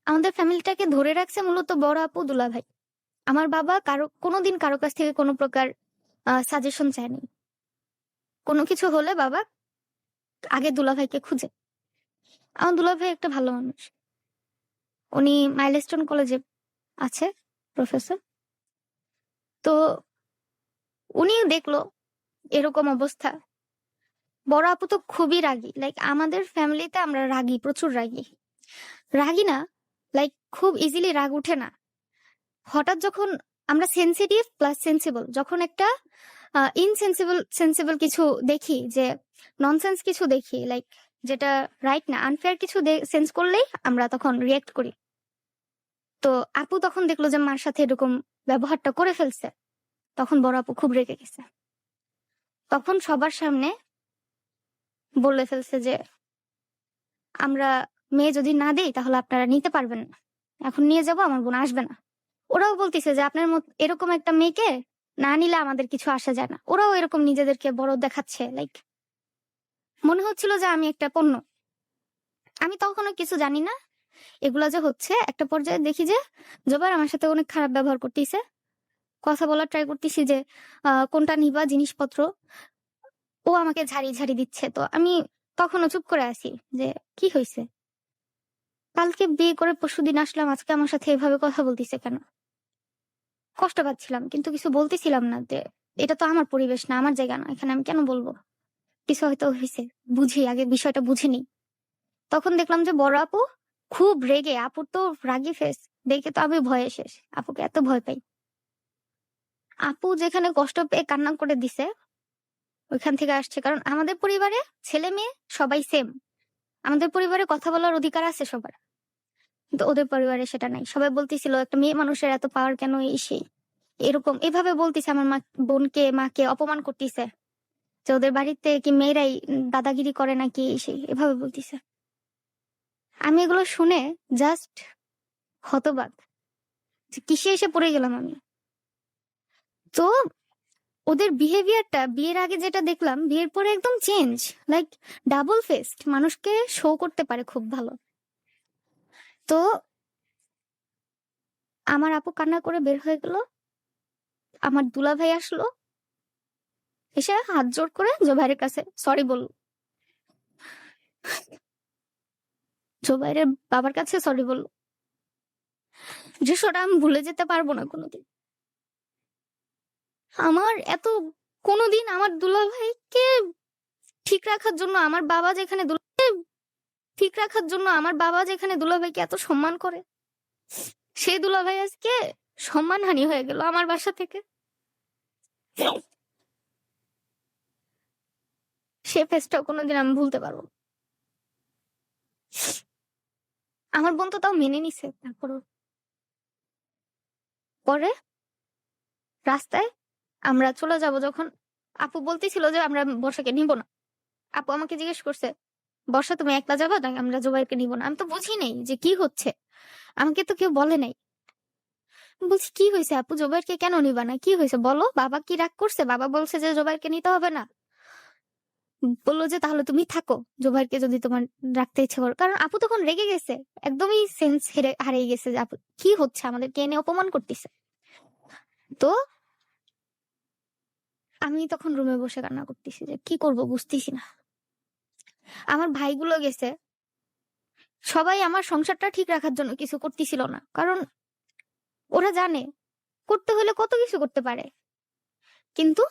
A: আমাদের ফ্যামিলিটাকে ধরে রাখছে মূলত বড় আপু, দুলাভাই। আমার বাবা কোনোদিন কারো কাছ থেকে কোনো প্রকার সাজেশন চায়নি। কোনো কিছু হলে বাবা আগে দুলাভাইকে খুঁজে। আমার দুলাভাই একটা ভালো মানুষ, উনি মাইলস্টোন কলেজে আছে, প্রফেসর। তো উনি দেখলো এরকম অবস্থা। বড় আপু তো খুবই রাগী, লাইক আমাদের ফ্যামিলিতে আমরা রাগী, প্রচুর রাগী। রাগী না, লাইক খুব ইজিলি রাগ উঠে না। হঠাৎ যখন আমরা সেন্সিটিভ প্লাস সেন্সিবল, যখন একটা সেন্সিবল কিছু দেখি, যে ননসেন্স কিছু দেখি, লাইক যেটা রাইট না, আনফেয়ার কিছু সেন্স করলেই আমরা তখন রিয়েক্ট করি। তো আপু তখন দেখলো যে মার সাথে এরকম ব্যবহারটা করে ফেলছে, তখন বড় আপু খুব রেগে গেছে। তখন সবার সামনে বলে ফেলছে যে আমরা মেয়ে যদি না দেই তাহলে আপনারা নিতে পারবেন না, এখন নিয়ে যাব, আমার বোন আসবে না। ওরাও বলতেছে যে আপনার মত এরকম একটা মেয়েকে না নিলে আমাদের কিছু আসা যায় না। ওরাও এরকম নিজেদেরকে বড় দেখাচ্ছে, লাইক মনে হচ্ছিল যে আমি একটা পণ্য। আমি তখনও কিছু জানি না এগুলা যে হচ্ছে। একটা পর্যায়ে দেখি যে জোবাইর আমার সাথে অনেক খারাপ ব্যবহার করতেছে। কথা বলার ট্রাই করতেছি যে কোনটা নিবা জিনিসপত্র। ও আমাকে ঝাড়ি দিচ্ছে। তো আমি তখনও চুপ করে আছি যে কি হয়েছে? কালকে বিয়ে করে পরশুদিন আসলাম, আজকে আমার সাথে এভাবে কথা বলতিছে কেন? কষ্ট পাচ্ছিলাম কিন্তু কিছু বলতেছিলাম না যে এটা তো আমার পরিবেশ না, আমার জায়গা না, এখানে আমি কেন বলবো? কিছু হয়তো হয়েছে, বুঝি আগে বিষয়টা বুঝে নিই। তখন দেখলাম যে বড় আপু খুব রেগে, আপুর তো রাগি ফেস দেখে তো আমি ভয়ে শেষ। আপুকে এত ভয় পাই। আপু যেখানে কষ্ট পেয়ে কান্না করে দিছে ওইখান থেকে আসছে। কারণ আমাদের পরিবারে ছেলে মেয়ে সবাই সেম, আমাদের পরিবারে কথা বলার অধিকার আছে সবার, কিন্তু ওদের পরিবারে সেটা নাই। সবাই বলতেছিল একটা মেয়ে মানুষের এত পাওয়ার কেন, এই সেই এরকম এভাবে বলতিছে। আমার মা বোনকে মাকে অপমান করতেছে যে ওদের বাড়িতে কি মেয়েরাই দাদাগিরি করে নাকি, এই সেই এভাবে বলতিছে। আমি এগুলো শুনে জাস্ট হতবাক যে কিসে এসে পড়ে গেলাম আমি। তো ওদের বিহেভিয়ারটা বিয়ের আগে যেটা দেখলাম বিয়ের পরে একদম চেঞ্জ, লাইক ডাবল ফেসড, মানুষকে শো করতে পারে খুব ভালো। তো আমার আপু কান্না করে বের হয়ে গেল, আমার দুলাভাই আসলো, এসে হাত জোড় করে জোবাইরের কাছে সরি বলল, জোবাইরের বাবার কাছে সরি বলল। দৃশ্যটা আমি ভুলে যেতে পারবো না কোনোদিন। আমার এত কোনোদিন আমার দুলাভাইকে ঠিক রাখার জন্য আমার বাবা যেখানে ঠিক রাখার জন্য আমার বাবা যেখানে দুলাভাইকে এত সম্মান করে, সেই দুলাভাই আজকে সম্মানহানি হয়ে গেল আমার বাসা থেকে। সে ফেসটাও কোনোদিন আমি ভুলতে পারবো না। আমার বোন তো তাও মেনে নিছে। তারপরও পরে রাস্তায় আমরা চলে যাব যখন, আপু বলতেছিল যে আমরা বর্ষাকে নিব না। আপু আমাকে জিজ্ঞেস করছে, বর্ষা তুমি একলা যাবা না, আমরা জোবাইরকে নিব না? আমি তো বুঝি নাই যে কি হচ্ছে, আমাকে তো কেউ বলে নাই। বলছি কি হয়েছে আপু, জোবাইরকে কেন নিবা না, কি হয়েছে বলো, বাবা কি রাগ করছে? বাবা বলছে যে জোবাইরকে নিতে হবে না। বললো যে তাহলে তুমি থাকো জোবাইরকে যদি তোমার রাখতে ইচ্ছে করো। কারণ আপু তখন রেগে গেছে, একদমই সেন্স হারিয়ে গেছে যে আপু কি হচ্ছে, আমাদেরকে এনে অপমান করতেছে। তো আমি তখন রুমে বসে কান্না করতেছি যে কি করব বুঝতেছি না। আমার ভাইগুলো গেছে, সবাই আমার সংসারটা ঠিক রাখার জন্য কিছু করতেছিল না, কারণ ওরা জানে করতে হলে কত কিছু করতে পারে, কিন্তু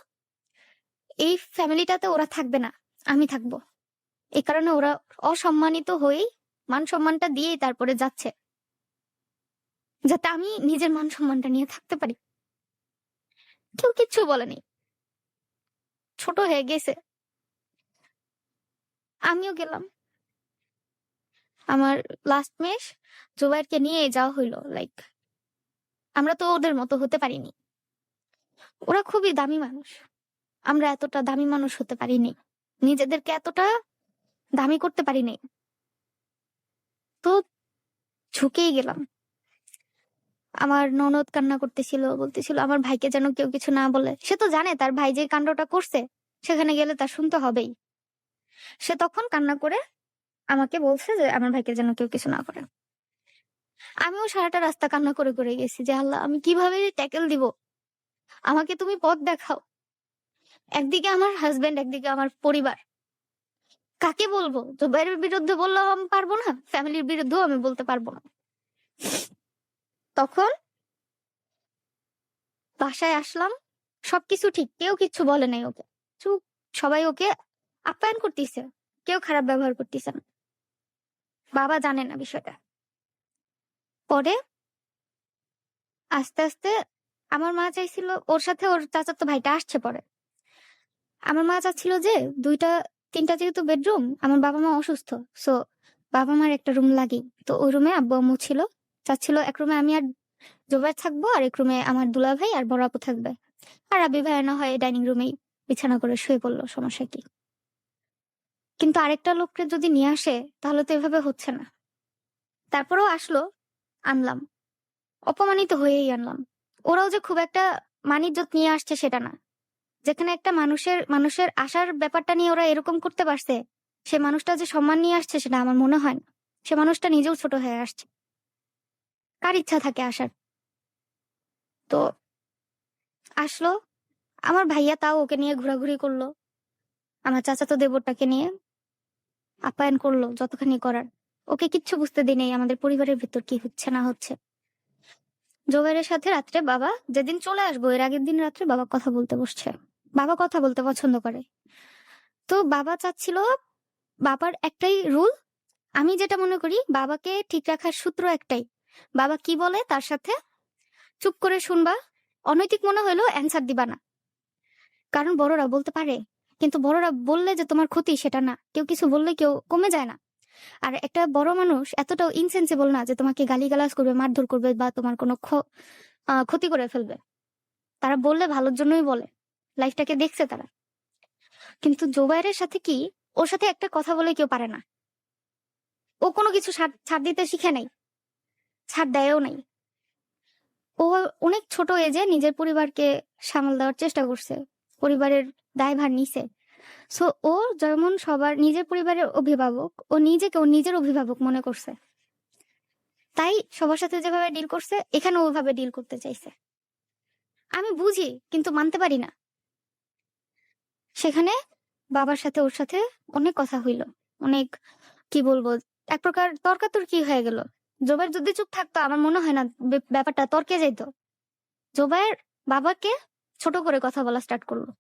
A: এই ফ্যামিলিটাতে ওরা থাকবে না, আমি থাকবো। এই কারণে ওরা অসম্মানিত হয়েই মান সম্মানটা দিয়েই তারপরে যাচ্ছে, যাতে আমি নিজের মান সম্মানটা নিয়ে থাকতে পারি। কেউ কিচ্ছু বলেনি, ছোট হয়ে গেছে। আমিও গেলাম। আমার লাস্ট মেশ জুবাইরকে নিয়ে যাওয়া হইলো। লাইক আমরা তো ওদের মতো হতে পারিনি, ওরা খুবই দামি মানুষ, আমরা এতটা দামি মানুষ হতে পারিনি, নিজেদেরকে এতটা দামি করতে পারিনি। তো ঝুঁকেই গেলাম। আমার ননদ কান্না করতেছিল, বলতেছিল আমার ভাইকে যেন কেউ কিছু না বলে। সে তো জানে তার ভাই যে কাণ্ডটা করছে সেখানে গেলে তার শুনতে হবেই। সে তখন কান্না করে আমাকে বলছে যে আমার ভাইকে যেন কেউ কিছু না করে। আমিও সারাটা রাস্তা কান্না করে করে গেছি যে আল্লাহ আমি কিভাবে ট্যাকেল দিব, আমাকে তুমি পথ দেখাও। একদিকে আমার হাজবেন্ড, একদিকে আমার পরিবার, কাকে বলবো? জুবাইরের বিরুদ্ধে বললেও আমি পারবো না, ফ্যামিলির বিরুদ্ধেও আমি বলতে পারবো না। তখন বাসায় আসলাম, সবকিছু ঠিক, কেউ কিচ্ছু বলে নাই ওকে, চুপ। সবাই ওকে আপ্যায়ন করতেছে, কেউ খারাপ ব্যবহার করতেছে না। বাবা জানে না বিষয়টা। পরে আস্তে আস্তে আমার মা চাইছিল, ওর সাথে ওর চাচাতো ভাইটা আসছে পরে। আমার মা চাচ্ছিল যে দুইটা তিনটা যেহেতু বেডরুম, আমার বাবা মা অসুস্থ, সো বাবা মার একটা রুম লাগেই। তো ওই রুমে আব্বু আম্মু ছিল, চাচ্ছিল এক রুমে আমি আর জোবাইর থাকবো, আর এক রুমে আমার দুলা ভাই আর বড় আপু থাকবে, আর আবি ভাই না হয় ডাইনিং রুমেই বিছানা করে শুয়ে পড়লো, সমস্যা কি? কিন্তু আরেকটা লোককে যদি নিয়ে আসে তাহলে তো এভাবে হচ্ছে না। তারপরেও আসলো, আনলাম, অপমানিত হয়েই আনলাম। ওরাও যে খুব একটা মানিজ্জত নিয়ে আসছে সেটা না। যেখানে একটা মানুষের মানুষের আসার ব্যাপারটা নিয়ে ওরা এরকম করতে পারছে, সে মানুষটা যে সম্মান নিয়ে আসছে সেটা আমার মনে হয় না। সে মানুষটা নিজেও ছোট হয়ে আসছে। কার ইচ্ছা থাকে আসার? তো আসলো। আমার ভাইয়া তাও ওকে নিয়ে ঘোরাঘুরি করলো। আমার চাচাতো দেবরটাকে নিয়ে আপ্যায়ন করলো যতখানি করার। ওকে কিচ্ছু বুঝতে দেই নাই আমাদের পরিবারের ভেতর কি হচ্ছে না হচ্ছে। জোবাইরের সাথে রাত্রে বাবা যেদিন চলে আসবো এর আগের দিন রাত্রে বাবা কথা বলতে বসছে। বাবা কথা বলতে পছন্দ করে। তো বাবা চাচ্ছিল, বাবার একটাই রুল, আমি যেটা মনে করি বাবাকে ঠিক রাখার সূত্র একটাই। বাবা কি বলে তার সাথে চুপ করে শুনবা, অনৈতিক মনে হলেও অ্যান্সার দিবা না। কারণ বড়রা বলতে পারে, কিন্তু বড়রা বললে যে তোমার ক্ষতি সেটা না। কেউ কিছু বললে কেউ কমে যায় না। আর একটা বড় মানুষ এতটাও ইনসেন্সিবল না যে তোমাকে গালিগালাজ করবে, মারধর করবে বা তোমার কোনো ক্ষতি করে ফেলবে। তারা বললে ভালোর জন্যই বলে, লাইফটাকে দেখছে তারা। কিন্তু জোবাইরের সাথে কি, ওর সাথে একটা কথা বলে কেউ পারে না। ও কোনো কিছু ছাড় দিতে শিখে নাই, ছাড় দেয়ও নাই। ও অনেক ছোট এজে নিজের পরিবারকে সামাল দেওয়ার চেষ্টা করছে, পরিবারের দায়ভার নিছে। সো ও যেমন সবার নিজের পরিবারের অভিভাবক, ও নিজেকে ও নিজের অভিভাবক মনে করছে। তাই সবার সাথে যেভাবে ডিল করছে এখানে ওভাবে ডিল করতে চাইছে। আমি বুঝি কিন্তু মানতে পারি না। সেখানে বাবার সাথে ওর সাথে অনেক কথা হইল, অনেক কি বলবো, এক প্রকার তর্কাতর্কি হয়ে গেল। জোবাইর যদি চুপ থাকতো আমার মনে হয় না ব্যাপারটা তর্কে যাইত। জোবাইর বাবাকে ছোট করে কথা বলা স্টার্ট করলো।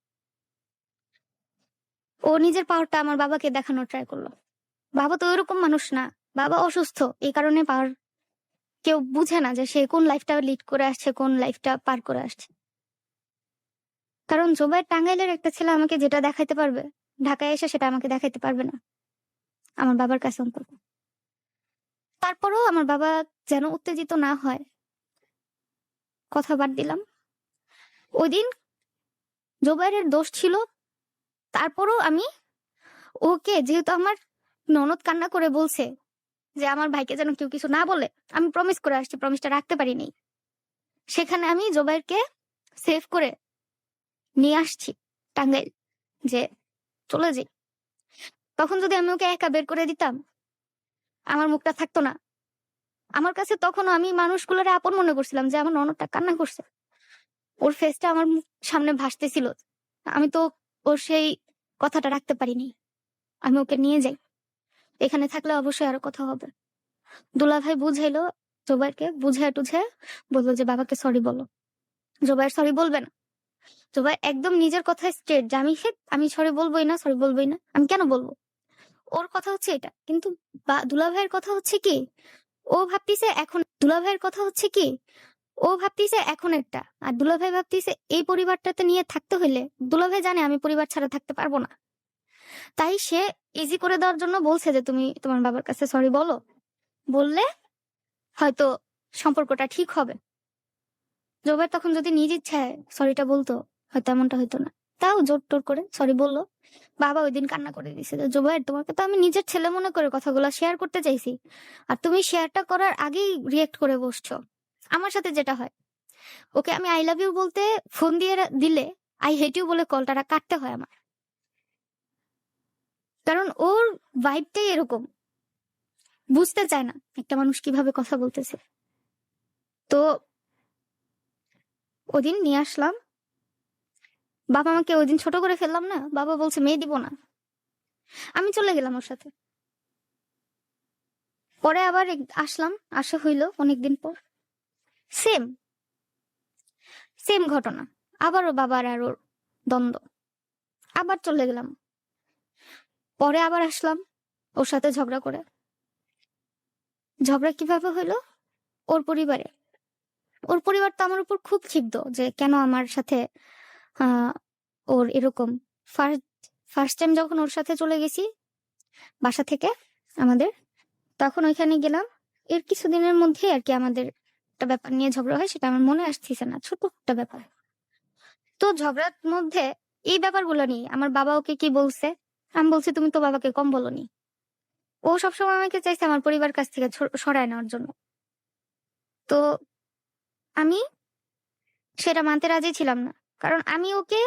A: ও নিজের পাওয়ারটা আমার বাবাকে দেখানোর ট্রাই করলো। বাবা তো ওইরকম মানুষ না, বাবা অসুস্থ, এই কারণে পাওয়ার কেউ বুঝে না যে সে কোন লাইফটা লিড করে আসছে, কোন লাইফটা পার করে আসছে। কারণ জোবাইর টাঙ্গাইলের একটা ছেলে আমাকে যেটা দেখাইতে পারবে, ঢাকায় এসে সেটা আমাকে দেখাইতে পারবে না আমার বাবার কাছে অন্তত। তারপরও আমার বাবা যেন উত্তেজিত না হয়, কথা বাদ দিলাম। ওই দিন জোবাইরের দোষ ছিল, তারপরও আমি ওকে, যেহেতু আমার ননদ কান্না করে বলছে যে আমার ভাইকে যেন কেউ কিছু না বলে, আমি প্রমিস করে আসছি, প্রমিসটা রাখতে পারিনি। সেখানে আমি জোবাইরকে সেভ করে নিয়ে আসছি টাঙ্গাইল, যে চলে যাই। তখন যদি আমি ওকে একা বের করে দিতাম আমার মুখটা থাকতো না। আমার কাছে তখন আমি মানুষগুলোর আপন মনে করছিলাম, যে আমার ননদটা কান্না করছে, ওর ফেসটা আমার সামনে ভাসতেছিল। আমি তো ওর সেই কথাটা রাখতে পারিনি, আমি ওকে নিয়ে যাই। এখানে থাকলে অবশ্যই আরো কথা হবে। দুলাভাই বুঝাইলো জোবাইরকে, বুঝায় টুঝায় বললো যে বাবাকে সরি বলো। জোবাইর সরি বলবে না। জোবাইর একদম নিজের কথায় স্ট্রেট, যে আমি সরি বলবোই না, সরি বলবোই না। আমি কেন বলবো? ওর কথা হচ্ছে এটা, কিন্তু দুলাভাইয়ের কথা হচ্ছে কি, ও ভাবতিছে এখন, দুলাভাইয়ের কথা হচ্ছে কি, ও ভাবতিছে এখন একটা, আর দুলাভাই ভাবতিছে এই পরিবারটাতে নিয়ে থাকতে হইলে, দুলাভাই জানে আমি পরিবার ছাড়া থাকতে পারবো না। তাই সে ইজি করে দেওয়ার জন্য বলছে যে তুমি তোমার বাবার কাছে সরি বলো, বললে হয়তো সম্পর্কটা ঠিক হবে। জোবাইর তখন যদি নিজ ইচ্ছায় সরিটা বলতো হয়তো এমনটা হইতো না। তাও জোর টোর করে সরি বললো। বাবা ওই দিন কান্না করে দিছে যে জোবাইর, তোমাকে তো আমি নিজের ছেলে মনে করে কথাগুলো শেয়ার করতে চাইছি, আর তুমি শেয়ারটা করার আগেই রিয়েক্ট করে বসছো। আমার সাথে যেটা হয়, ওকে আমি আই লাভ ইউ বলতে ফোন দিয়ে দিলে আই হেট ইউ বলে কলটা কাটতে হয় আমার। কারণ ওর ভাইবটাই এরকম, বুঝতে চায় না একটা মানুষ কিভাবে কথা বলতেছে। তো ওদিন নিয়ে আসলাম, বাবা আমাকে ওই দিন ছোট করে ফেললাম না, বাবা বলছে মেয়ে দিব না। আমি চলে গেলাম ওর সাথে। পরে আবার আসলাম, আসা হইলো অনেকদিন পর, সেম সেম ঘটনা, আবারও বাবার আর ওর দ্বন্দ্ব। আবার চলে গেলাম, পরে আবার আসলাম ওর সাথে ঝগড়া করে। ঝগড়া কিভাবে হইলো? ওর পরিবারে, ওর পরিবার তো আমার উপর খুব ক্ষিপ্ত যে কেন আমার সাথে ওর এরকম। ফার্স্ট ফার্স্ট টাইম যখন ওর সাথে চলে গেছি বাসা থেকে আমাদের, তখন ওইখানে গেলাম, এর কিছুদিনের মধ্যে আর কি আমাদের একটা ব্যাপার নিয়ে ঝগড়া হয়, সেটা আমার মনে আসতেছে না, ছোট একটা ব্যাপার। তো ঝগড়ার মধ্যে এই ব্যাপারগুলো নিয়ে আমার বাবা ওকে কি বলছে, আমি বলছি তুমি তো বাবাকে কম বলনি। ও সবসময় আমাকে চাইছে আমার পরিবার কাছ থেকে সরায় নেওয়ার জন্য। তো আমি সেটা মানতে রাজি ছিলাম না, কারণ আমি ওকে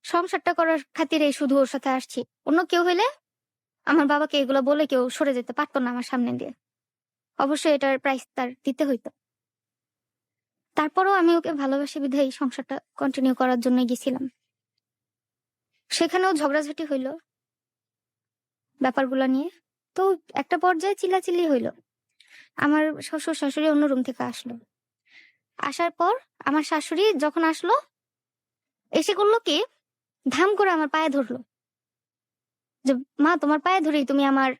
A: সংসারটা করার খাতিরে শুধু ওর সাথে আসছি। অন্য কেউ হলে আমার বাবাকে এগুলো বলে কেউ সরে যেতে পারতো না আমার সামনে দিয়ে। অবশ্যই এটার প্রাইস তার দিতে হইতো। তারপরেও আমি ওকে ভালোবাসি বিধায় এই সংসারটা কন্টিনিউ করার জন্য গেছিলাম। সেখানেও ঝগড়াঝাটি হইল ব্যাপারগুলো নিয়ে। তো একটা পর্যায়ে চিল্লাচিল্লি হইল। আমার শ্বশুর শাশুড়ি অন্য রুম থেকে আসলো। আসার পর আমার শাশুড়ি যখন আসলো, এসে করলো কি, ধাম করে আমার পায়ে ধরলো যে, মা তোমার পায়ে ধরেই তুমি আমার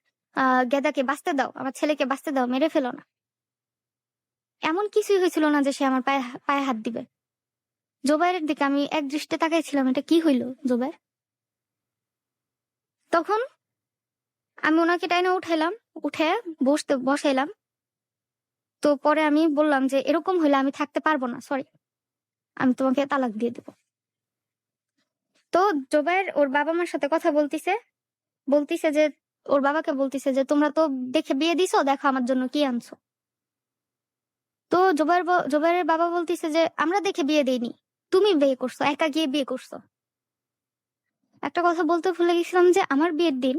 A: গেদাকে বাঁচতে দাও, আমার ছেলেকে বাঁচতে দাও, মেরে ফেলো না। এমন কিছুই হয়েছিল না যে সে আমার পায়ে পায়ে হাত দিবে। জোবাইরের দিকে আমি এক দৃষ্টে তাকাইছিলাম, এটা কি হইল জোবাইর? তখন আমি ওনাকে টাইনে উঠাইলাম, উঠে বসাইলাম। তো পরে আমি বললাম যে এরকম হইলে আমি থাকতে পারবো না, সরি, আমি তোমাকে তালাক দিয়ে দেবো। তো জোবাইর ওর বাবা মার সাথে কথা বলতিছে যে, ওর বাবাকে বলতিছে যে তোমরা তো দেখে বিয়ে দিছো, দেখো আমার জন্য কি আনছো। তো জোবাইরের বাবা বলতিছে যে আমরা দেখে বিয়ে দেইনি, তুমি বিয়ে করছো, একা গিয়ে বিয়ে করছো। একটা কথা বলতে ভুলে গেছিলাম যে আমার বিয়ের দিন